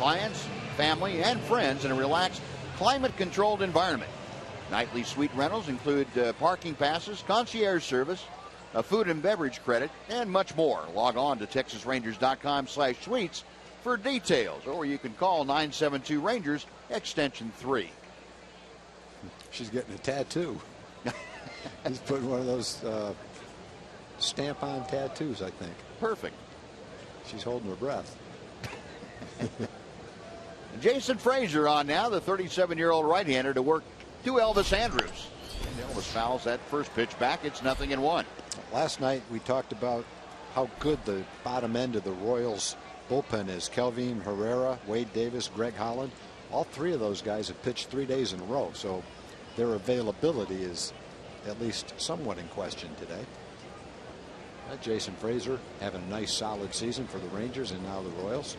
clients, family, and friends in a relaxed, climate-controlled environment. Nightly suite rentals include parking passes, concierge service, a food and beverage credit, and much more. Log on to TexasRangers.com/suites for details, or you can call 972-RANGERS, extension 3. She's getting a tattoo. He's putting one of those stamp-on tattoos, I think. Perfect. She's holding her breath. Jason Frazier on now, the 37-year-old right-hander, to work to Elvis Andrus. And Elvis fouls that first pitch back. It's 0-1. Last night we talked about how good the bottom end of the Royals bullpen is. Kelvin Herrera, Wade Davis, Greg Holland. All three of those guys have pitched 3 days in a row, so their availability is at least somewhat in question today. Jason Frazier having a nice solid season for the Rangers and now the Royals.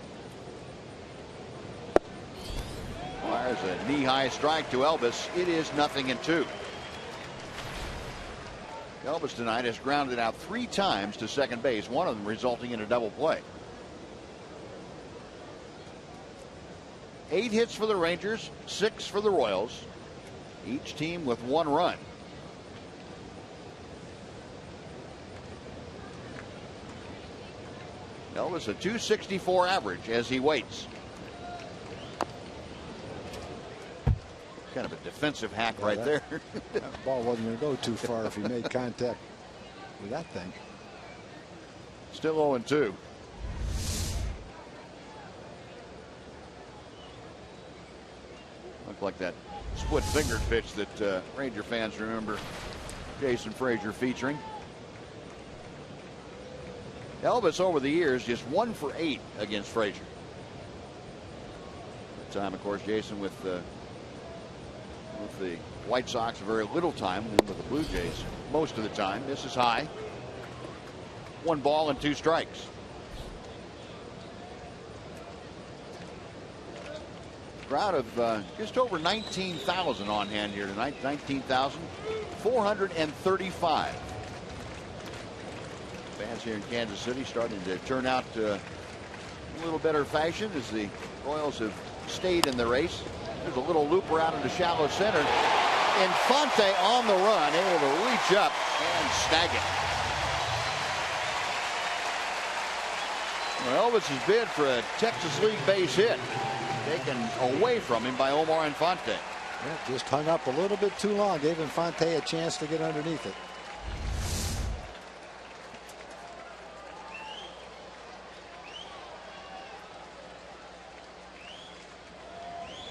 Fires a knee-high strike to Elvis. It is 0-2. Elvis tonight has grounded out 3 times to second base, one of them resulting in a double play. 8 hits for the Rangers, 6 for the Royals, each team with 1 run. Elvis a .264 average as he waits. Kind of a defensive hack right there. That ball wasn't going to go too far if he made contact with that thing. Still 0-2. Looked like that split-fingered pitch that Ranger fans remember Jason Frazier featuring. Elvis over the years just 1 for 8 against Frazier. At the time, of course, Jason with the White Sox a very little time, and with the Blue Jays most of the time. This is high. 1 ball and 2 strikes. Crowd of just over 19,000 on hand here tonight. 19,435. Fans here in Kansas City starting to turn out a little better fashion as the Royals have stayed in the race. There's a little looper out into shallow center. Infante on the run, able to reach up and snag it. Well, Elvis's bid for a Texas League base hit taken away from him by Omar Infante. Yeah, just hung up a little bit too long. Gave Infante a chance to get underneath it.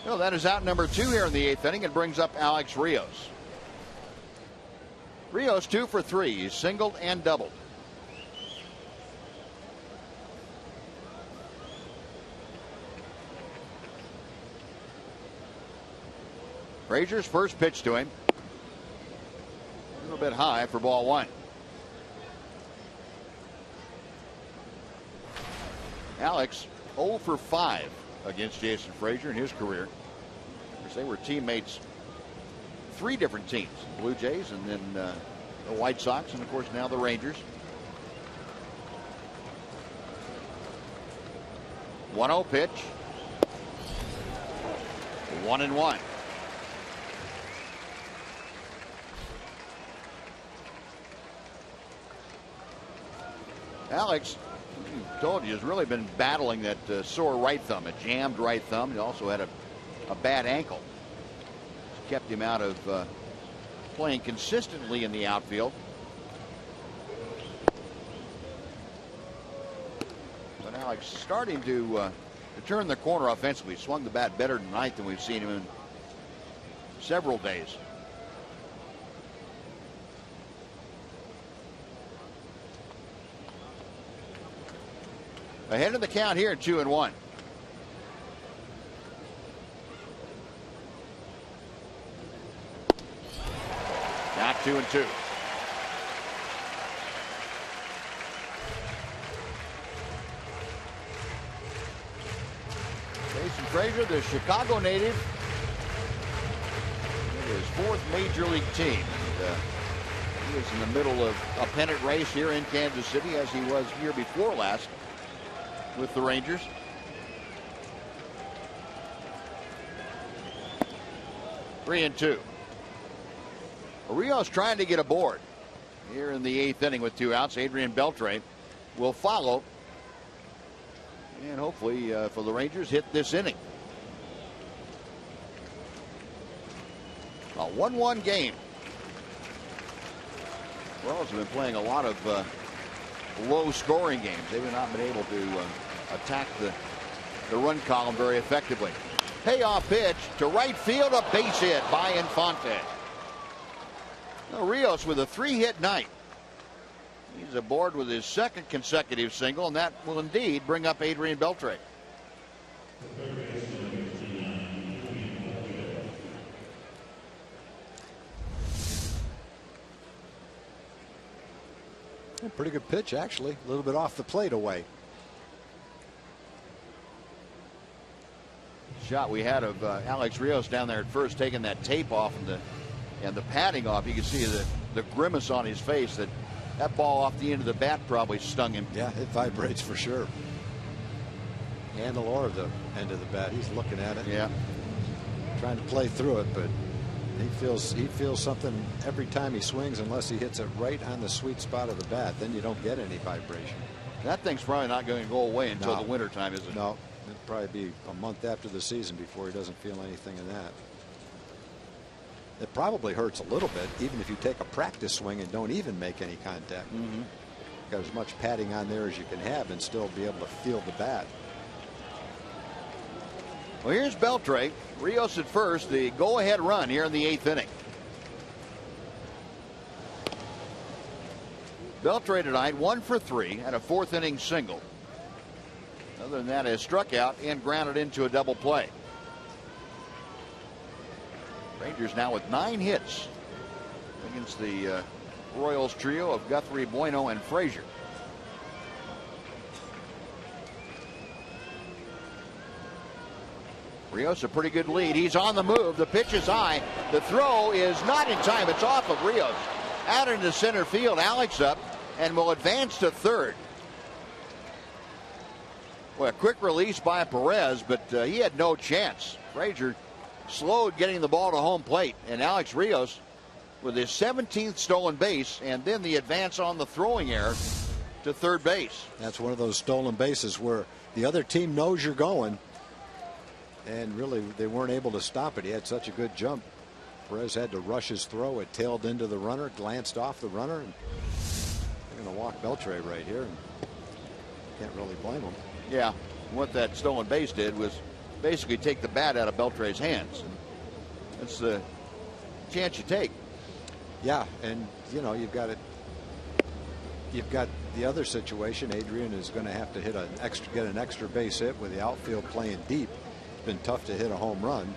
Well, that is out number 2 here in the 8th inning. It brings up Alex Rios. Rios 2 for 3. He's singled and doubled. Frazier's first pitch to him. A little bit high for ball 1. Alex 0 for 5 against Jason Frazier in his career. Because they were teammates, 3 different teams. Blue Jays and then the White Sox and of course now the Rangers. 1-0 pitch. 1-1. Alex, I told you, has really been battling that sore right thumb, a jammed right thumb. He also had a bad ankle. It's kept him out of playing consistently in the outfield. But Alex starting to turn the corner offensively. Swung the bat better tonight than we've seen him in several days. Ahead of the count here, 2-1. Now 2-2. Jason Frazier, the Chicago native, his 4th major league team. He is in the middle of a pennant race here in Kansas City, as he was year before last with the Rangers. 3-2. Rios trying to get aboard here in the 8th inning with 2 outs. Adrian Beltre will follow, and hopefully for the Rangers hit this inning. A 1-1 game. Royals have been playing a lot of low-scoring games. They've not been able to attack the run column very effectively. Payoff pitch to right field, a base hit by Infante. Now Rios with a 3-hit night. He's aboard with his 2nd consecutive single, and that will indeed bring up Adrian Beltre. Pretty good pitch, actually. A little bit off the plate away. Shot we had of Alex Rios down there at first, taking that tape off and the padding off. You can see the grimace on his face. That ball off the end of the bat probably stung him. Yeah, it vibrates for sure. Handle or the end of the bat. He's looking at it. Yeah. Trying to play through it, but he feels something every time he swings, unless he hits it right on the sweet spot of the bat. Then you don't get any vibration. That thing's probably not going to go away until the winter time, is it? No. It'll probably be a month after the season before he doesn't feel anything in that. It probably hurts a little bit, even if you take a practice swing and don't even make any contact. Got as much padding on there as you can have and still be able to feel the bat. Well, here's Beltre. Rios at first, the go-ahead run here in the 8th inning. Beltre tonight 1 for 3 and a 4th inning single. Other than that, has struck out and grounded into a double play. Rangers now with 9 hits against the Royals trio of Guthrie, Bueno, and Frazier. Rios a pretty good lead. He's on the move. The pitch is high. The throw is not in time. It's off of Rios. Out into center field. Alex up and will advance to third. Well, a quick release by Perez, but he had no chance. Frazier slowed getting the ball to home plate, and Alex Rios with his 17th stolen base, and then the advance on the throwing error to third base. That's one of those stolen bases where the other team knows you're going, and really they weren't able to stop it. He had such a good jump. Perez had to rush his throw. It tailed into the runner, glanced off the runner, and they're going to walk Beltre right here, and can't really blame him. Yeah, what that stolen base did was basically take the bat out of Beltre's hands. And that's the chance you take. Yeah, and you know you've got the other situation. Adrian is going to have to get an extra base hit with the outfield playing deep. It's been tough to hit a home run,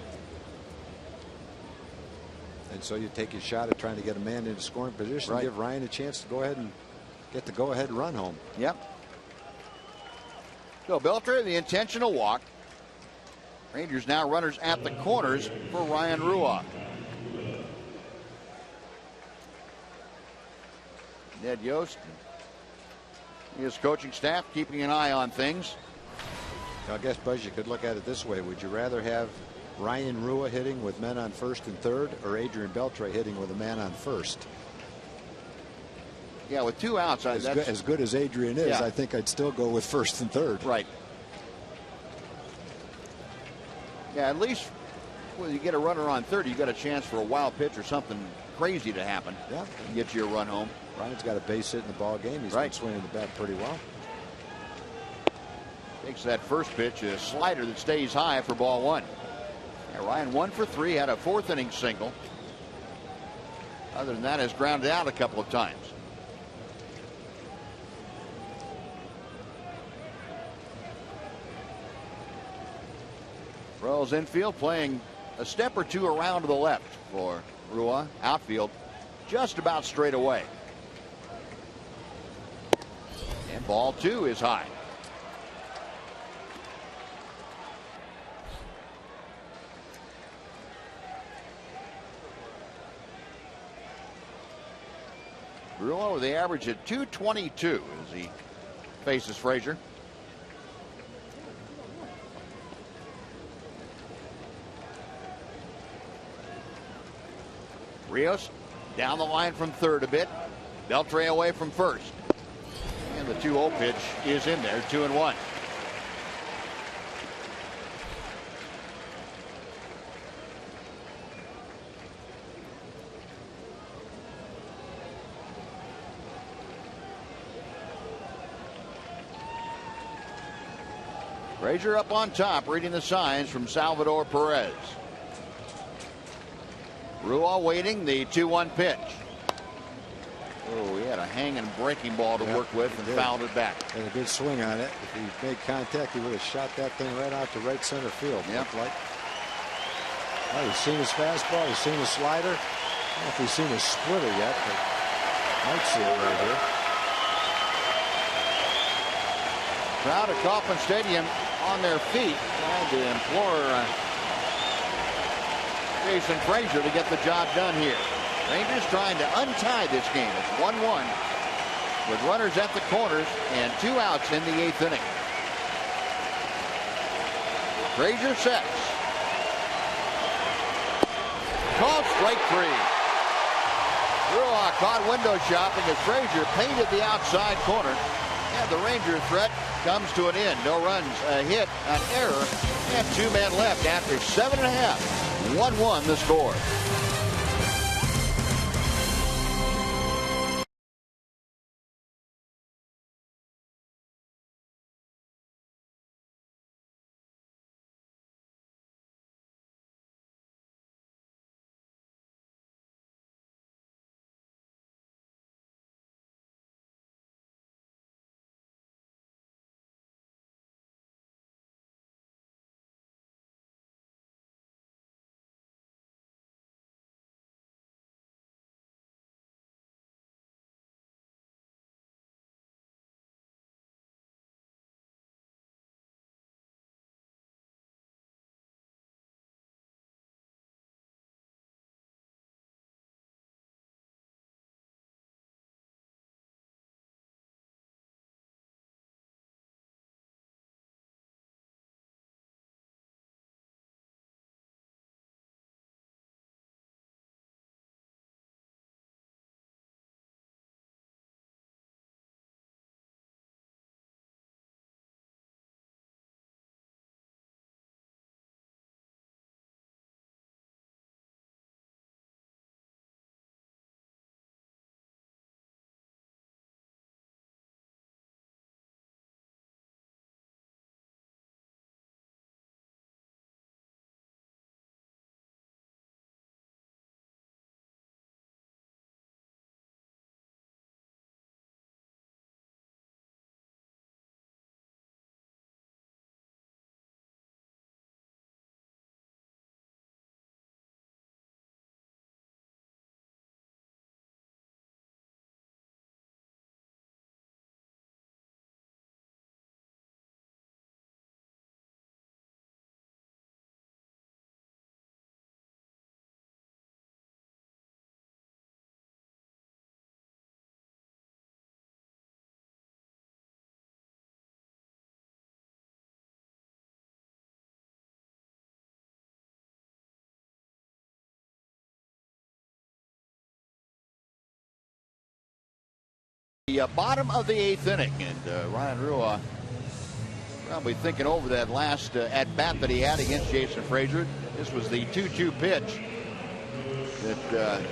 and so you take your shot at trying to get a man into scoring position, right. Give Ryan a chance to go ahead and get the go-ahead run home. Yep. So Beltre, the intentional walk. Rangers now runners at the corners for Ryan Rua. Ned Yost, his coaching staff, keeping an eye on things. I guess, Buzz, you could look at it this way. Would you rather have Ryan Rua hitting with men on first and third, or Adrian Beltre hitting with a man on first? Yeah, with 2 outs. As good as Adrian is, yeah. I think I'd still go with first and third. Right. Yeah, at least when you get a runner on third, you got a chance for a wild pitch or something crazy to happen. Yeah. And get you a run home. Ryan's got a base hit in the ball game. He's been swinging the bat pretty well. Takes that first pitch, a slider that stays high for ball 1. Yeah, Ryan 1 for 3, had a 4th inning single. Other than that, has grounded out a couple of times. Royals infield playing a step or two around to the left for Rua. Outfield just about straight away. And ball 2 is high. Rua with the average at .222 as he faces Frazier. Rios down the line from third a bit. Beltre away from first. And the 2-0 pitch is in there, 2-1. Frazier up on top, reading the signs from Salvador Perez. Rua waiting, the 2-1 pitch. Oh, he had a hanging breaking ball to work with and fouled it back. And a good swing on it. If he made contact, he would have shot that thing right out to right center field. Yep. Like. Well, he's seen his fastball, he's seen his slider. I don't know if he's seen his splitter yet, but might see it right here. Crowd at Kauffman Stadium on their feet, trying to implore Jason Frazier to get the job done here. Rangers trying to untie this game. It's 1-1 with runners at the corners and 2 outs in the 8th inning. Frazier sets. Called strike 3. Rua caught window shopping as Frazier painted the outside corner. And the Ranger threat comes to an end. No runs, a hit, an error, and 2 men left after 7.5. 1-1 the score. The bottom of the 8th inning, and Ryan Rua probably thinking over that last at-bat that he had against Jason Frazier. This was the 2-2 pitch that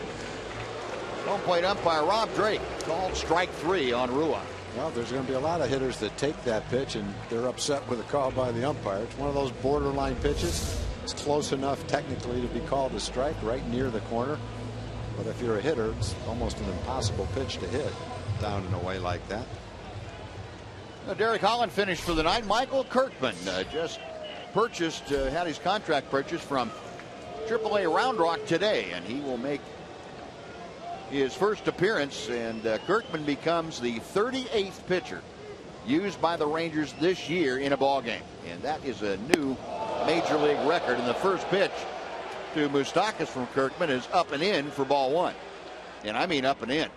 home plate umpire Rob Drake called strike 3 on Rua. Well, there's going to be a lot of hitters that take that pitch and they're upset with the call by the umpire. It's one of those borderline pitches. It's close enough technically to be called a strike, right near the corner. But if you're a hitter, it's almost an impossible pitch to hit down and away like that. Derek Holland finished for the night. Michael Kirkman just purchased, had his contract purchased from AAA Round Rock today, and he will make his first appearance, and Kirkman becomes the 38th pitcher used by the Rangers this year in a ball game, and that is a new major league record. And the first pitch to Moustakas from Kirkman is up and in for ball 1, and I mean up and in.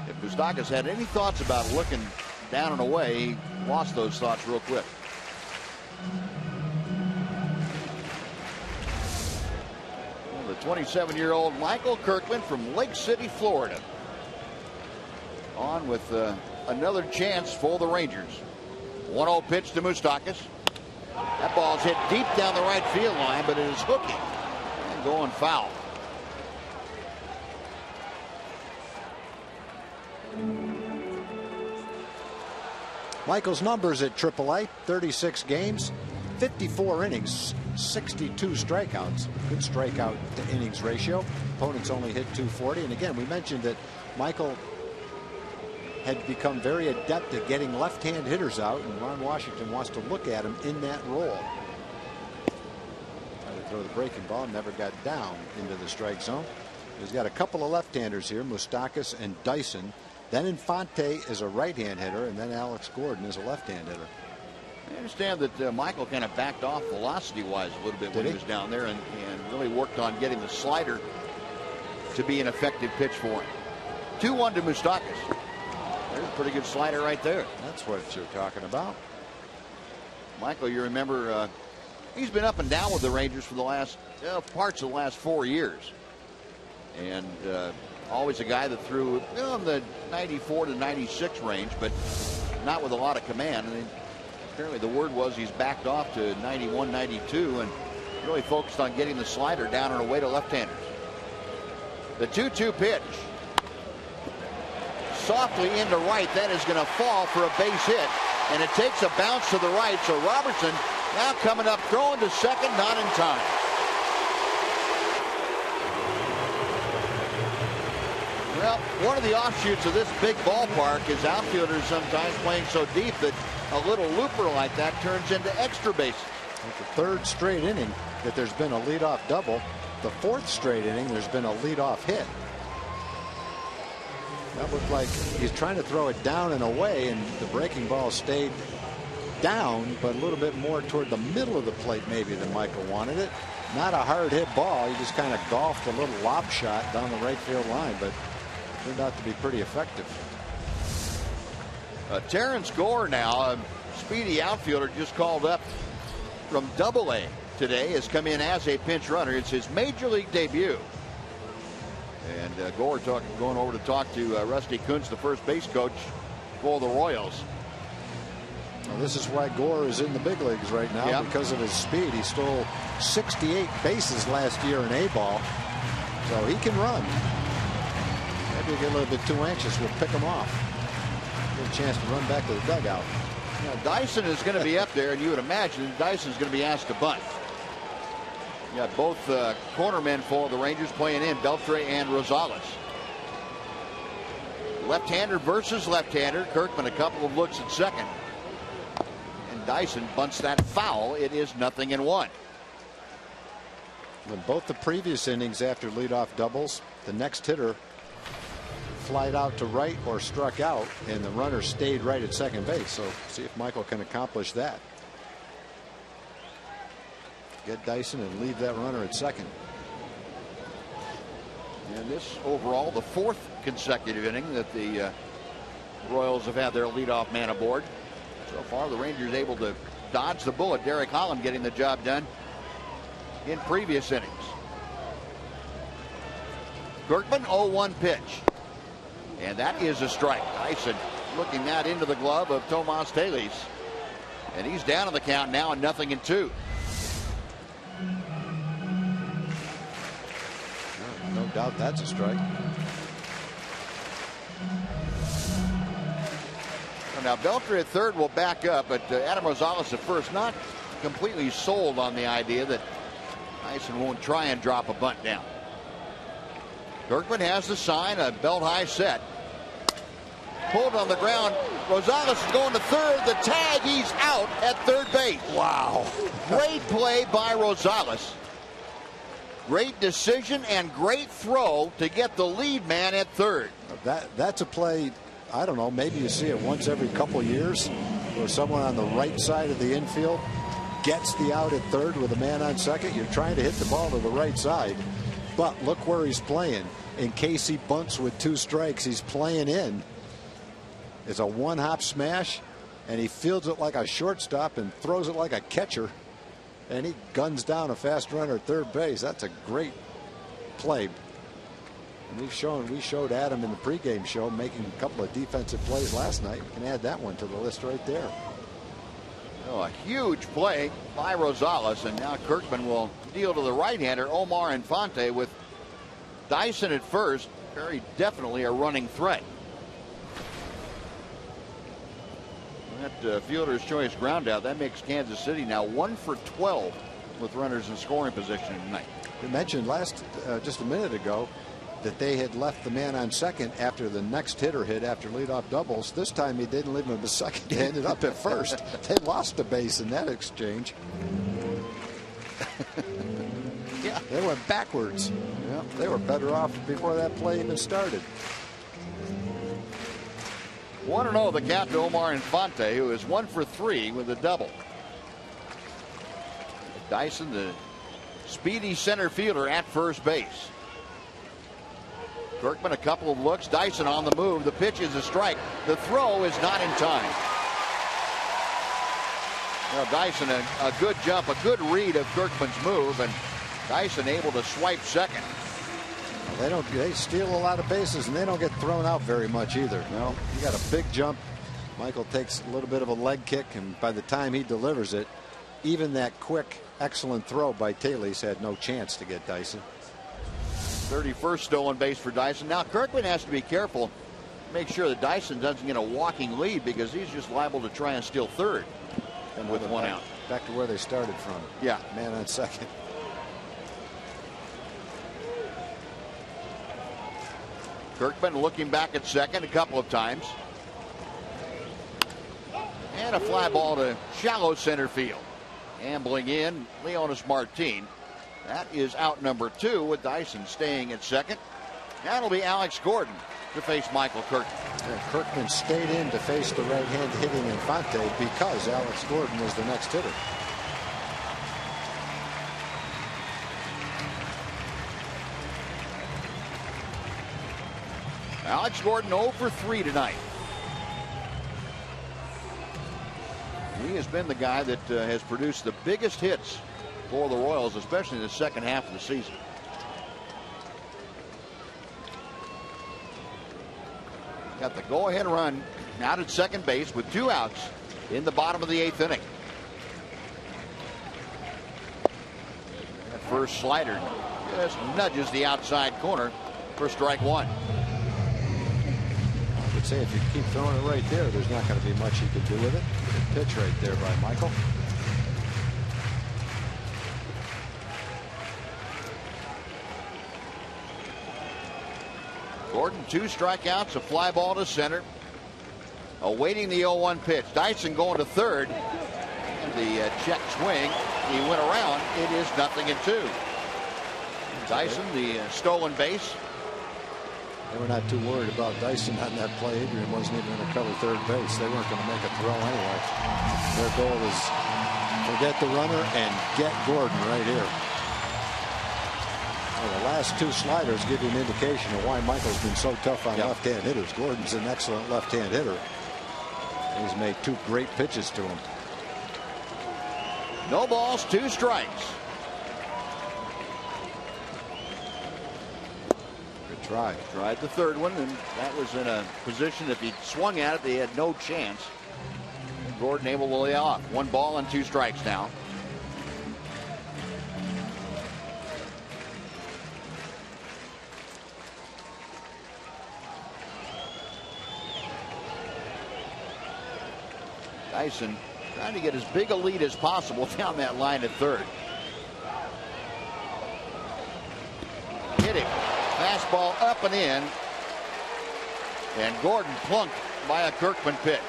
If Moustakas had any thoughts about looking down and away, he lost those thoughts real quick. 27-year-old Michael Kirkman from Lake City, Florida. On with another chance for the Rangers. 1-0 pitch to Moustakas. That ball's hit deep down the right field line, but it is hooking and going foul. Michael's numbers at AAA: 36 games, 54 innings, 62 strikeouts. Good strikeout to innings ratio. Opponents only hit .240. And again, we mentioned that Michael had become very adept at getting left-hand hitters out, and Ron Washington wants to look at him in that role. Tried to throw the breaking ball, never got down into the strike zone. He's got a couple of left-handers here, Moustakas and Dyson. Then Infante is a right-hand hitter, and then Alex Gordon is a left-hand hitter. I understand that Michael kind of backed off velocity-wise a little bit when he was down there, and really worked on getting the slider to be an effective pitch for him. 2-1 to Moustakas. There's a pretty good slider right there. That's what you're talking about. Michael, you remember, he's been up and down with the Rangers for the last parts of the last 4 years, and always a guy that threw in the 94 to 96 range, but not with a lot of command. And apparently the word was he's backed off to 91, 92, and really focused on getting the slider down and away to left-handers. The 2-2 pitch. Softly into right. That is going to fall for a base hit, and it takes a bounce to the right. So Robertson now coming up, throwing to second, not in time. Well, one of the offshoots of this big ballpark is outfielders sometimes playing so deep that a little looper like that turns into extra bases. It's the third straight inning that there's been a leadoff double. The fourth straight inning there's been a leadoff hit. That looked like he's trying to throw it down and away, and the breaking ball stayed down, but a little bit more toward the middle of the plate maybe than Michael wanted it. Not a hard hit ball. He just kind of golfed a little lob shot down the right field line, but turned out to be pretty effective. Terrence Gore now, a speedy outfielder just called up from Double-A today, has come in as a pinch runner. It's his major league debut. And Gore going over to talk to Rusty Kuntz, the first base coach for the Royals. Well, this is why Gore is in the big leagues right now, because of his speed. He stole 68 bases last year in A-ball, so he can run. Maybe get a little bit too anxious, we'll pick him off. Get a chance to run back to the dugout. Now, Dyson is going to be up there, and you would imagine Dyson is going to be asked to bunt. You got both cornermen for the Rangers playing in, Beltre and Rosales. Left-hander versus left-hander. Kirkman a couple of looks at second. And Dyson bunts that foul. It is 0-1. In both the previous innings after leadoff doubles, the next hitter flied out to right or struck out, and the runner stayed right at second base. So see if Michael can accomplish that. Get Dyson and leave that runner at second. And this overall the fourth consecutive inning that the Royals have had their leadoff man aboard. So far the Rangers able to dodge the bullet. Derek Holland getting the job done in previous innings. Kirkman 0-1 pitch. And that is a strike. Dyson looking that into the glove of Tomas Teles. And he's down on the count now and 0-2. No doubt that's a strike. Now Beltre at third will back up, but Adam Rosales at first, not completely sold on the idea that Dyson won't try and drop a bunt down. Kirkman has the sign, a belt high set. Pulled on the ground. Rosales is going to third. The tag, he's out at third base. Wow. Great play by Rosales. Great decision and great throw to get the lead man at third. That's a play, I don't know, maybe you see it once every couple years where someone on the right side of the infield gets the out at third with a man on second. You're trying to hit the ball to the right side, but look where he's playing. In case he bunts with 2 strikes, he's playing in. It's a one-hop smash, and he fields it like a shortstop and throws it like a catcher, and he guns down a fast runner at third base. That's a great play. And we showed Adam in the pregame show making a couple of defensive plays last night. You can add that one to the list right there. Oh, a huge play by Rosales, and now Kirkman will deal to the right-hander Omar Infante with Dyson at first. Very definitely a running threat. That fielder's choice ground out, that makes Kansas City now 1 for 12 with runners in scoring position tonight. We mentioned just a minute ago that they had left the man on second after the next hitter hit after leadoff doubles. This time he didn't leave him at second. He ended up at first. They lost a base in that exchange. Yeah, they went backwards. Yeah, they were better off before that play even started. 1-0 the captain Omar Infante, who is 1 for 3 with a double. Dyson, the speedy center fielder, at first base. Kirkman, a couple of looks. Dyson on the move. The pitch is a strike. The throw is not in time. Well, Dyson, a good jump, a good read of Kirkman's move, and Dyson able to swipe second. They steal a lot of bases, and they don't get thrown out very much either. No, you got a big jump. Michael takes a little bit of a leg kick, and by the time he delivers it, even that quick, excellent throw by Talese had no chance to get Dyson. 31st stolen base for Dyson. Now Kirkman has to be careful, make sure that Dyson doesn't get a walking lead, because he's just liable to try and steal third and with one out. Back to where they started from. Yeah, man on second. Kirkman looking back at second a couple of times. And a fly ball to shallow center field. Ambling in, Leonis Martin. That is out number 2 with Dyson staying at second. That'll be Alex Gordon to face Michael Kirkman. And Kirkman stayed in to face the right-hand hitting Infante because Alex Gordon was the next hitter. Alex Gordon 0 for 3 tonight. He has been the guy that has produced the biggest hits for the Royals, especially in the second half of the season. Got the go-ahead run out at second base with 2 outs in the bottom of the 8th inning. That first slider just nudges the outside corner for strike 1. I would say if you keep throwing it right there, there's not going to be much you can do with it. Good pitch right there by Michael. Gordon, 2 strikeouts, a fly ball to center. Awaiting the 0-1 pitch. Dyson going to third. And the check swing. He went around. It is 0-2. Dyson, the stolen base. They were not too worried about Dyson on that play. Adrian wasn't even going to cover third base. They weren't going to make a throw anyway. Their goal is forget the runner and get Gordon right here. Well, the last 2 sliders give you an indication of why Michael's been so tough on left-hand hitters. Gordon's an excellent left-hand hitter. He's made 2 great pitches to him. No balls, 2 strikes. Good try. Tried the third one, and that was in a position if he swung at it, they had no chance. Gordon able to lay off. 1 ball and 2 strikes now. Dyson trying to get as big a lead as possible down that line at third. Hit him. Fastball up and in. And Gordon plunked by a Kirkman pitch.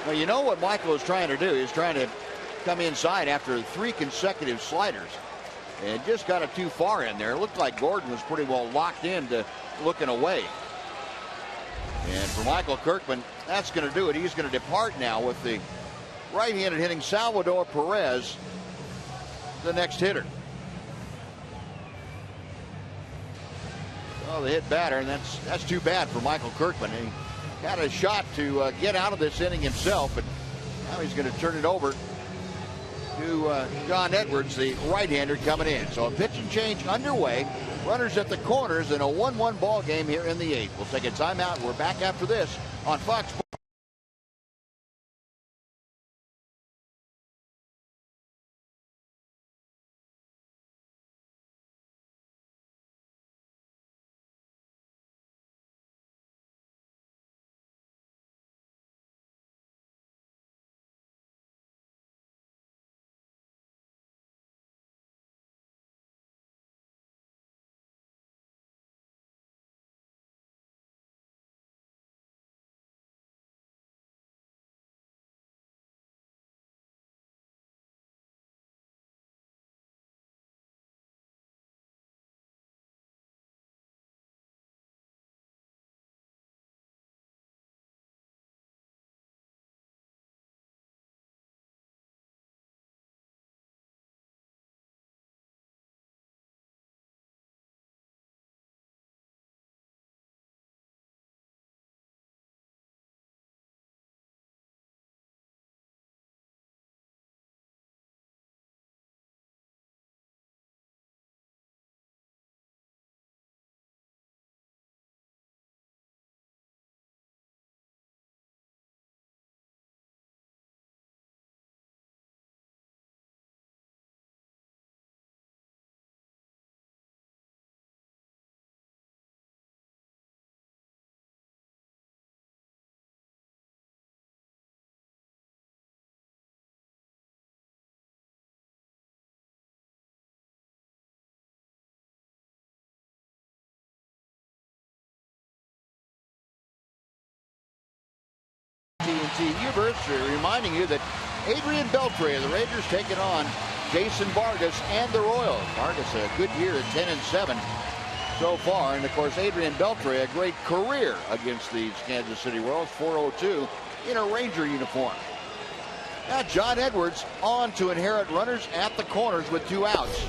Well, you know what Michael is trying to do? He's trying to come inside after 3 consecutive sliders. And just got it too far in there. It looked like Gordon was pretty well locked in to looking away. And for Michael Kirkman, that's going to do it. He's going to depart now with the right-handed hitting Salvador Perez, the next hitter. Oh, the hit batter, and that's too bad for Michael Kirkman. He had a shot to get out of this inning himself, but now he's going to turn it over to John Edwards, the right-hander coming in. So a pitching change underway. Runners at the corners in a 1-1 ball game here in the 8th. We'll take a timeout. We're back after this on Fox Sports. TNT Universe reminding you that Adrian Beltre of the Rangers taking on Jason Vargas and the Royals. Vargas a good year at 10-7 so far, and of course Adrian Beltre a great career against these Kansas City Royals, 402 in a Ranger uniform. Now John Edwards on to inherit runners at the corners with 2 outs,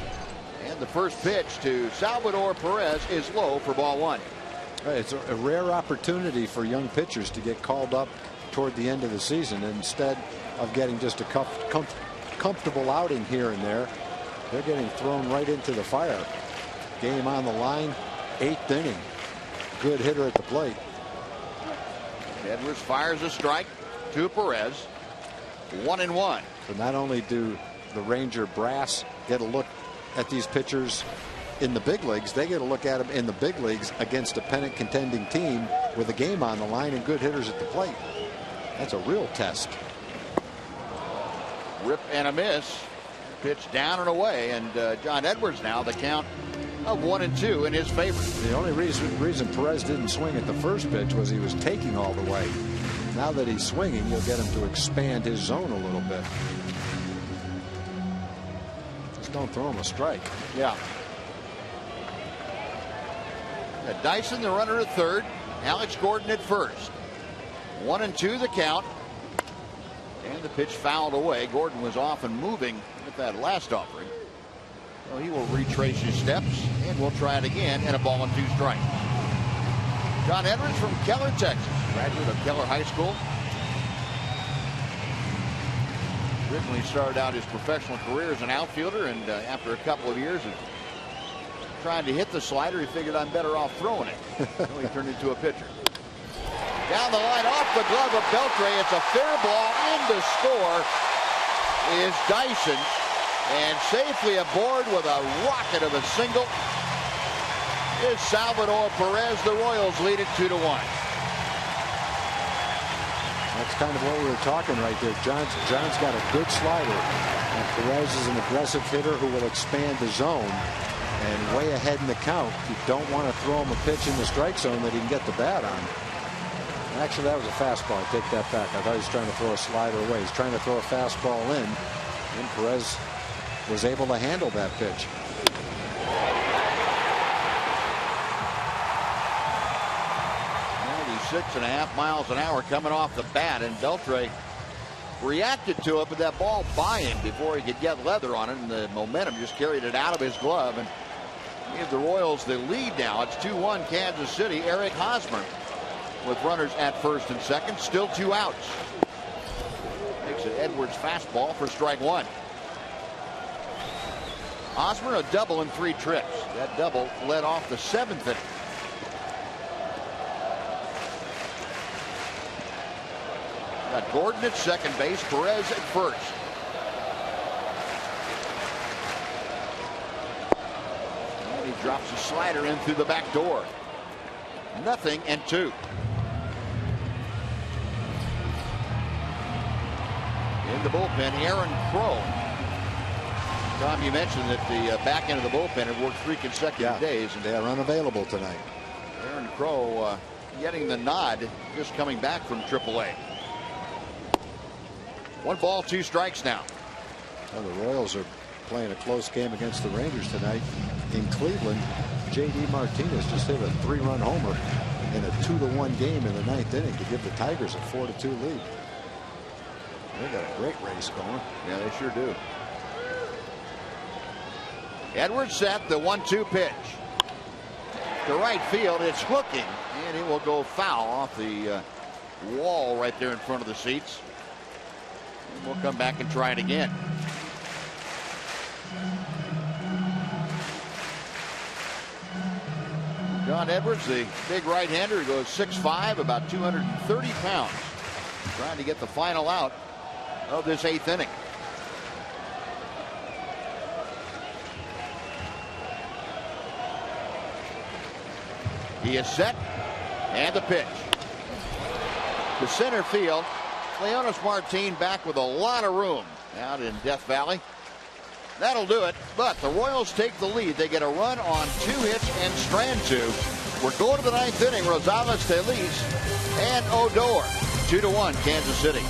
and the first pitch to Salvador Perez is low for ball 1. It's a rare opportunity for young pitchers to get called up toward the end of the season. Instead of getting just a comfortable outing here and there, they're getting thrown right into the fire. Game on the line, 8th inning. Good hitter at the plate. Edwards fires a strike to Perez. 1-1. So not only do the Ranger brass get a look at these pitchers in the big leagues, they get a look at them in the big leagues against a pennant contending team with a game on the line and good hitters at the plate. That's a real test. Rip and a miss. Pitch down and away, and John Edwards now the count of 1-2 in his favor. The only reason Perez didn't swing at the first pitch was he was taking all the way. Now that he's swinging, you'll get him to expand his zone a little bit. Just don't throw him a strike. Yeah. Dyson the runner at third. Alex Gordon at first. 1-2 the count. And the pitch fouled away. Gordon was off and moving with that last offering. So he will retrace his steps, and we'll try it again, and a ball and 2 strikes. John Edwards from Keller, Texas. Graduate of Keller High School. Originally started out his professional career as an outfielder, and after a couple of years of trying to hit the slider, he figured I'm better off throwing it. So he turned into a pitcher. Down the line, off the glove of Beltre. It's a fair ball. In to score is Dyson. And safely aboard with a rocket of a single is Salvador Perez. The Royals lead it 2-1. That's kind of what we were talking right there. John's got a good slider. And Perez is an aggressive hitter who will expand the zone. And way ahead in the count, you don't want to throw him a pitch in the strike zone that he can get the bat on. Actually, that was a fastball. I take that back. I thought he was trying to throw a slider away. He's trying to throw a fastball in, and Perez was able to handle that pitch. 96.5 miles an hour coming off the bat, and Beltre reacted to it, but that ball by him before he could get leather on it, and the momentum just carried it out of his glove and gave the Royals the lead now. It's 2-1 Kansas City. Eric Hosmer with runners at first and second, still 2 outs. Takes an Edwards fastball for strike 1. Osborne a double in 3 trips. That double led off the 7th inning. Got Gordon at second base, Perez at first. And he drops a slider in through the back door. 0-2. In the bullpen, Aaron Crow. Tom, you mentioned that the back end of the bullpen had worked 3 consecutive days, and they are unavailable tonight. Aaron Crow getting the nod, just coming back from AAA. 1 ball, 2 strikes now. Well, the Royals are playing a close game against the Rangers tonight. In Cleveland, J.D. Martinez just hit a 3-run homer in a 2-1 game in the 9th inning to give the Tigers a 4-2 lead. They got a great race going. Yeah, they sure do. Edwards set the 1-2 pitch to right field. It's hooking, and it will go foul off the wall right there in front of the seats. And we'll come back and try it again. John Edwards, the big right-hander, goes 6'5", about 230 pounds, trying to get the final out of this 8th inning. He is set, and the pitch to center field. Leonys Martin back with a lot of room out in Death Valley. That'll do it, but the Royals take the lead. They get a run on 2 hits and strand 2. We're going to the 9th inning. Rosales, Telis, and Odor. 2-1 Kansas City.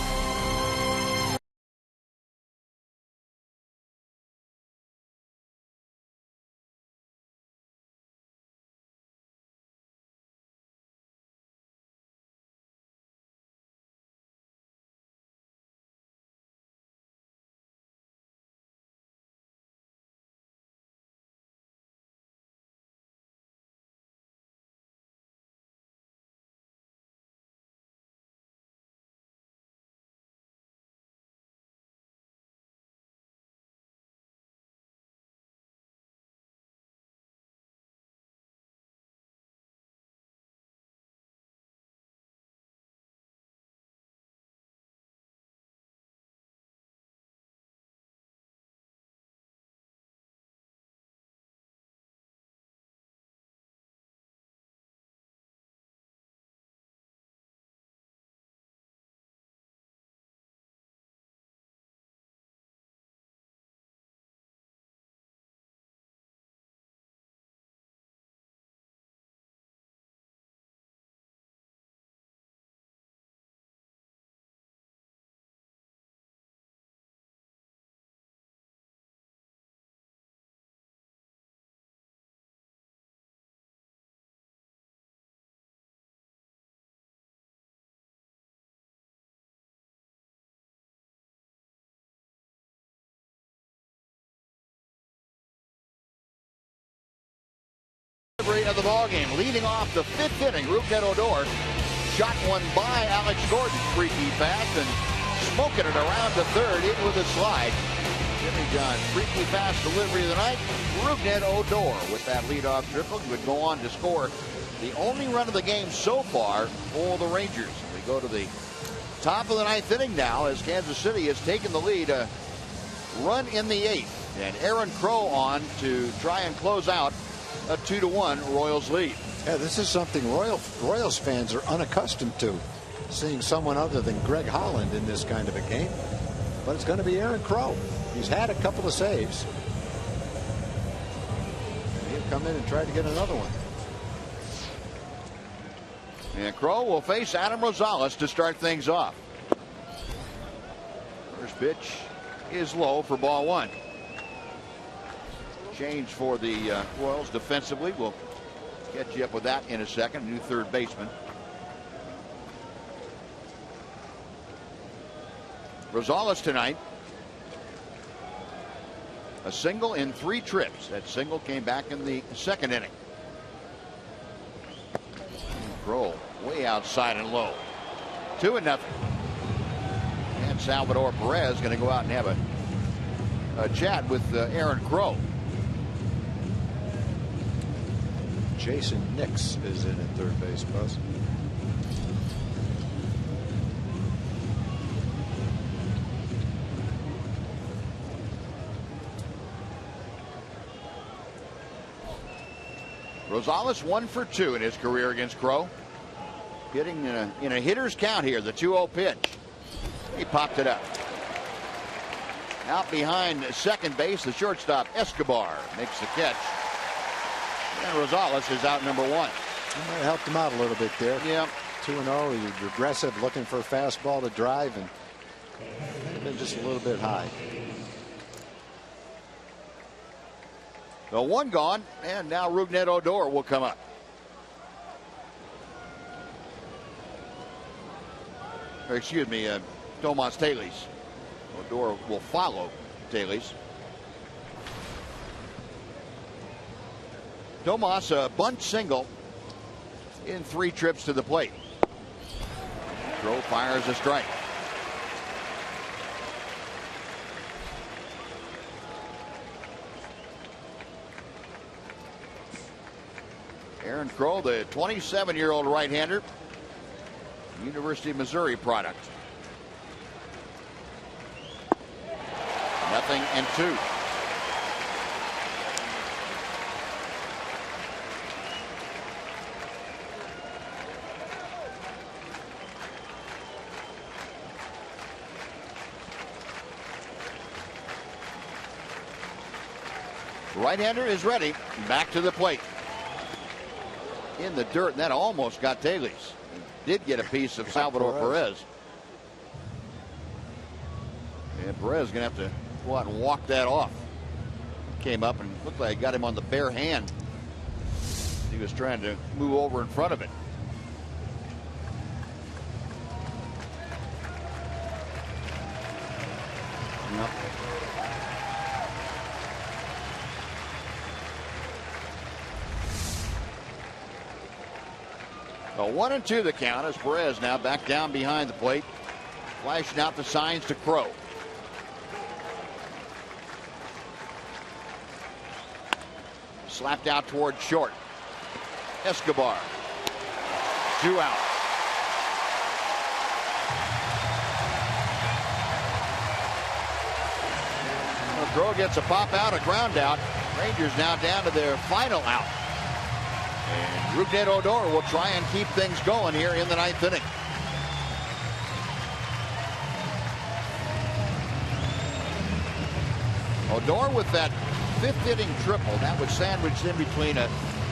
Of the ball game, leading off the 5th inning, Rougned Odor shot one by Alex Gordon, freaky fast, and smoking it around to third in with a slide. Jimmy John, freaky fast delivery of the night. Rougned Odor with that leadoff triple. He would go on to score the only run of the game so far for the Rangers. We go to the top of the 9th inning now as Kansas City has taken the lead, a run in the 8th, and Aaron Crow on to try and close out a 2-1 Royals lead. Yeah, this is something Royals fans are unaccustomed to, seeing someone other than Greg Holland in this kind of a game. But it's going to be Aaron Crow. He's had a couple of saves. He'll come in and try to get another one. And Crow will face Adam Rosales to start things off. First pitch is low for ball 1. Change for the Royals defensively. We'll catch you up with that in a second. New third baseman. Rosales tonight. A single in 3 trips. That single came back in the 2nd inning. Crow way outside and low. 2-0. And Salvador Perez going to go out and have a chat with Aaron Crow. Jason Nix is in at third base, Buzz. Rosales 1 for 2 in his career against Crow. Hitting in a hitter's count here. The 2-0 pitch. He popped it up. Out behind second base, the shortstop Escobar makes the catch. And Rosales is out number 1. That helped him out a little bit there. Yeah. 2-0. He's aggressive, looking for a fastball to drive, and been just a little bit high. The 1 gone, and now Rougned Odor will come up. Or excuse me, Tomas Taillys. Odor will follow Taillys. Tomas a bunt single in 3 trips to the plate. Throw fires a strike. Aaron Crow, the 27-year-old right-hander, University of Missouri product. 0-2. Right-hander is ready. Back to the plate. In the dirt, and that almost got Taillys. Did get a piece of Salvador Perez. And Perez is going to have to go out and walk that off. Came up and looked like it got him on the bare hand. He was trying to move over in front of it. Yep. A 1-2 the count as Perez now back down behind the plate. Flashing out the signs to Crow. Slapped out toward short. Escobar. 2 out. Well, Crow gets a pop out, a ground out. Rangers now down to their final out. And Rougned Odor will try and keep things going here in the 9th inning. Odor with that 5th inning triple. That was sandwiched in between a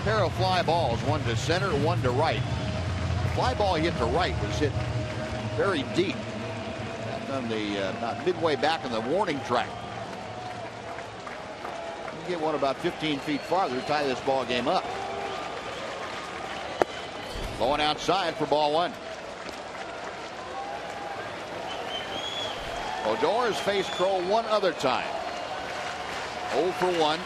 pair of fly balls, one to center, one to right. The fly ball hit to right was hit very deep. On the about midway back in the warning track. You get one about 15 feet farther, tie this ball game up. Going outside for ball 1. Odor has faced Crow one other time. 0 for 1.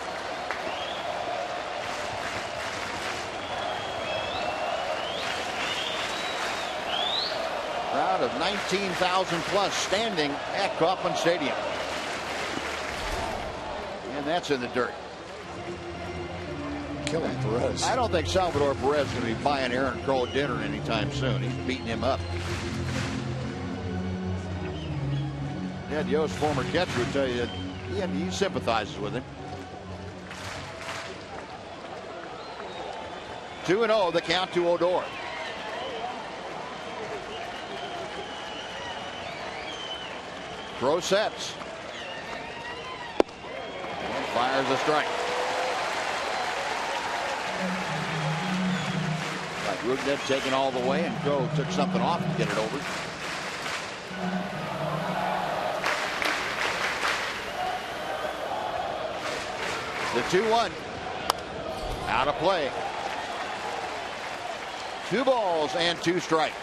Crowd of 19,000 plus standing at Kauffman Stadium. And that's in the dirt. Killing Perez. I don't think Salvador Perez is going to be buying Aaron Crow dinner anytime soon. He's beating him up. Ed Yost, former catcher, would tell you that he sympathizes with him. 2-0 the count to Odor. Crow sets. And fires a strike. Like Rougned taking all the way, and Crow took something off to get it over. The 2-1. Out of play. 2 balls and 2 strikes.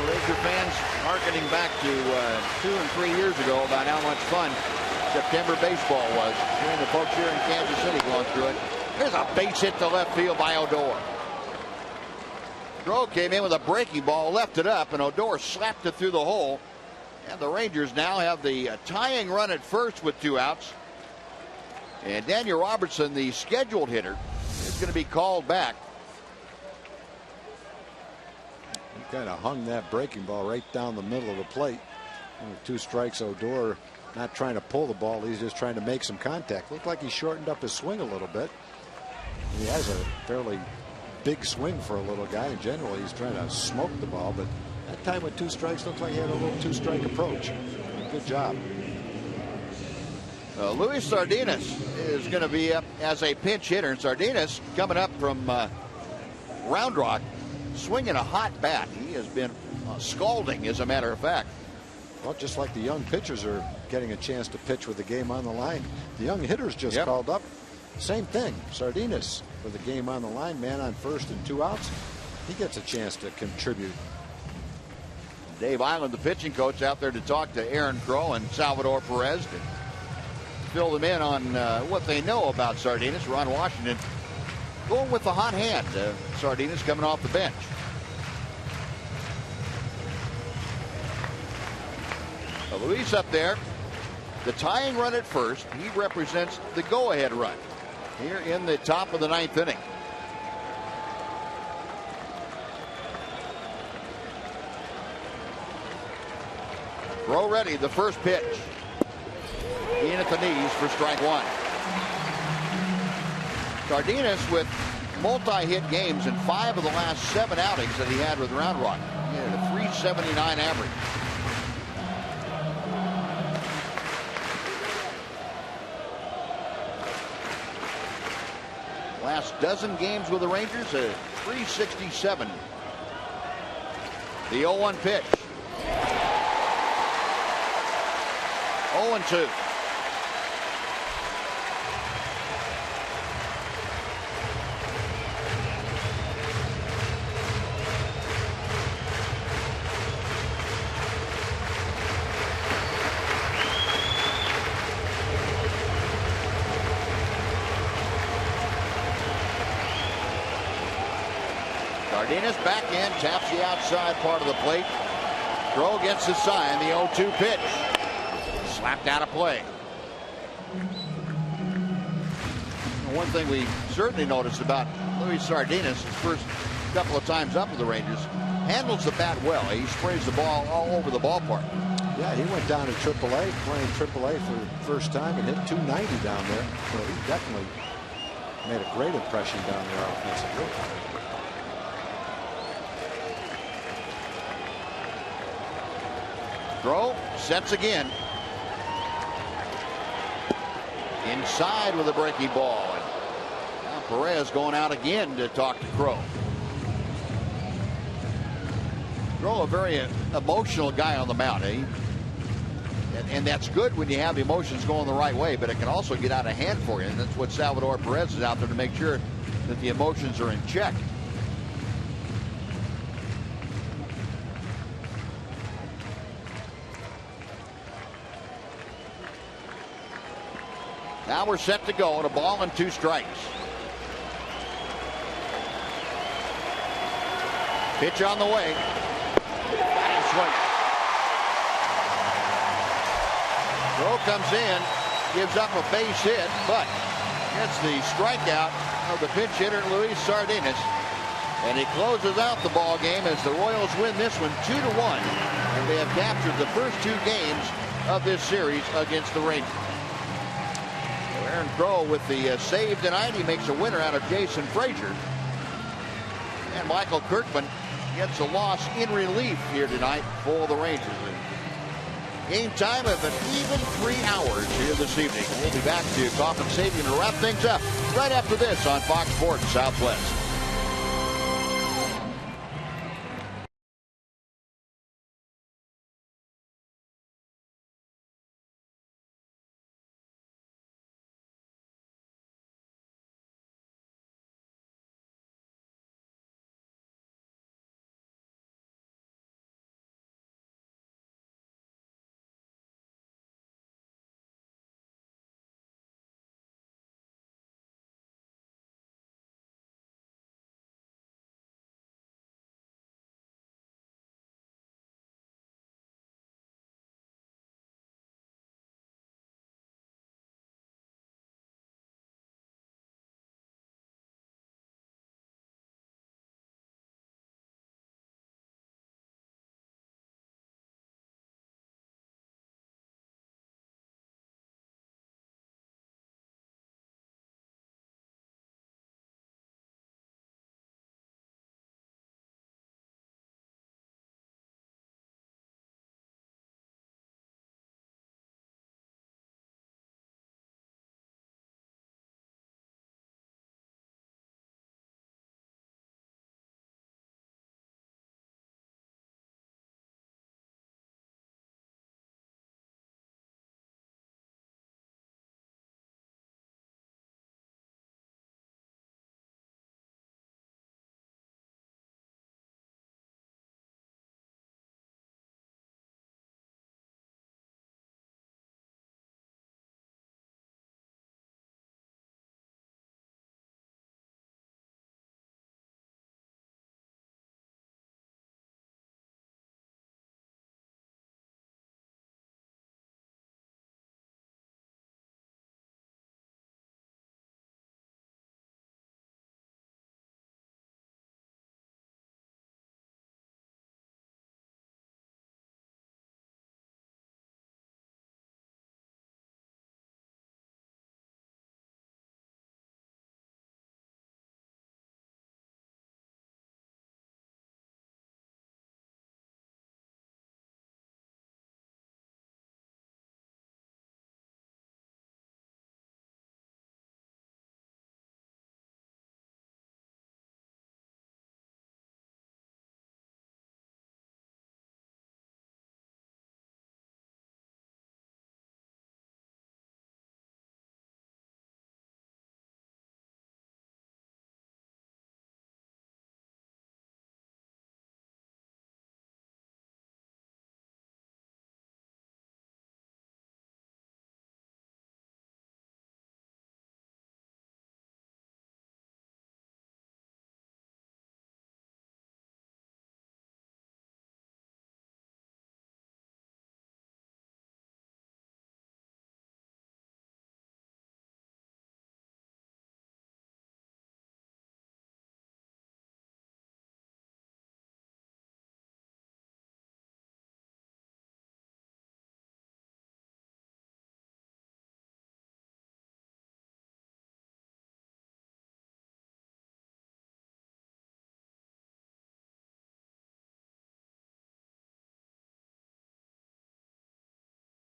Ranger fans harkening back to 2 and 3 years ago about how much fun September baseball was. Hearing the folks here in Kansas City going through it. There's a base hit to left field by Odor. Crow came in with a breaking ball, left it up, and Odor slapped it through the hole. And the Rangers now have the tying run at first with 2 outs. And Daniel Robertson, the scheduled hitter, is going to be called back. He kind of hung that breaking ball right down the middle of the plate. And with 2 strikes, Odor not trying to pull the ball. He's just trying to make some contact. Looked like he shortened up his swing a little bit. He has a fairly big swing for a little guy. And generally, he's trying to smoke the ball. But that time with 2 strikes, looked like he had a little 2-strike approach. Good job. Luis Sardinas is going to be up as a pinch hitter. And Sardinas coming up from Round Rock, swinging a hot bat. He has been scalding, as a matter of fact. Well, just like the young pitchers are getting a chance to pitch with the game on the line. The young hitters just called up. Same thing. Sardinas with the game on the line, man on first and 2 outs. He gets a chance to contribute. Dave Island, the pitching coach, out there to talk to Aaron Crow and Salvador Perez to fill them in on what they know about Sardinas. Ron Washington going with the hot hand. Sardinas coming off the bench. Luis up there, the tying run at first. He represents the go-ahead run here in the top of the 9th inning. Crow ready, the first pitch. In at the knees for strike 1. Sardinas with multi-hit games in 5 of the last 7 outings that he had with Round Rock. He had a 379 average. Last dozen games with the Rangers, a 367. The 0-1 pitch. 0-2. Sardinas back in, taps the outside part of the plate. Crow gets the sign, the 0-2 pitch. Slapped out of play. One thing we certainly noticed about Luis Sardinas, his first couple of times up with the Rangers, handles the bat well. He sprays the ball all over the ballpark. Yeah, he went down to AAA, playing AAA for the first time and hit 290 down there. So he definitely made a great impression down there offensively. Crow sets again. Inside with a breaking ball. And now Perez going out again to talk to Crow. Crow, a very emotional guy on the mound. And that's good when you have the emotions going the right way, but it can also get out of hand for you. And that's what Salvador Perez is out there to make sure that the emotions are in check. Now we're set to go, and a ball and 2 strikes. Pitch on the way. Batting swing. Crow comes in, gives up a base hit, but gets the strikeout of the pinch hitter Luis Sardinas. And he closes out the ball game as the Royals win this one 2-1. And they have captured the first 2 games of this series against the Rangers. Aaron Crow with the save tonight. He makes a winner out of Jason Frazier. And Michael Kirkman gets a loss in relief here tonight for the Rangers. Game time of an even 3 hours here this evening. We'll be back to Kauffman Stadium to wrap things up right after this on Fox Sports Southwest.